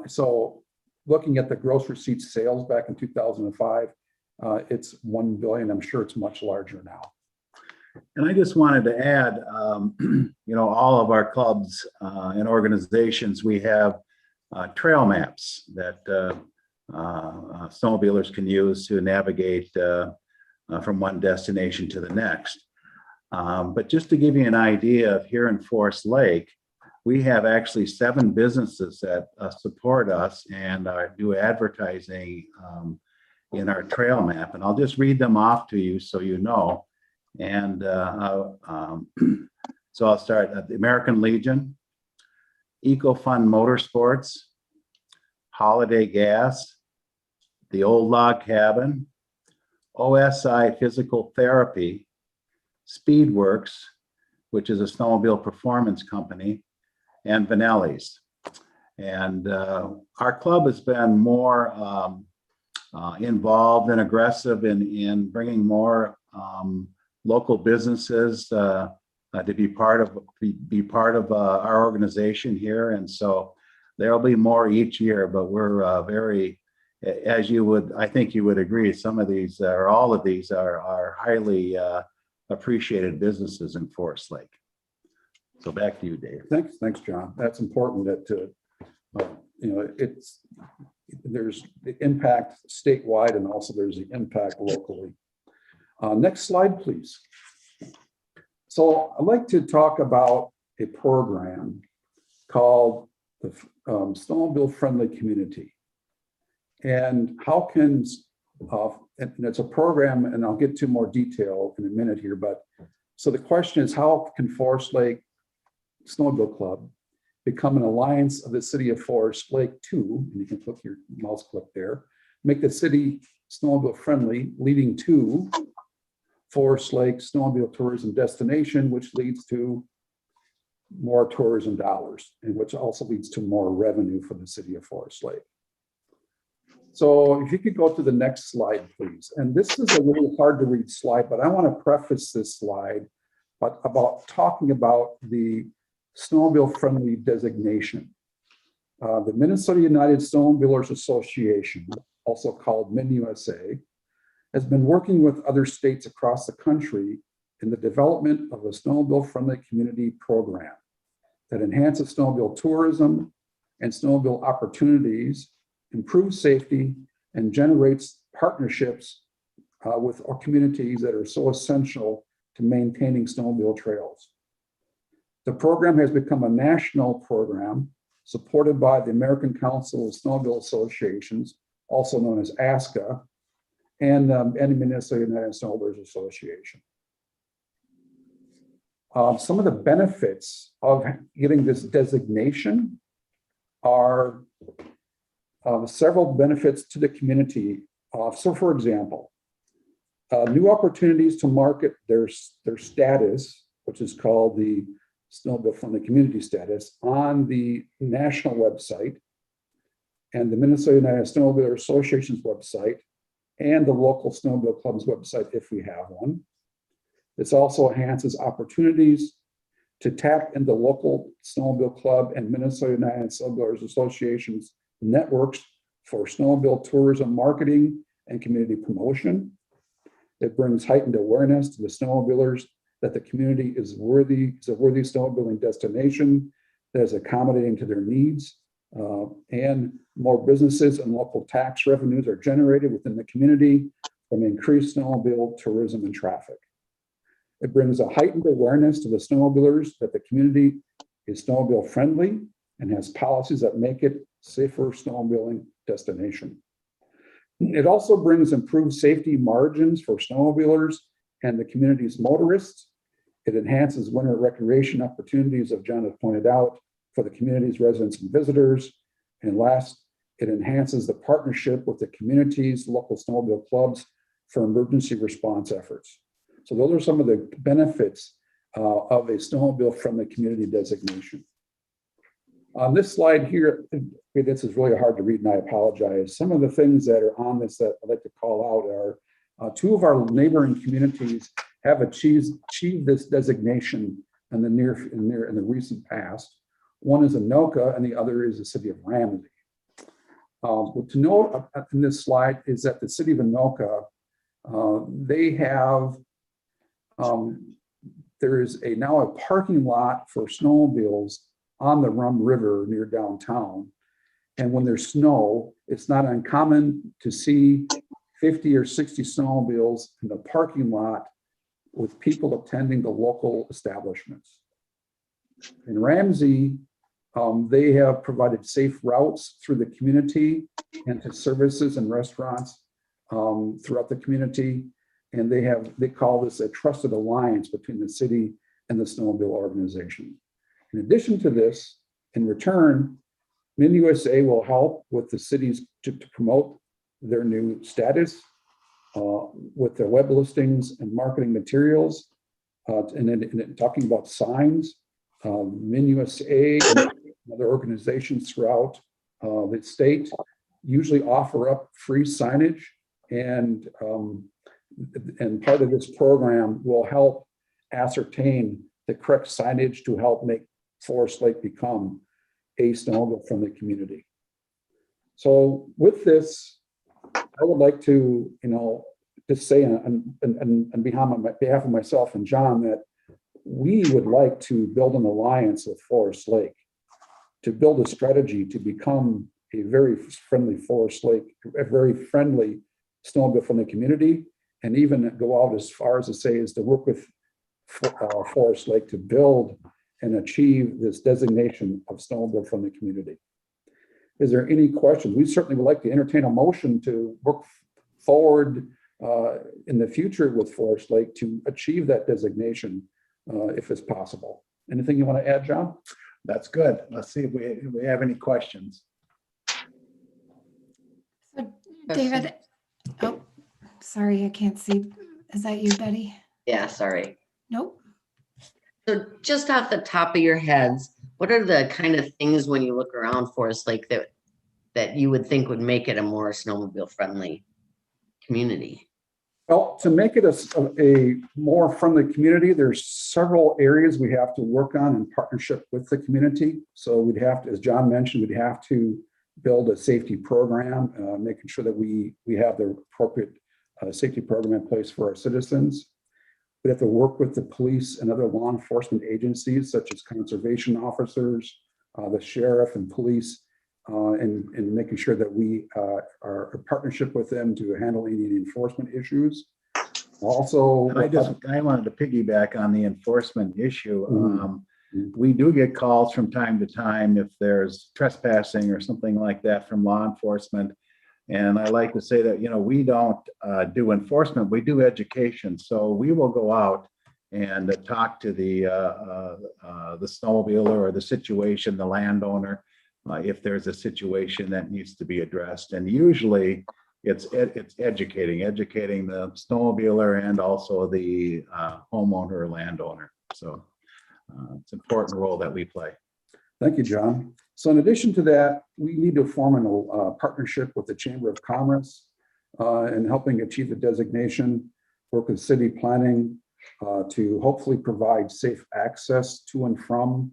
So looking at the gross receipts sales back in 2005, it's $1 billion. I'm sure it's much larger now. And I just wanted to add, all of our clubs and organizations, we have trail maps that snowmobilers can use to navigate from one destination to the next. But just to give you an idea of here in Forest Lake, we have actually 7 businesses that support us and do advertising in our trail map. And I'll just read them off to you so you know. And so I'll start at the American Legion, EcoFun Motorsports, Holiday Gas, the Old Log Cabin, OSI Physical Therapy, Speedworks, which is a snowmobile performance company, and Vanelli's. And our club has been more involved and aggressive in bringing more local businesses to be part of our organization here. And so there'll be more each year, but we're very, as you would, I think you would agree, some of these or all of these are highly appreciated businesses in Forest Lake. So back to you, Dave. Thanks, John. That's important that, there's the impact statewide and also there's the impact locally. Next slide, please. So I'd like to talk about a program called the Snowmobile Friendly Community. And how can, and it's a program, and I'll get to more detail in a minute here, but so the question is, how can Forest Lake Snowmobile Club become an alliance of the city of Forest Lake to, and you can click your mouse click there, make the city snowmobile friendly, leading to Forest Lake snowmobile tourism destination, which leads to more tourism dollars, and which also leads to more revenue for the city of Forest Lake. So if you could go to the next slide, please. And this is a really hard to read slide, but I want to preface this slide about talking about the snowmobile friendly designation. The Minnesota United Snowmobilers Association, also called MinUSA, has been working with other states across the country in the development of a snowmobile friendly community program that enhances snowmobile tourism and snowmobile opportunities, improves safety, and generates partnerships with our communities that are so essential to maintaining snowmobile trails. The program has become a national program supported by the American Council of Snowmobile Associations, also known as ASCA, and the Minnesota United Snowmobilers Association. Some of the benefits of getting this designation are several benefits to the community. So for example, new opportunities to market their status, which is called the Snowmobile Friendly Community status, on the national website and the Minnesota United Snowmobile Association's website and the local snowmobile club's website if we have one. This also enhances opportunities to tap into local snowmobile club and Minnesota United Snowmobilers Association's networks for snowmobile tourism marketing and community promotion. It brings heightened awareness to the snowmobilers that the community is a worthy snowmobiling destination that is accommodating to their needs, and more businesses and local tax revenues are generated within the community from increased snowmobile tourism and traffic. It brings a heightened awareness to the snowmobilers that the community is snowmobile friendly and has policies that make it safer snowmobiling destination. It also brings improved safety margins for snowmobilers and the community's motorists. It enhances winter recreation opportunities, as John has pointed out, for the community's residents and visitors. And last, it enhances the partnership with the community's local snowmobile clubs for emergency response efforts. So those are some of the benefits of a snowmobile friendly community designation. On this slide here, this is really hard to read and I apologize. Some of the things that are on this that I'd like to call out are two of our neighboring communities have achieved this designation in the recent past. One is Anoka and the other is the city of Ramsey. What to note in this slide is that the city of Anoka, they have, there is now a parking lot for snowmobiles on the Rum River near downtown. And when there's snow, it's not uncommon to see 50 or 60 snowmobiles in the parking lot with people attending the local establishments. In Ramsey, they have provided safe routes through the community and to services and restaurants throughout the community. And they call this a trusted alliance between the city and the snowmobile organization. In addition to this, in return, MinUSA will help with the cities to promote their new status with their web listings and marketing materials. And then talking about signs, MinUSA and other organizations throughout the state usually offer up free signage, and part of this program will help ascertain the correct signage to help make Forest Lake become a snowmobile friendly community. So with this, I would like to, just say on behalf of myself and John that we would like to build an alliance with Forest Lake to build a strategy to become a very friendly Forest Lake, a very friendly snowmobile friendly community, and even go out as far as to say is to work with Forest Lake to build and achieve this designation of snowmobile friendly community. Is there any questions? We certainly would like to entertain a motion to work forward in the future with Forest Lake to achieve that designation if it's possible. Anything you want to add, John? That's good. Let's see if we have any questions. So David, oh, sorry, I can't see. Is that you, Betty? Yeah, sorry. Nope. So just off the top of your heads, what are the kind of things when you look around Forest Lake that you would think would make it a more snowmobile friendly community? Well, to make it a more friendly community, there's several areas we have to work on in partnership with the community. So we'd have to, as John mentioned, we'd have to build a safety program, making sure that we have the appropriate safety program in place for our citizens. We have to work with the police and other law enforcement agencies, such as conservation officers, the sheriff and police, and making sure that we are in partnership with them to handle any enforcement issues. Also, I wanted to piggyback on the enforcement issue. We do get calls from time to time if there's trespassing or something like that from law enforcement. And I like to say that, we don't do enforcement, we do education. So we will go out and talk to the snowmobiler or the situation, the landowner, if there's a situation that needs to be addressed. And usually it's educating the snowmobiler and also the homeowner or landowner. So it's an important role that we play. Thank you, John. So in addition to that, we need to form a partnership with the Chamber of Commerce in helping achieve the designation, work with city planning to hopefully provide safe access to and from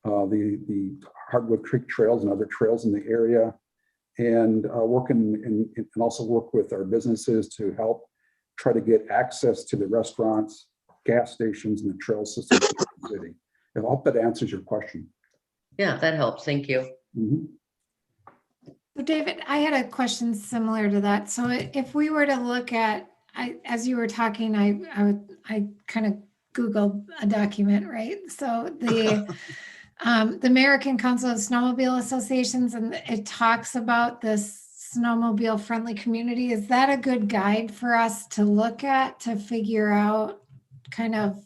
the Hardwood Creek trails and other trails in the area, and also work with our businesses to help try to get access to the restaurants, gas stations, and the trail systems in the city. I hope that answers your question. Yeah, that helps. Thank you. So David, I had a question similar to that. So if we were to look at, as you were talking, I kind of Googled a document, right? So the American Council of Snowmobile Associations, and it talks about this snowmobile friendly community. Is that a good guide for us to look at to figure out kind of?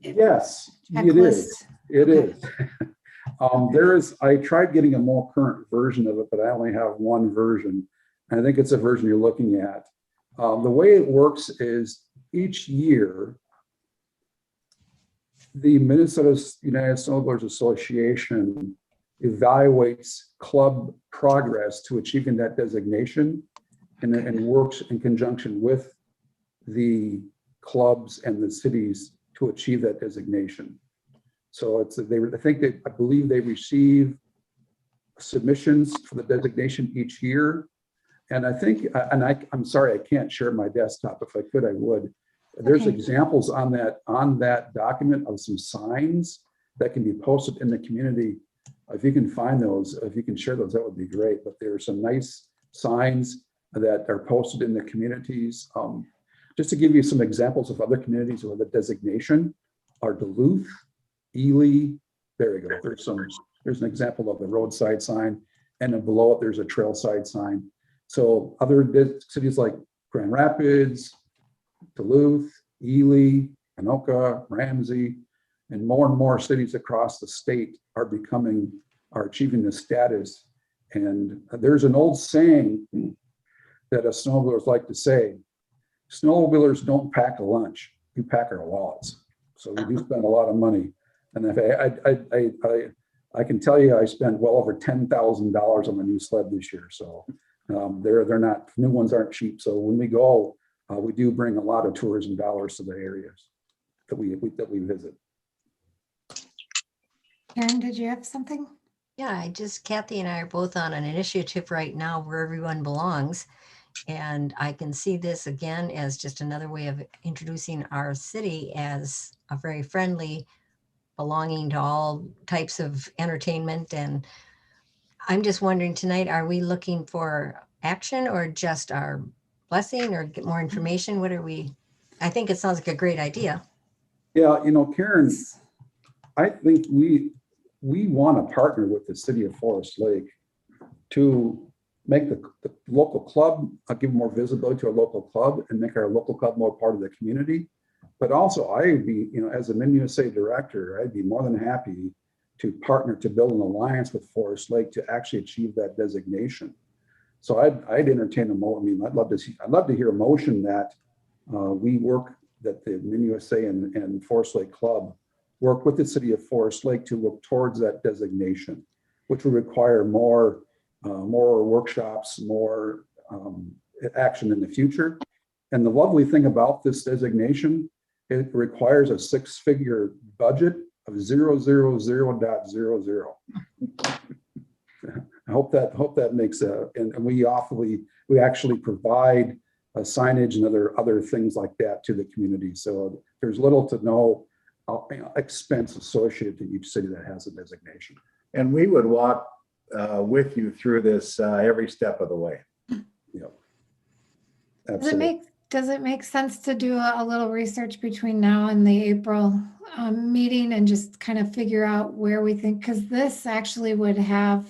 Yes, it is. It is. I tried getting a more current version of it, but I only have one version. I think it's a version you're looking at. The way it works is each year, the Minnesota United Snowmobilers Association evaluates club progress to achieving that designation and works in conjunction with the clubs and the cities to achieve that designation. So I believe they receive submissions for the designation each year. And I think, I'm sorry, I can't share my desktop. If I could, I would. There's examples on that document of some signs that can be posted in the community. If you can find those, if you can share those, that would be great. But there are some nice signs that are posted in the communities. Just to give you some examples of other communities where the designation are Duluth, Ely. There you go. There's an example of the roadside sign, and then below it there's a trailside sign. So other cities like Grand Rapids, Duluth, Ely, Anoka, Ramsey, and more cities across the state are achieving this status. And there's an old saying that us snowmobilers like to say: snowmobilers don't pack a lunch, you pack our wallets. So we do spend a lot of money. And I can tell you I spent well over $10,000 on the new sled this year. So they're not, new ones aren't cheap. So when we go, we do bring a lot of tourism dollars to the areas. that we visit. Karen, did you have something? Yeah, Kathy and I are both on an initiative right now where everyone belongs. And I can see this again as just another way of introducing our city as a very friendly, belonging to all types of entertainment. And I'm just wondering tonight, are we looking for action or just our blessing or get more information? What are we? I think it sounds like a great idea. Yeah, Karen, I think we want to partner with the city of Forest Lake to make the local club, give more visibility to our local club and make our local club more part of the community. But also I'd be, as a MinUSA director, I'd be more than happy to partner to build an alliance with Forest Lake to actually achieve that designation. So I'd entertain I'd love to hear a motion that we work, that the MinUSA and Forest Lake Club work with the city of Forest Lake to work towards that designation, which would require more workshops, more action in the future. And the lovely thing about this designation, it requires a 6-figure budget of 000.00. I hope that makes and we actually provide signage and other things like that to the community. So there's little to no expense associated to each city that has a designation. And we would walk with you through this every step of the way. Yep. Absolutely. Does it make sense to do a little research between now and the April meeting and just kind of figure out where we think, because this actually would have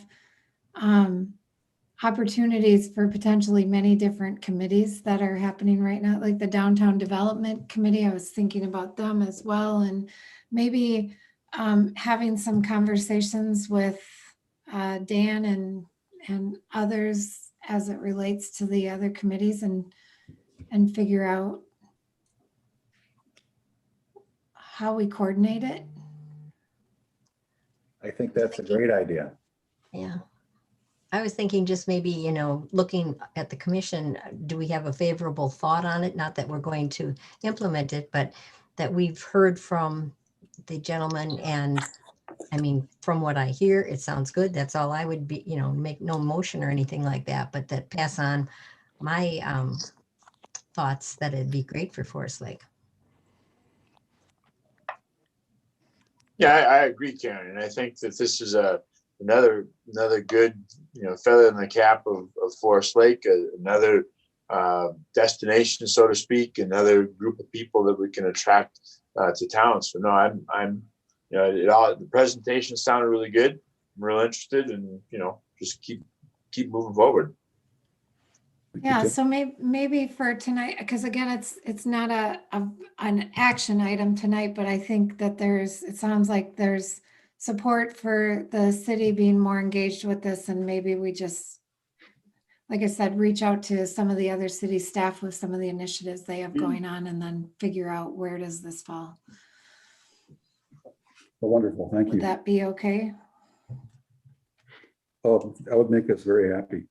opportunities for potentially many different committees that are happening right now, like the Downtown Development Committee. I was thinking about them as well, and maybe having some conversations with Dan and others as it relates to the other committees and figure out how we coordinate it. I think that's a great idea. Yeah. I was thinking just maybe, looking at the commission, do we have a favorable thought on it? Not that we're going to implement it, but that we've heard from the gentleman. And I mean, from what I hear, it sounds good. That's all I would be, make no motion or anything like that, but that pass on my thoughts that it'd be great for Forest Lake. Yeah, I agree, Karen. And I think that this is another good, feather in the cap of Forest Lake, another destination, so to speak, another group of people that we can attract to town. So no, I'm the presentation sounded really good. I'm real interested, and just keep moving forward. Yeah, so maybe for tonight, because again, it's not an action item tonight, but I think that it sounds like there's support for the city being more engaged with this, and maybe we just, like I said, reach out to some of the other city staff with some of the initiatives they have going on, and then figure out where does this fall. Well, wonderful, thank you. Would that be okay? Oh, that would make us very happy.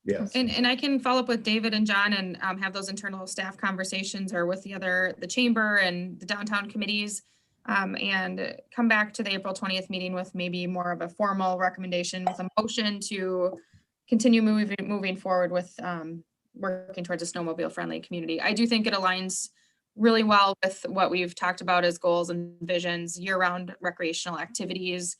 Yes. And I can follow up with David and John and have those internal staff conversations, or with the chamber and the downtown committees, and come back to the April 20th meeting with maybe more of a formal recommendation with a motion to continue moving forward with working towards a snowmobile friendly community. I do think it aligns really well with what we've talked about as goals and visions, year-round recreational activities.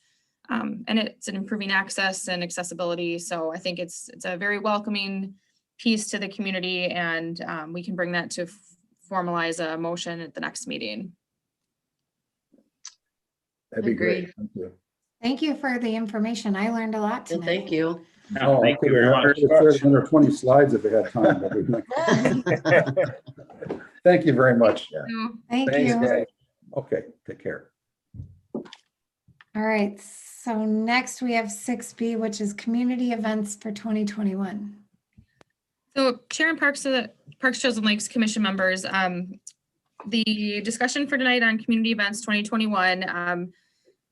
And it's an improving access and accessibility. So I think it's a very welcoming piece to the community, and we can bring that to formalize a motion at the next meeting. That'd be great. Thank you. Thank you for the information. I learned a lot tonight. Thank you. Oh, thank you very much. There's under 20 slides if we had time. Thank you very much. Yeah. Thank Thanks, you. guys. Okay, take care. All right, so next we have 6B, which is community events for 2021. So Chair and Parks Trails and Lakes Commission members, the discussion for tonight on community events 2021,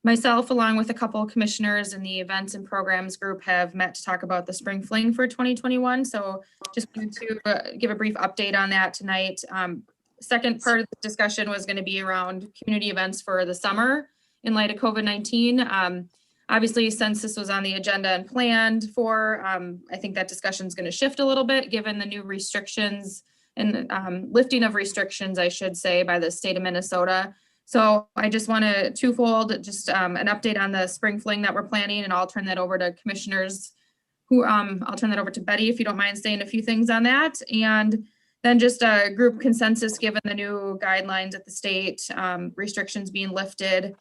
myself, along with a couple of commissioners in the events and programs group, have met to talk about the spring fling for 2021. So just wanted to give a brief update on that tonight. second part of the discussion was going to be around community events for the summer in light of COVID-19. Obviously, since this was on the agenda and planned for, I think that discussion is going to shift a little bit given the new restrictions and lifting of restrictions, I should say, by the state of Minnesota. So I just want to twofold, just an update on the spring fling that we're planning, and I'll turn that over to commissioners who, I'll turn that over to Betty if you don't mind saying a few things on that. And then just a group consensus given the new guidelines at the state, restrictions being lifted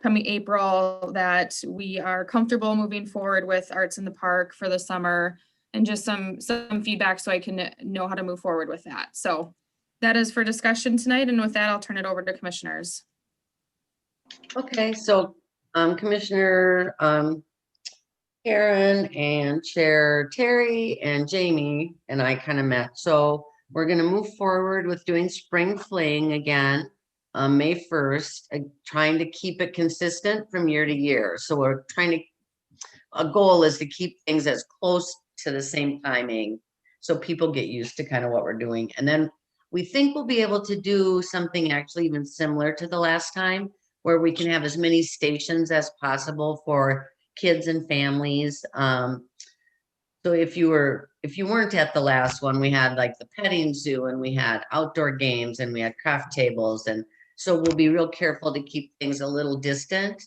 coming April, that we are comfortable moving forward with Arts in the Park for the summer, and just some feedback so I can know how to move forward with that. So that is for discussion tonight. And with that, I'll turn it over to commissioners. Okay, so Commissioner Karen and Chair Terry and Jamie and I kind of met. So we're going to move forward with doing spring fling again on May 1st, trying to keep it consistent from year to year. So we're trying to, a goal is to keep things as close to the same timing so people get used to kind of what we're doing. And then we think we'll be able to do something actually even similar to the last time, where we can have as many stations as possible for kids and families. So if you weren't at the last one, we had like the petting zoo, and we had outdoor games, and we had craft tables. And so we'll be real careful to keep things a little distant,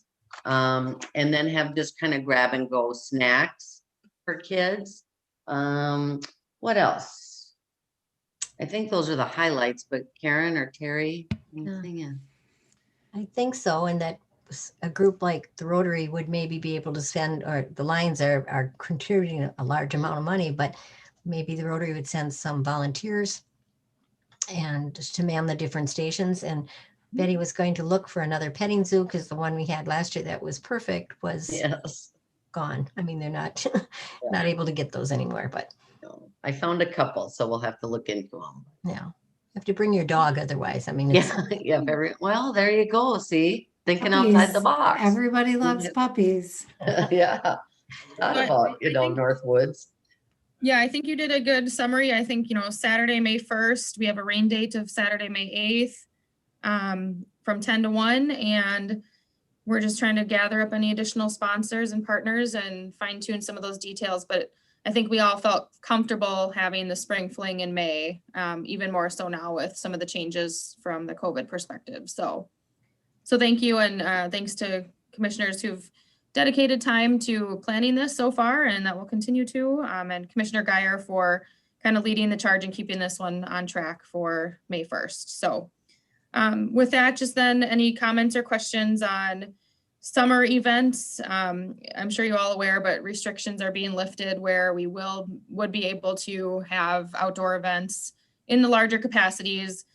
and then have just kind of grab and go snacks for kids. What else? I think those are the highlights, but Karen or Terry, anything? Yeah. I think so, and that a group like the Rotary would maybe be able to send, or the Lions are contributing a large amount of money, but maybe the Rotary would send some volunteers and just to man the different stations. And Betty was going to look for another petting zoo because the one we had last year that was perfect was gone. I mean, they're not not able to get those anymore, but I found a couple, so we'll have to look into them. Yeah, you have to bring your dog otherwise. I mean, it's, yeah, well, there you go. See, thinking Puppies. outside the box. Everybody loves puppies. Yeah, not about, Northwoods. Yeah, I think you did a good summary. I think, Saturday, May 1st, we have a rain date of Saturday, May 8th, from 10 to 1. And we're just trying to gather up any additional sponsors and partners and fine tune some of those details. But I think we all felt comfortable having the spring fling in May, even more so now with some of the changes from the COVID perspective. So thank you. And thanks to commissioners who've dedicated time to planning this so far, and that will continue to, and Commissioner Geyer for kind of leading the charge and keeping this one on track for May 1st. So with that, just then any comments or questions on summer events? I'm sure you're all aware, but restrictions are being lifted where we would be able to have outdoor events in the larger capacities.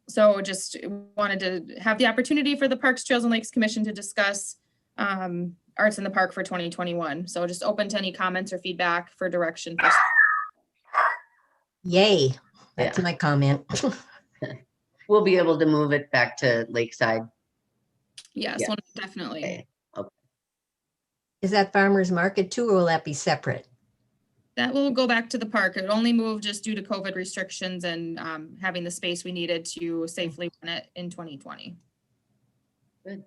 So just wanted to have the opportunity for the Parks, Trails and Lakes Commission to discuss Arts in the Park for 2021. So just open to any comments or feedback for direction. Yay, that's my comment. We'll be able to move it back to Lakeside. Yes, definitely. Okay. Is that farmer's market too, or will that be separate? That will go back to the park. It only moved just due to COVID restrictions and having the space we needed to safely run it in 2020. Good.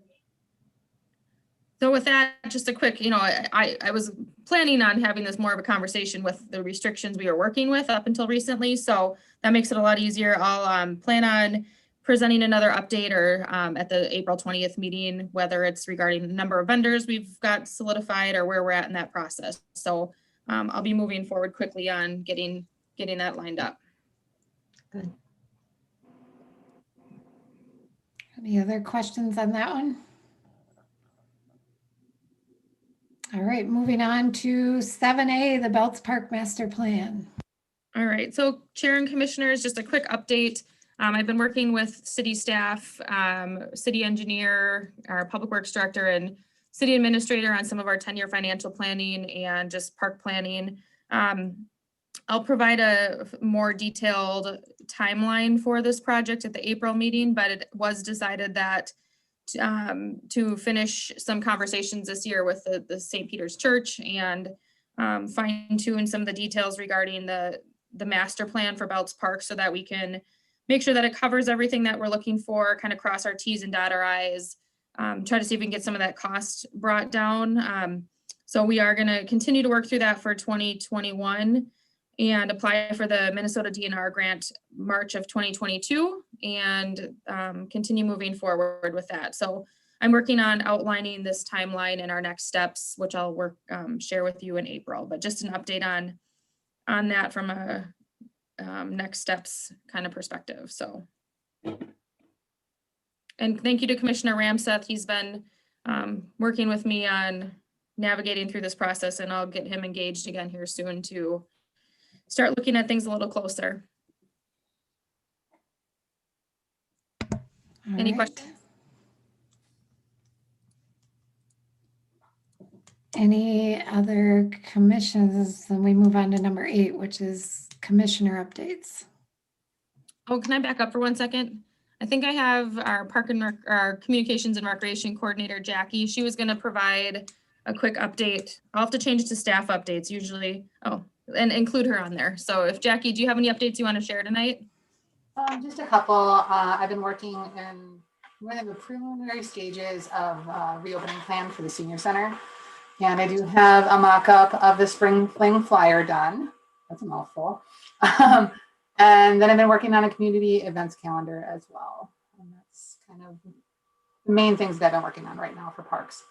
So with that, just a quick, I was planning on having this more of a conversation with the restrictions we were working with up until recently. So that makes it a lot easier. I'll plan on presenting another update or at the April 20th meeting, whether it's regarding the number of vendors we've got solidified or where we're at in that process. So I'll be moving forward quickly on getting that lined up. Good. Any other questions on that one? All right, moving on to 7A, the Belts Park Master Plan. All right, so Chair and Commissioners, just a quick update. I've been working with city staff, city engineer, our public works director, and city administrator on some of our 10-year financial planning and just park planning. I'll provide a more detailed timeline for this project at the April meeting, but it was decided that to finish some conversations this year with the St. Peter's Church and fine tune some of the details regarding the master plan for Belts Park so that we can make sure that it covers everything that we're looking for, kind of cross our Ts and dot our Is, try to see if we can get some of that cost brought down. So we are going to continue to work through that for 2021 and apply for the Minnesota DNR grant March of 2022 and continue moving forward with that. So I'm working on outlining this timeline and our next steps, which I'll share with you in April, but just an update on that from a next steps kind of perspective. So, and thank you to Commissioner Ramseth. He's been working with me on navigating through this process, and I'll get him engaged again here soon to start looking at things a little closer. Any questions? Any other commissions? Then we move on to number 8, which is commissioner updates. Oh, can I back up for 1 second? I think I have our our communications and recreation coordinator, Jackie. She was going to provide a quick update. I'll have to change it to staff updates usually. Oh, and include her on there. So if Jackie, do you have any updates you want to share tonight? Just a couple. I've been working in one of the preliminary stages of reopening plan for the senior center. And I do have a mock-up of the Spring Fling flyer done. That's a mouthful. And then I've been working on a community events calendar as well. And that's kind of the main things that I've been working on right now for parks.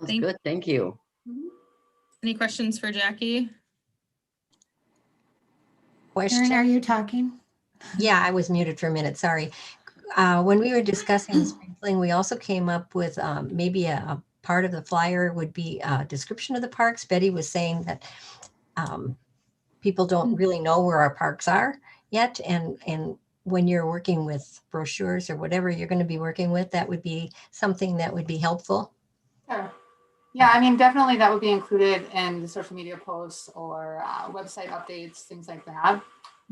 That's good. Thank you. Any questions for Jackie? Erin, are you talking? Yeah, I was muted for a minute. Sorry. When we were discussing the Spring Fling, we also came up with maybe a part of the flyer would be a description of the parks. Betty was saying that people don't really know where our parks are yet. And when you're working with brochures or whatever you're going to be working with, that would be something that would be helpful. Sure. Yeah, I mean, definitely that would be included in the social media posts or website updates, things like that.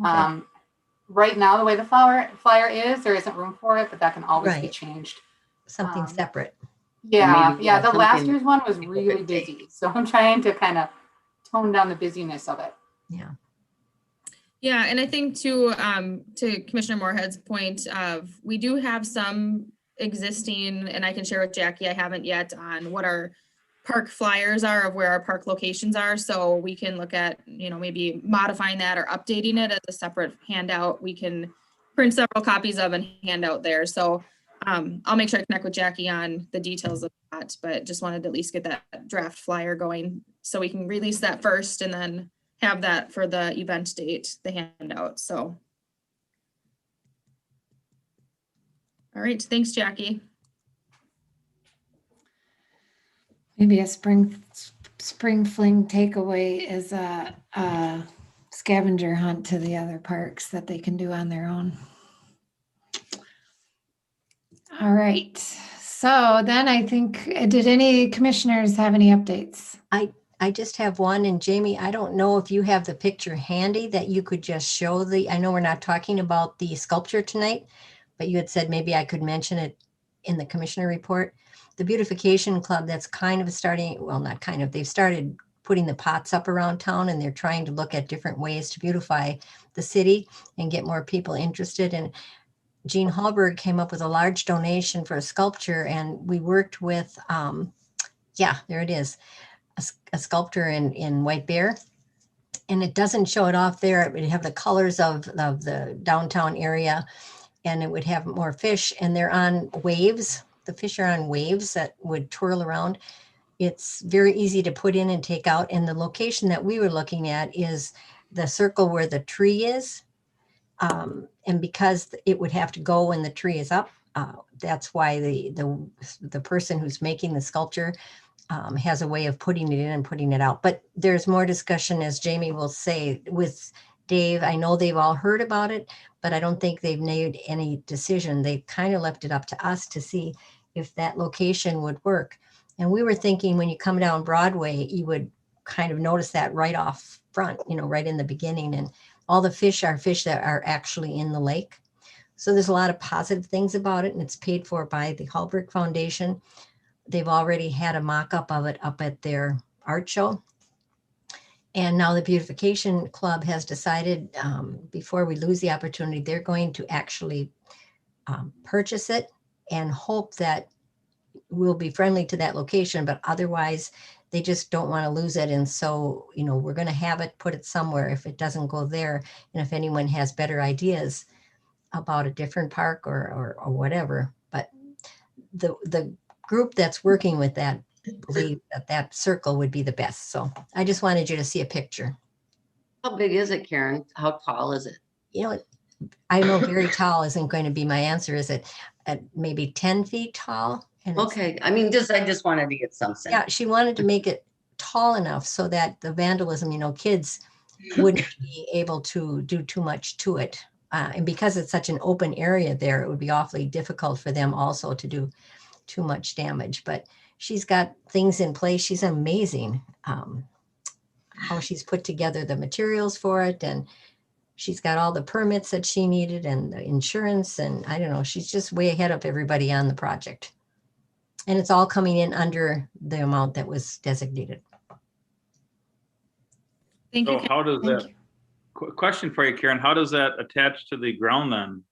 Okay. Right now, the way the flyer is, there isn't room for it, but that can always be changed. Something separate. Yeah, yeah. The last year's one was really busy, so I'm trying to kind of tone down the busyness of it. Yeah. Yeah, and I think to Commissioner Moorhead's point of, we do have some existing, and I can share with Jackie, I haven't yet, on what our park flyers are of where our park locations are. So we can look at, maybe modifying that or updating it as a separate handout. We can print several copies of and hand out there. So I'll make sure I connect with Jackie on the details of that, but just wanted to at least get that draft flyer going so we can release that first and then have that for the event date, the handout. So. All right, thanks, Jackie. Maybe a spring fling takeaway is a scavenger hunt to the other parks that they can do on their own. All right. So then I think, did any commissioners have any updates? I just have one, and Jamie, I don't know if you have the picture handy that you could just show I know we're not talking about the sculpture tonight, but you had said maybe I could mention it in the commissioner report. The beautification club that's kind of starting, well, not kind of, they've started putting the pots up around town, and they're trying to look at different ways to beautify the city and get more people interested. And Jean Hallberg came up with a large donation for a sculpture, and we worked with, yeah, there it is, a sculptor in White Bear. And it doesn't show it off there. It would have the colors of the downtown area, and it would have more fish, and they're on waves. The fish are on waves that would twirl around. It's very easy to put in and take out. And the location that we were looking at is the circle where the tree is. And because it would have to go when the tree is up, that's why the person who's making the sculpture has a way of putting it in and putting it out. But there's more discussion, as Jamie will say, with Dave. I know they've all heard about it, but I don't think they've made any decision. They kind of left it up to us to see if that location would work. And we were thinking when you come down Broadway, you would kind of notice that right off front, right in the beginning. And all the fish are fish that are actually in the lake. So there's a lot of positive things about it, and it's paid for by the Hallberg Foundation. They've already had a mock-up of it up at their art show. And now the Beautification Club has decided, before we lose the opportunity, they're going to actually purchase it and hope that we'll be friendly to that location, but otherwise they just don't want to lose it. And so, we're going to have it, put it somewhere if it doesn't go there. And if anyone has better ideas about a different park or whatever, but the group that's working with that believe that circle would be the best. So I just wanted you to see a picture. How big is it, Karen? How tall is it? I know very tall isn't going to be my answer. Is it at maybe 10 feet tall? And Okay, I mean, I just wanted to get some sense. yeah, she wanted to make it tall enough so that the vandalism, kids wouldn't be able to do too much to it. And because it's such an open area there, it would be awfully difficult for them also to do too much damage. But she's got things in place. She's amazing how she's put together the materials for it. And she's got all the permits that she needed and the insurance. And I don't know, she's just way ahead of everybody on the project. And it's all coming in under the amount that was designated. Thank you. So how does that, question for you, Karen, how does that attach to the ground then?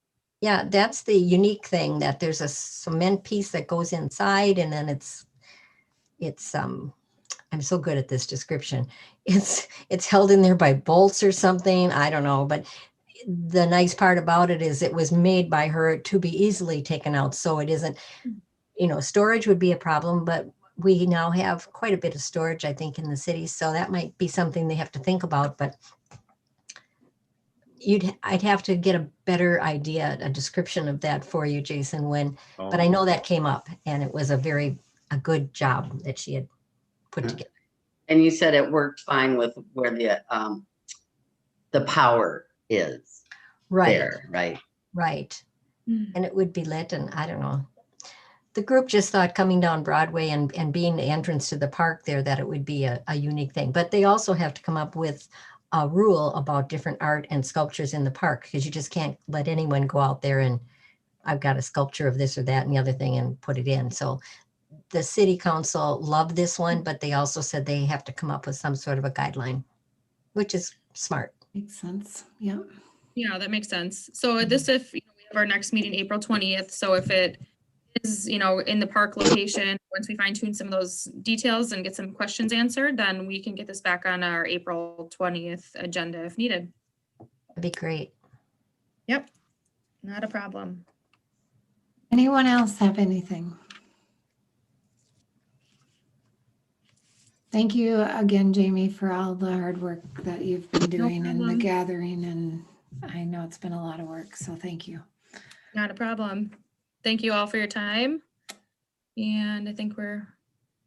Yeah, that's the unique thing, that there's a cement piece that goes inside, and then it's I'm so good at this description. It's held in there by bolts or something. I don't know, but the nice part about it is it was made by her to be easily taken out. So it isn't, storage would be a problem, but we now have quite a bit of storage, I think, in the city. So that might be something they have to think about, but I'd have to get a better idea, a description of that for you, Jason, but I know that came up, and it was a good job that she had put together. And you said it worked fine with where the power is. Right. There, right. Right. And it would be lit, and I don't know. The group just thought coming down Broadway and being the entrance to the park there, that it would be a unique thing. But they also have to come up with a rule about different art and sculptures in the park, because you just can't let anyone go out there and I've got a sculpture of this or that and the other thing and put it in. So the city council loved this one, but they also said they have to come up with some sort of a guideline, which is smart. Makes sense. Yeah. Yeah, that makes sense. So if we have our next meeting April 20th, so if it is, in the park location, once we fine tune some of those details and get some questions answered, then we can get this back on our April 20th agenda if needed. That'd be great. Yep, not a problem. Anyone else have anything? Thank you again, Jamie, for all the hard work that you've been doing and the gathering. And I know it's been a lot of work, so thank you. Not a problem. Thank you all for your time. And I think we're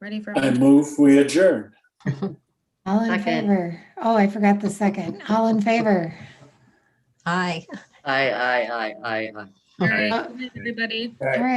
ready for. I move we adjourn. All in favor? Oh, I forgot the second. All in favor? Aye. Aye. All right, everybody. All right.